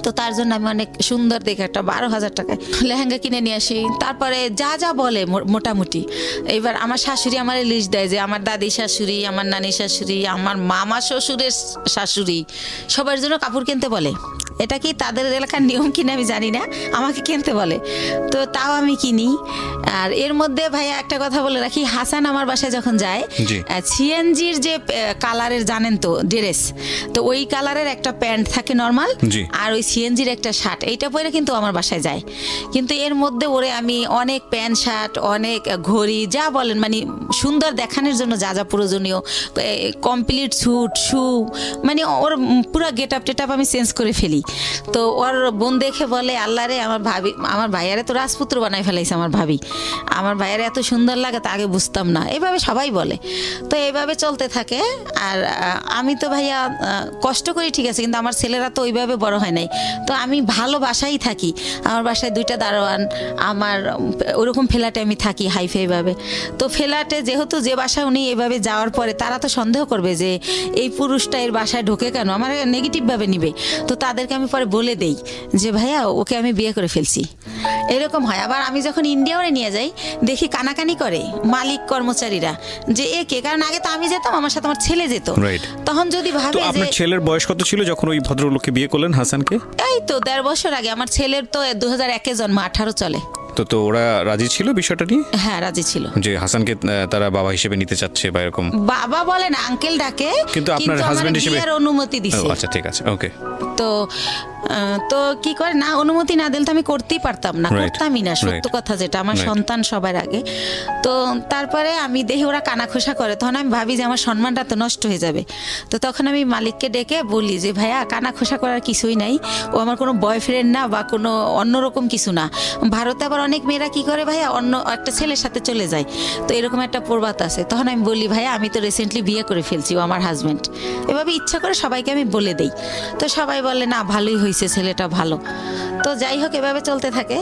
তো তার জন্য আমি অনেক সুন্দর দেখে একটা 12,000 টাকায় লেহেঙ্গা কিনে নিয়ে আসি। তারপরে যা যা বলে মোটামুটি, এবার আমার শাশুড়ি আমার লিস্ট দেয় যে আমার দাদি শাশুড়ি, আমার নানি শাশুড়ি, আমার মামা শ্বশুরের শাশুড়ি, সবার জন্য কাপড় কিনতে বলে। এটা কি তাদের এলাকার নিয়ম কিনা আমি জানি না, আমাকে কিনতে বলে, তো তাও আমি কিনি। আর এর মধ্যে ভাইয়া একটা কথা বলে রাখি, হাসান আমার বাসায় যখন যায়, সিএনজির যে কালারের জানেন তো ড্রেস, তো ওই কালারের একটা প্যান্ট থাকে নর্মাল, আর ওই সিএনজির একটা শার্ট, এইটা পরে কিন্তু আমার বাসায় যায়। কিন্তু এর মধ্যে ওরে আমি অনেক প্যান্ট শার্ট, অনেক ঘড়ি, যা বলেন মানে সুন্দর দেখানোর জন্য যা যা প্রয়োজনীয়, কমপ্লিট স্যুট, শু, মানে ওর পুরো গেট আপ টেট আপ আমি চেঞ্জ করে ফেলি। তো ওর বোন দেখে বলে আল্লাহ রে, আমার ভাইয়ারে তো রাজপুত্র বানাই ফেলাইছে আমার ভাবি, আমার ভাইয়ারে এত সুন্দর লাগে তা আগে বুঝতাম না, এইভাবে সবাই বলে। তো এইভাবে চলতে থাকে। আর আমি তো ভাইয়া কষ্ট করি ঠিক আছে, কিন্তু আমার ছেলেরা তো ওইভাবে বড় হয় নাই। তো আমি ভালো বাসায় থাকি, আমার বাসায় 2টা দারোয়ান, আমার ওরকম ফ্ল্যাটে আমি থাকি হাইফাইভাবে। তো ফ্ল্যাটে যেহেতু যে বাসায় উনি এভাবে যাওয়ার পরে তারা তো সন্দেহ করবে যে এই পুরুষটা এর বাসায় ঢোকে কেন, আমার নেগেটিভভাবে নিবে। তো তাদেরকে আমি পরে বলে দেই যে ভাইয়া ওকে আমি বিয়ে করে ফেলছি, এরকম হয়। আবার আমি যখন ইন্ডিয়ারে নিয়ে যাই দেখি কানাকানি করে মালিক কর্মচারীরা যে একে, কারণ আগে তো আমি যেতাম, আমার সাথে আমার ছেলে যেত, তখন যদি ভাবে যে আপনার ছেলের বয়স কত ছিল যখন ওই ভদ্রলোককে বিয়ে করলেন হাসানকে? এই তো 1.5 বছর আগে। আমার ছেলের তো 2001-এ জন্ম, 18 চলে। তো ওরা রাজি ছিল বিষয়টা নিয়ে? হ্যাঁ রাজি ছিল, যে হাসানকে তারা বাবা হিসেবে নিতে চাচ্ছে বা এরকম। বাবা বলে না, আঙ্কেল ডাকে, কিন্তু আপনার হাজবেন্ড হিসেবে অনুমতি দিছে। আচ্ছা ঠিক আছে, ওকে। তো তো কি করে, না অনুমতি না দিলে তো আমি করতেই পারতাম না, করতামই না, সত্য কথা যেটা, আমার সন্তান সবার আগে। তো তারপরে আমি দেখি ওরা কানাখোসা করে, তখন আমি ভাবি যে আমার সম্মানটা তো নষ্ট হয়ে যাবে। তো তখন আমি মালিককে ডেকে বলি যে ভাইয়া কানাখোসা করার কিছুই নাই, ও আমার কোনো বয়ফ্রেন্ড না বা কোনো অন্যরকম কিছু না। ভারতে আবার অনেক মেয়েরা কি করে ভাইয়া অন্য একটা ছেলের সাথে চলে যায়, তো এরকম একটা প্রবাদ আছে। তখন আমি বলি ভাইয়া আমি তো রিসেন্টলি বিয়ে করে ফেলছি, ও আমার হাজব্যান্ড। এভাবে ইচ্ছা করে সবাইকে আমি বলে দেই। তো সবাই বলে না ভালোই হয়েছে, ছেলেটা ভালো। তো যাই হোক এভাবে চলতে থাকে।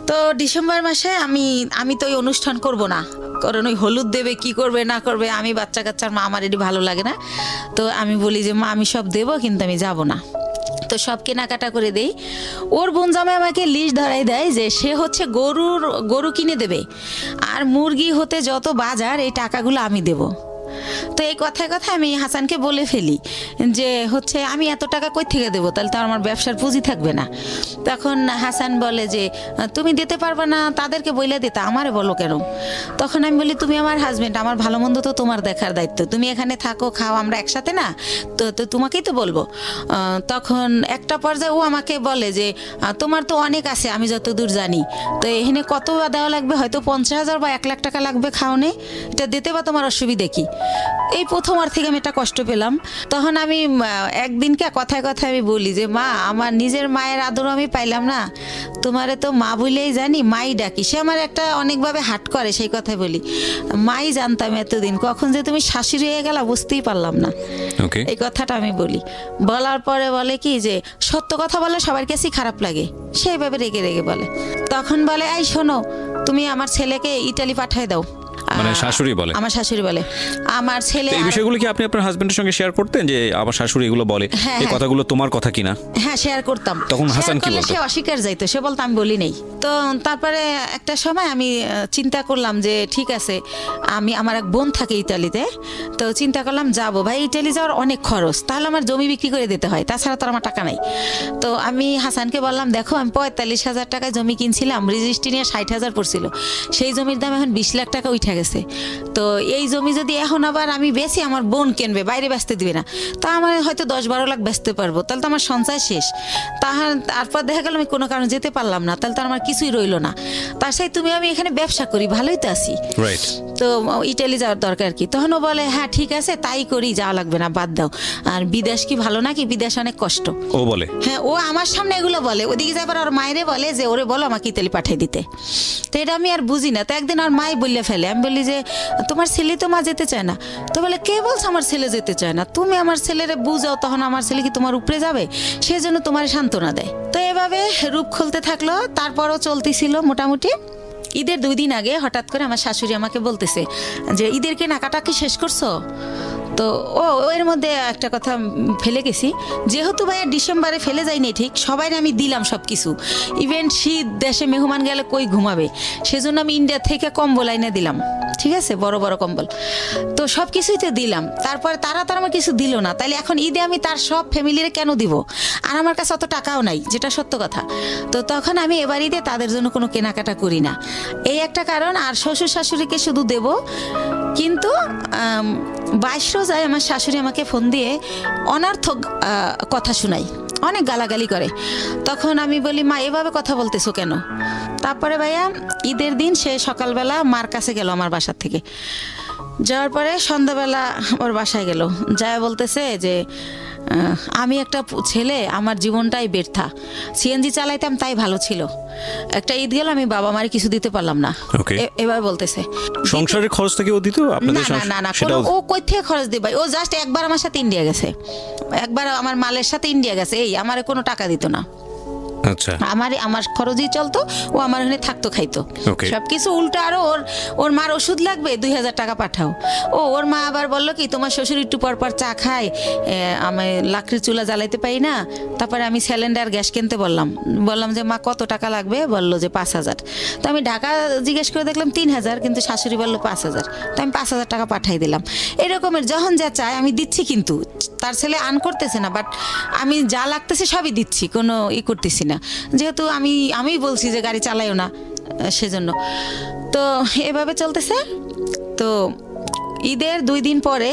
তো ডিসেম্বর মাসে আমি তো ওই অনুষ্ঠান করব না, কারণ ওই হলুদ দেবে কি করবে না করবে, আমি বাচ্চা কাচ্চার মা, আমার এটি ভালো লাগে না। তো আমি বলি যে মা আমি সব দেবো কিন্তু আমি যাব না। তো সব কেনাকাটা করে দেই। ওর বোন জামাই আমাকে লিস্ট ধরাই দেয় যে সে হচ্ছে গরু কিনে দেবে, আর মুরগি হতে যত বাজার এই টাকাগুলো আমি দেবো। তো এই কথায় কথা আমি হাসানকে বলে ফেলি যে হচ্ছে আমি এত টাকা কই থেকে দেবো, তাহলে তো আমার ব্যবসার পুঁজি থাকবে না। তখন হাসান বলে যে তুমি দিতে পারবে না, তাদেরকে বইলে দিতে, আমারে বলো কেন? তখন আমি বলি তুমি আমার হাজবেন্ড, আমার ভালো মন্দ তো তোমার দেখার দায়িত্ব, তুমি এখানে থাকো খাও, আমরা একসাথে না, তো তোমাকেই তো বলবো। তখন একটা পর্যায়ে ও আমাকে বলে যে তোমার তো অনেক আছে আমি যতদূর জানি, তো এখানে কত দেওয়া লাগবে, হয়তো 50,000 বা 1 লাখ টাকা লাগবে খাওয়ানে, এটা দিতে বা তোমার অসুবিধা কি? এই প্রথমবার থেকে আমি এটা কষ্ট পেলাম। তখন আমি একদিনকে কথায় কথায় আমি বলি যে মা আমার নিজের মায়ের আদরও আমি পাইলাম না, তোমারে তো মা বলেই জানি, মাই ডাকি। সে আমার একটা অনেকভাবে হাট করে, সেই কথাই বলি, মাই জানতাম এতদিন, কখন যে তুমি শাশুড়ি হয়ে গেলা বুঝতেই পারলাম না। এই কথাটা আমি বলি। বলার পরে বলে কি যে সত্য কথা বলে সবার কাছেই খারাপ লাগে, সেইভাবে রেগে রেগে বলে। তখন বলে এই শোনো তুমি আমার ছেলেকে ইটালি পাঠায় দাও। মানে শাশুড়ি বলে? আমার শাশুড়ি বলে। আমার ছেলে এই বিষয়গুলো কি আপনি আপনার হাজবেন্ডের সঙ্গে শেয়ার করতেন যে আমার শাশুড়ি এগুলো বলে, এই কথাগুলো তোমার কথা কিনা? হ্যাঁ শেয়ার করতাম। তখন হাসান কি বলতো? সে অস্বীকার যাইতো, সে বলতো আমি বলি নাই। তো তারপরে একটা সময় আমি চিন্তা করলাম যে ঠিক আছে, আমার এক বোন থাকে ইতালিতে, তো চিন্তা করলাম যাবো, ভাই ইতালি যাওয়ার অনেক খরচ, তাহলে আমার জমি বিক্রি করে দিতে হয়, তাছাড়া তো আমার টাকা নাই। তো আমি হাসানকে বললাম দেখো আমি 45,000 টাকায় জমি কিনছিলাম, রেজিস্ট্রি নিয়ে 60,000 পড়ছিল, সেই জমির দাম এখন 20 লাখ টাকা উঠে গেছে। তো এই জমি যদি এখন আবার আমি বেশি, আমার বোন কিনবে, বাইরে বেচতে দিবে না, তা আমার হয়তো 10-12 লাখ বেচতে পারবো, তাহলে তো আমার সঞ্চয় শেষ। তারপর দেখা গেল আমি কোনো কারণে যেতে পারলাম না, তাহলে তো আমার কিছুই রইলো না। তার সাথে তুমি আমি এখানে ব্যবসা করি, ভালোই তো আছি, তো ইটালি যাওয়ার দরকার কি? তখন ও বলে হ্যাঁ ঠিক আছে তাই করি, যাওয়া লাগবে না, বাদ দাও। আর বিদেশ কি ভালো নাকি? বিদেশ অনেক কষ্ট, ও বলে। হ্যাঁ ও আমার সামনে এগুলো বলে, ওদিকে যাবার আর মায়েরে বলে যে ওরে বলো আমাকে ইতালি পাঠিয়ে দিতে। তো এটা আমি আর বুঝি না। তো একদিন আর মাই বললে ফেলে, আমি বলি যে তোমার ছেলে তো মা যেতে চায় না। তো বলে কে বলছে আমার ছেলে যেতে চায় না? তুমি আমার ছেলেরে বুঝাও, তখন আমার ছেলে কি তোমার উপরে যাবে? সেজন্য তোমার সান্ত্বনা দেয়। তো এভাবে রূপ খুলতে থাকলো। তারপরও চলতেছিল মোটামুটি। ঈদের 2 দিন আগে হঠাৎ করে আমার শাশুড়ি আমাকে বলতেছে যে ঈদের কেনাকাটা কি শেষ করছো? তো এর মধ্যে একটা কথা ফেলে গেছি, যেহেতু ভাইয়া ডিসেম্বরে ফেলে যায়নি ঠিক, সবাই আমি দিলাম সব কিছু। ইভেন শীত, দেশে মেহমান গেলে কই ঘুমাবে, সেজন্য আমি ইন্ডিয়া থেকে কম্বল আইনে দিলাম, ঠিক আছে, বড় বড় কম্বল। তো সব কিছুই তো দিলাম। তারপর তারা তো আমার কিছু দিল না, তাইলে এখন ঈদে আমি তার সব ফ্যামিলিরে কেন দিব? আর আমার কাছে অত টাকাও নাই, যেটা সত্য কথা। তো তখন আমি এবার ঈদে তাদের জন্য কোনো কেনাকাটা করি না, এই একটা কারণ। আর শ্বশুর শাশুড়িকে শুধু দেব। কিন্তু 22 রোজায় আমার শাশুড়ি আমাকে ফোন দিয়ে অনর্থক কথা শোনায়, অনেক গালাগালি করে। তখন আমি বলি মা এভাবে কথা বলতেছো কেন? তারপরে ভাইয়া ঈদের দিন সে সকালবেলা মার কাছে গেল আমার বাসার থেকে, যাওয়ার পরে সন্ধ্যাবেলা ওর বাসায় গেল, যায় বলতেছে যে আমি একটা ছেলে, আমার জীবনটাই ব্যর্থা, সিএনজি চালাইতাম তাই ভালো ছিল, একটা ঈদ গেল আমি বাবা মারে কিছু দিতে পারলাম না, এবার বলতেছে। সংসারের খরচ থেকে ও দিত আপনাদের? না ও কই থেকে খরচ দিবে? ও জাস্ট একবার আমার সাথে ইন্ডিয়া গেছে, একবার আমার মালের সাথে ইন্ডিয়া গেছে, এই আমারে কোনো টাকা দিত না। আচ্ছা, আমার খরচই চলতো, ও আমার এখানে থাকতো খাইতো সবকিছু। উল্টো আরো ওর মার ওষুধ লাগবে 2000 টাকা পাঠাও। ওর মা আবার বললো কি তোমার শ্বশুর একটু পর পর চা খায়, আমি লাকড়ির চুলা জ্বালাইতে পারি না। তারপরে আমি সিলিন্ডার গ্যাস কিনতে বললাম যে মা কত টাকা লাগবে? বললো যে 5000। তো আমি ঢাকা জিজ্ঞেস করে দেখলাম 3000, কিন্তু শাশুড়ি বললো 5000। তো আমি 5000 টাকা পাঠাই দিলাম। এরকমের যখন যা চায় আমি দিচ্ছি, কিন্তু তার ছেলে আন করতেছে না, বাট আমি যা লাগতেছে সবই দিচ্ছি, কোনো করতেছি না, যেহেতু আমি বলছি যে গাড়ি চালাইও না, সেজন্য। তো এভাবে চলতেছে। তো ঈদের 2 দিন পরে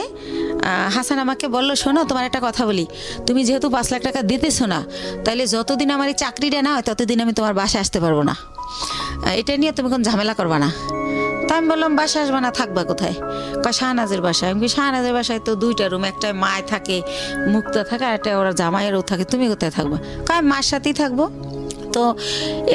হাসান আমাকে বলল, শোনো তোমার একটা কথা বলি, তুমি যেহেতু 5 লাখ টাকা দিতেছো না, তাহলে যতদিন আমার এই চাকরিটা না হয় ততদিন আমি তোমার বাসায় আসতে পারবো না, এটা নিয়ে তুমি কোনো ঝামেলা করবা না। তা আমি বললাম, বাসা আসবা না, থাকবা কোথায়? শাহনাজের বাসায়। আমি শাহনাজের বাসায় তো 2টা রুম, একটায় মায় থাকে, মুক্তা থাকে, আর একটা ওরা জামাইয়েরও থাকে, তুমি কোথায় থাকবা? আমি মার সাথেই থাকবো। তো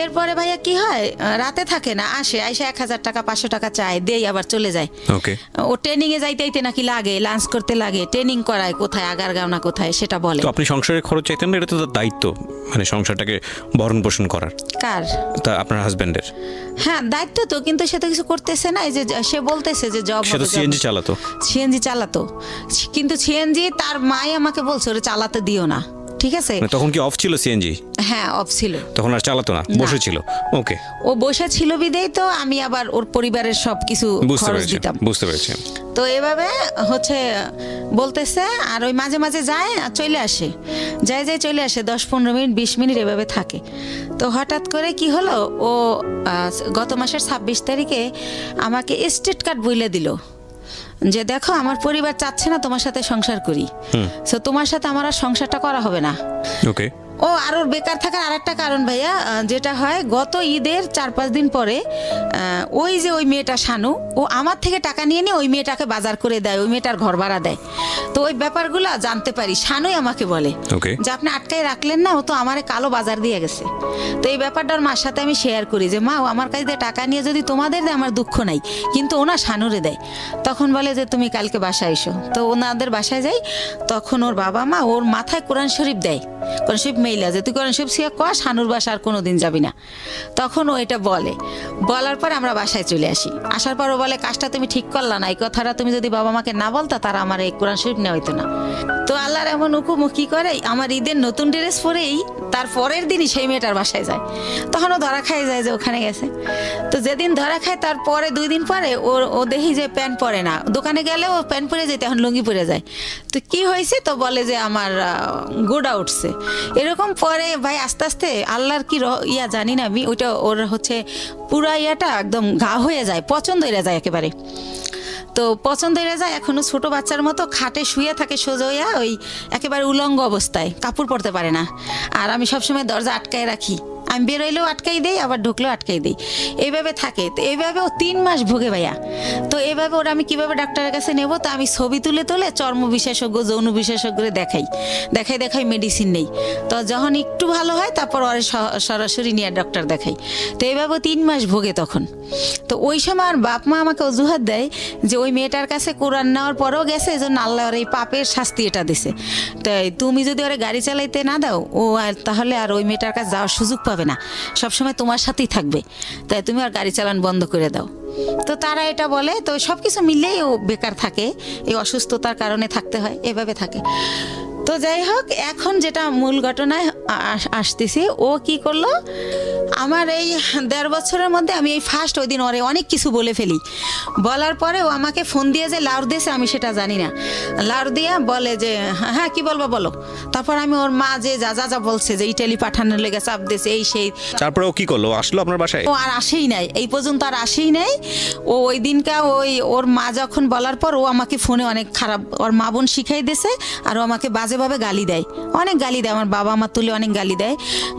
এরপরে ভাইয়া কি হয়, রাতে থাকে না, আসে 1000 টাকা 500 টাকা চায়, দেই, আবার চলে যায়। ওকে, ও ট্রেনিং এ যাইতে নাকি লাগে, লাঞ্চ করতে লাগে, ট্রেনিং করায়, কোথায় আগারগাঁও না কোথায় সেটা বলে। তো আপনি সংসারের খরচ চাইতেন না, এটা তো তার দায়িত্ব, মানে সংসারটাকে ভরণ পোষণ করার। কার? তা আপনার হাজবেন্ডের। হ্যাঁ দায়িত্ব তো, কিন্তু সে তো কিছু করতেছে না। এই যে সে বলতেছে যে জব, সে তো সিএনজি চালাতো। সিএনজি চালাতো, কিন্তু সিএনজি তার মাই আমাকে বলছে ওরে চালাতে দিও না, ঠিক আছে? তখন কি অফ ছিল সিএনজি? হ্যাঁ অফ ছিল, তখন আর চালাতো না, বসেছিল। ওকে, ও বসে ছিল বিদেই তো আমি আবার ওর পরিবারের সবকিছু খরচ দিতাম। বুঝতে পেরেছি। তো এভাবে হচ্ছে বলতেছে, আর ওই মাঝে মাঝে যায় আর চলে আসে, যায় চলে আসে, 10-15 মিনিট 20 মিনিট এভাবে থাকে। তো হঠাৎ করে কি হলো, ও গত মাসের 26 তারিখে আমাকে স্টেট কার্ড বইলে দিল যে দেখো আমার পরিবার চাচ্ছে না তোমার সাথে সংসার করি, সো তোমার সাথে আমার আর সংসারটা করা হবে না। ওকে। ও আর ওর বেকার থাকার আরেকটা কারণ ভাইয়া, যেটা হয় গত ঈদের 4-5 দিন পরে ওই যে ওই মেয়েটা শানু, ও আমার থেকে টাকা নিয়ে ওই মেয়েটাকে বাজার করে দেয়, ওই মেয়েটার ঘর ভাড়া দেয়। তো ওই ব্যাপারগুলো জানতে পারি, শানুই আমাকে বলে যে আপনি আটকাই রাখলেন না, ও তো আমারে কালো বাজার দিয়ে গেছে। তো এই ব্যাপারটা ওর মার সাথে আমি শেয়ার করি যে মা, ও আমার কাছে দিয়ে টাকা নিয়ে যদি তোমাদের দেয় আমার দুঃখ নাই, কিন্তু ওনা শানুরে দেয়। তখন বলে যে তুমি কালকে বাসায় এসো। তো ওনাদের বাসায় যাই, তখন ওর বাবা মা ওর মাথায় কোরআন শরীফ দেয়, কোরআন শরীফ মেইলা যে তুই কোরআন শরীফ শিয়া কর, শানুর বাসা আর কোনোদিন যাবি না। তখন ও এটা বলার পর আমরা বাসায় চলে আসি। আসার পর ও বলে, কাজটা তুমি ঠিক করলা না, এই কথাটা তুমি যদি বাবা মাকে না বলতা তারা আমার এই কোরআন শরীফ নেওয়া হইতো না। তো আল্লাহর এমন হুকুম, কি করে, আমার ঈদের নতুন ড্রেস পরেই তার পরের দিনই সেই মেয়েটার বাসায় যায়। তখন ও ধরা খাই যায় যে ওখানে গেছে। তো যেদিন ধরা খায় তার পরে 2 দিন পরে ও দেখি যে প্যান্ট পরে না, দোকানে গেলে ও প্যান্ট পরে যেতে, এখন লুঙ্গি পরে যায়। তো কি হয়েছে, তো বলে যে আমার গোড়া উঠছে। এরকম পরে ভাই আস্তে আস্তে আল্লাহর কি জানি না আমি, ওইটা ওর হচ্ছে পুরা একদম ঘা হয়ে যায়, পছন্দ হয়ে যায় একেবারে। তো পছন্দ হয়ে যায়, এখনো ছোট বাচ্চার মতো খাটে শুয়ে থাকে সোজা হইয়া, ওই একেবারে উলঙ্গ অবস্থায়, কাপড় পরতে পারে না। আর আমি সবসময় দরজা আটকায় রাখি, আমি বেরোইলেও আটকাই দেই, আবার ঢুকলেও আটকাই দেই, এইভাবে থাকে। তো এইভাবে ও 3 মাস ভোগে ভাইয়া। তো এইভাবে ওরা আমি কিভাবে ডাক্তারের কাছে নেব, তো আমি ছবি তুলে চর্ম বিশেষজ্ঞ, যৌন বিশেষজ্ঞরে দেখাই মেডিসিন নেই। তো যখন একটু ভালো হয় তারপর ওরা সরাসরি নিয়ে ডক্টর দেখাই। তো এইভাবে 3 মাস ভোগে তখন। তো ওই সময় আর বাপ মা আমাকে অজুহাত দেয় যে ওই মেয়েটার কাছে কোরআন নেওয়ার পরেও গেছে, এই জন্য আল্লাহ ওর এই পাপের শাস্তি এটা দিছে। তাই তুমি যদি ওরা গাড়ি চালাইতে না দাও, ও তাহলে আর ওই মেয়েটার কাছে যাওয়ার সুযোগ পাবে না, সবসময় তোমার সাথেই থাকবে, তাই তুমি আর গাড়ি চালান বন্ধ করে দাও। তো তারা এটা বলে। তো সবকিছু মিলেই ও বেকার থাকে, এই অসুস্থতার কারণে থাকতে হয়, এভাবে থাকে। তো যাই হোক, এখন যেটা মূল ঘটনায় আসতেছি, ও কি করলো, আমার এই 1.5 বছরের মধ্যে আমি এই ফার্স্ট ওই দিন ওরে অনেক কিছু বলে ফেলি। বলার পরে ও আমাকে ফোন দিয়ে যে লাউর দিয়েছে আমি সেটা জানি না, লাউর দিয়া বলে যে হ্যাঁ কি বলবো বলো। তারপর আমি ওর মা যে যা বলছে যে ইটালি পাঠানোর লেগে চাপ দিয়েছে, এই সেই। তারপরে ও কি করলো, আসলো আপনার বাসায়? ও আর আসেই নাই, এই পর্যন্ত আর আসেই নাই। ও ওই দিনকা ওর মা যখন বলার পর ও আমাকে ফোনে অনেক খারাপ, ওর মা বোন শিখাই দিয়েছে, আর ও আমাকে বাজেভাবে গালি দেয়, অনেক গালি দেয়, আমার বাবা মা তুলে অনেক গালি দেয়,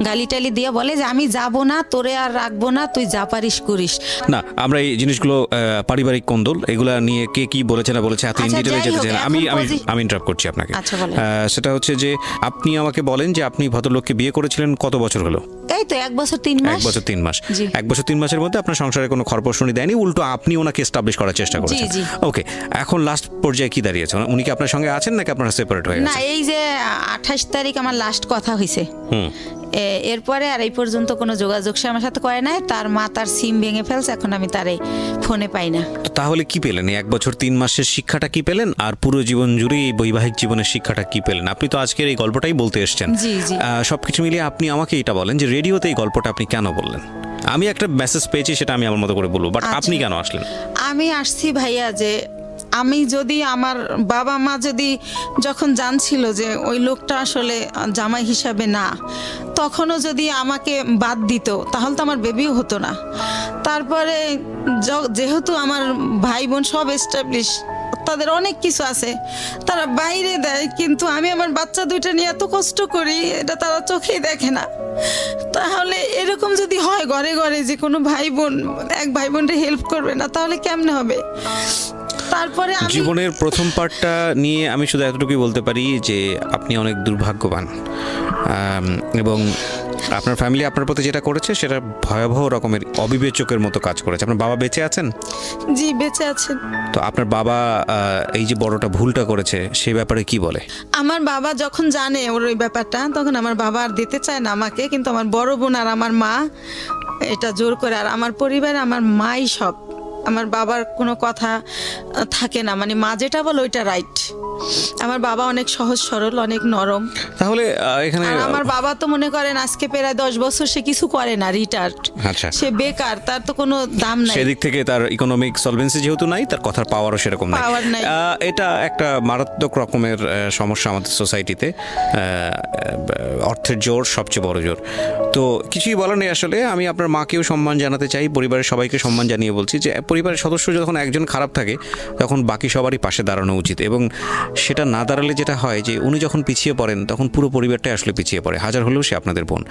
গালি টালি দিয়ে বলে যে আমি যাবো না, তোরে আর রাখবো না, তুই যা পারিস করিস না। আমরা এই জিনিসগুলো পারিবারিক কোন্দল, এগুলা নিয়ে কে কি বলেছে না বলেছে এত ইন ডিটেইলে যেতে চাই না। আমি ইন্টারাপ্ট করছি আপনাকে। সেটা হচ্ছে যে আপনি আমাকে বলেন যে আপনি ভদ্রলোককে বিয়ে করেছিলেন কত বছর হলো? এই তো 1 বছর 3 মাস। 1 বছর 3 মাস। 1 বছর 3 মাসের মধ্যে আপনার সংসারে কোনো খরপোশনি দেয়নি, উল্টো আপনি ওনাকে এস্টাবলিশ করার চেষ্টা করেছেন। ওকে, এখন লাস্ট পর্যায়ে কি দাঁড়িয়েছে? উনি কি আপনার সঙ্গে আছেন নাকি আপনারা সেপারেট হয়ে গেছেন? না, এই যে 28 তারিখ আমার লাস্ট কথা হয়েছে, এরপরে আর এই পর্যন্ত কোনো যোগাযোগ সে আমার সাথে করে নাই। তার মা তার সিম ভেঙে ফেলছে, এখন আমি তারে ফোনে পাই না। তাহলে কি পেলেন? 1 বছর 3 মাসের শিক্ষাটা কি পেলেন, আর পুরো জীবন জুড়ে এই বৈবাহিক জীবনের শিক্ষাটা কি পেলেন? আপনি তো আজকের এই গল্পটাই বলতে এসেছেন। সবকিছু মিলিয়ে আপনি আমাকে এটা বলেন যে রেডিওতে এই গল্পটা আপনি কেন বললেন? আমি একটা মেসেজ পেয়েছি, সেটা আমি আমার মতো করে বলবো, বাট আপনি কেন আসলেন? আমি আসছি ভাইয়া যে আমি যদি আমার বাবা মা যদি যখন জানছিল যে ওই লোকটা আসলে জামাই হিসাবে না, তখনও যদি আমাকে বাদ দিত তাহলে তো আমার বেবিও হতো না। তারপরে যেহেতু আমার ভাই বোন সব এস্টাবলিশ, তাদের অনেক কিছু আছে, তারা বাইরে দেয়, কিন্তু আমি আমার বাচ্চা দুইটা নিয়ে এত কষ্ট করি এটা তারা চোখেই দেখে না। তাহলে এরকম যদি হয় ঘরে ঘরে যে কোনো ভাই বোন এক ভাই বোনকে হেল্প করবে না, তাহলে কেমনে হবে? তারপরে জীবনের প্রথম পার্টটা নিয়ে আমি শুধু এতটুকুই বলতে পারি যে আপনি অনেক দুর্ভাগ্যবান, এবং আপনার ফ্যামিলি আপনার প্রতি যেটা করেছে সেটা ভয়াবহ রকমের অবিবেচকের মতো কাজ করেছে। আপনার বাবা বেঁচে আছেন? জি বেঁচে আছেন। তো আপনার বাবা এই যে বড়টা ভুলটা করেছে সেই ব্যাপারে কি বলে? আমার বাবা যখন জানে ওর ওই ব্যাপারটা, তখন আমার বাবা আর দিতে চায় না আমাকে, কিন্তু আমার বড় বোন আর আমার মা এটা জোর করে। আর আমার পরিবারে আমার মাই সব, আমার বাবার কোনো কথা থাকে না, মানে মা যেটা বলে ওইটা রাইট। আমার বাবা অনেক সহজ সরল, অনেক নরম। তাহলে এখানে আমার বাবা তো মনে করেন আজকে প্রায় 10 বছর সে কিছু করে না, রিটায়ার্ড, সে বেকার, তার তো কোনো দাম নাই। সেদিক থেকে তার ইকোনমিক সলভেন্সি যেহেতু নাই, তার কথার পাওয়ারও সেরকম নাই। এটা একটা মারাত্মক রকমের সমস্যা আমাদের সোসাইটিতে। অর্থের জোর সবচেয়ে বড় জোর। তো কিছুই বলার নেই আসলে। আমি আপনার মাকেও সম্মান জানাতে চাই, পরিবারের সবাইকে সম্মান জানিয়ে বলছি যে পরিবারের সদস্য যখন একজন খারাপ থাকে তখন বাকি সবারই পাশে দাঁড়ানো উচিত, এবং সেটা না দাঁড়ালে যেটা হয় যে উনি যখন পিছিয়ে পড়েন তখন পুরো পরিবারটাই আসলে পিছিয়ে পড়ে, হাজার হলেও সে আপনাদের বোন।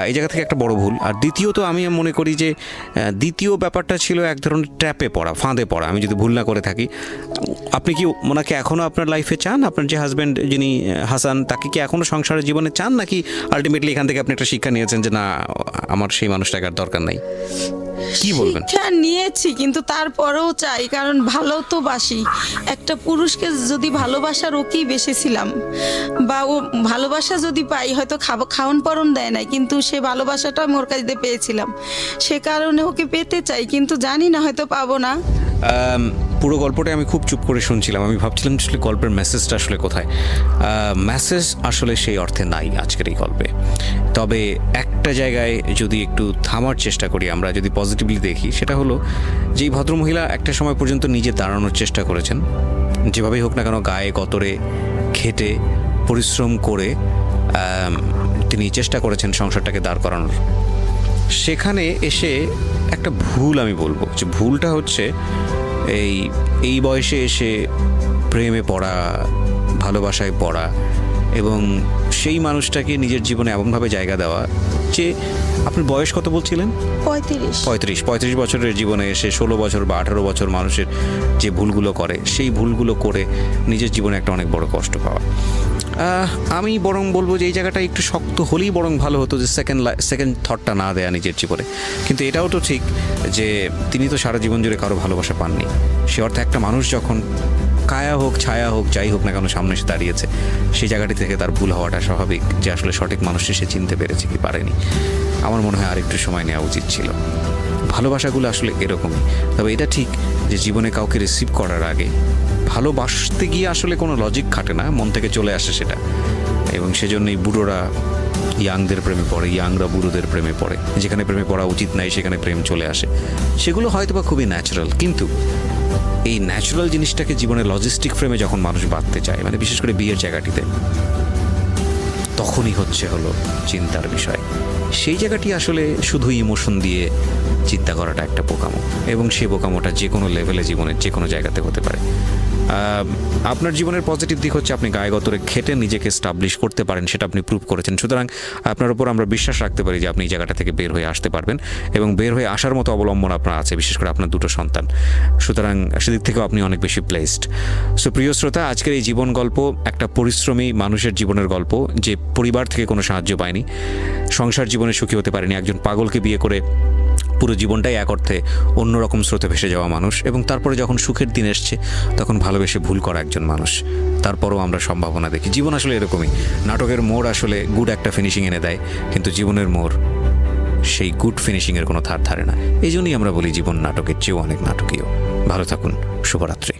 এই জায়গা থেকে একটা বড় ভুল। আর দ্বিতীয়ত আমি মনে করি যে দ্বিতীয় ব্যাপারটা ছিল এক ধরনের ট্র্যাপে পড়া, ফাঁদে পড়া, আমি যদি ভুল না করে থাকি। আপনি কি ওনাকে এখনও আপনার লাইফে চান? আপনার যে হাজব্যান্ড যিনি হাসান, তাকে কি এখনও সংসারের জীবনে চান, নাকি আলটিমেটলি এখান থেকে আপনি একটা শিক্ষা নিয়েছেন যে না আমার সেই মানুষটাকে আর দরকার নাই? কি বলবেন? শিক্ষা নিয়েছি, কিন্তু তারপরেও চাই, কারণ ভালো তো বাসি। একটা পুরুষকে যদি ভালোবাসার ওকেই বেসেছিলাম, বা ও ভালোবাসা যদি পাই, হয়তো খাওয়ান পরন দেয় নাই, কিন্তু সে ভালোবাসাটা মোর কাছে পেয়েছিলাম, সে কারণে ওকে পেতে চাই, কিন্তু জানি না হয়তো পাবো না। পুরো গল্পটা আমি খুব চুপ করে শুনছিলাম, আমি ভাবছিলাম আসলে গল্পের মেসেজটা আসলে কোথায়। মেসেজ আসলে সেই অর্থে নাই আজকের এই গল্পে। তবে একটা জায়গায় যদি একটু থামার চেষ্টা করি, আমরা যদি পজিটিভলি দেখি, সেটা হলো যে এই ভদ্রমহিলা একটা সময় পর্যন্ত নিজে দাঁড়ানোর চেষ্টা করেছেন, যেভাবেই হোক না কেন গায়ে গতরে খেটে পরিশ্রম করে তিনি চেষ্টা করেছেন সংসারটাকে দাঁড় করানোর। সেখানে এসে একটা ভুল আমি বলবো, যে ভুলটা হচ্ছে এই বয়সে এসে প্রেমে পড়া, ভালোবাসায় পড়া, এবং সেই মানুষটাকে নিজের জীবনে এমনভাবে জায়গা দেওয়া যে আপনার বয়স কত বলছিলেন? 35 বছরের জীবনে এসে 16 বছর বা 18 বছর মানুষের যে ভুলগুলো করে, সেই ভুলগুলো করে নিজের জীবনে একটা অনেক বড় কষ্ট পাওয়া। আমি বরং বলবো যে এই জায়গাটা একটু শক্ত হলেই বরং ভালো হতো, যে সেকেন্ড থটটা না দেয়া নিজের জীবনে। কিন্তু এটাও তো ঠিক যে তিনি তো সারা জীবন জুড়ে কারো ভালোবাসা পাননি। সে অর্থে একটা মানুষ যখন কায়া হোক ছায়া হোক যাই হোক না কেন সামনে এসে দাঁড়িয়েছে, সেই জায়গাটি থেকে তার ভুল হওয়াটা স্বাভাবিক, যে আসলে সঠিক মানুষটি সে চিনতে পেরেছে কি পারেনি। আমার মনে হয় আরেকটু সময় নেওয়া উচিত ছিল। ভালোবাসাগুলো আসলে এরকমই। তবে এটা ঠিক যে জীবনে কাউকে রিসিভ করার আগে ভালোবাসতে গিয়ে আসলে কোনো লজিক খাটে না, মন থেকে চলে আসে সেটা। এবং সেজন্যই বুড়োরা ইয়াংদের প্রেমে পড়ে, ইয়াংরা বুড়োদের প্রেমে পড়ে। যেখানে প্রেমে পড়া উচিত নাই সেখানে প্রেম চলে আসে। সেগুলো হয়তো বা খুবই ন্যাচারাল, কিন্তু এই ন্যাচারাল জিনিসটাকে জীবনে লজিস্টিক ফ্রেমে যখন মানুষ বাঁধতে চায়, মানে বিশেষ করে বিয়ের জায়গাটিতে, তখনই হলো চিন্তার বিষয়। সেই জায়গাটি আসলে শুধু ইমোশন দিয়ে চিন্তা করাটা একটা বোকামো, এবং সেই বোকামোটা যে কোনো লেভেলে জীবনের যে কোনো জায়গাতে হতে পারে। আপনার জীবনের পজিটিভ দিক হচ্ছে আপনি গায়ে গতরে খেটে নিজেকে স্টাবলিশ করতে পারেন, সেটা আপনি প্রুভ করেছেন। সুতরাং আপনার উপর আমরা বিশ্বাস রাখতে পারি যে আপনি এই জায়গাটা থেকে বের হয়ে আসতে পারবেন, এবং বের হয়ে আসার মতো অবলম্বন আপনার আছে, বিশেষ করে আপনার দুটো সন্তান। সুতরাং সেদিক থেকেও আপনি অনেক বেশি ব্লেসড। সো প্রিয় শ্রোতা, আজকের এই জীবন গল্প একটা পরিশ্রমী মানুষের জীবনের গল্প, যে পরিবার থেকে কোনো সাহায্য পায়নি, সংসার জীবনে সুখী হতে পারেনি, একজন পাগলকে বিয়ে করে পুরো জীবনটাই এক অর্থে অন্যরকম স্রোতে ভেসে যাওয়া মানুষ, এবং তারপরে যখন সুখের দিন এসছে তখন ভালোবেসে ভুল করা একজন মানুষ। তারপরও আমরা সম্ভাবনা দেখি। জীবন আসলে এরকমই। নাটকের মোড় আসলে গুড একটা ফিনিশিং এনে দেয়, কিন্তু জীবনের মোড় সেই গুড ফিনিশিংয়ের কোনো ধার ধারে না। এই জন্যই আমরা বলি জীবন নাটকের চেয়েও অনেক নাটকীয়। ভালো থাকুন, শুভরাত্রি।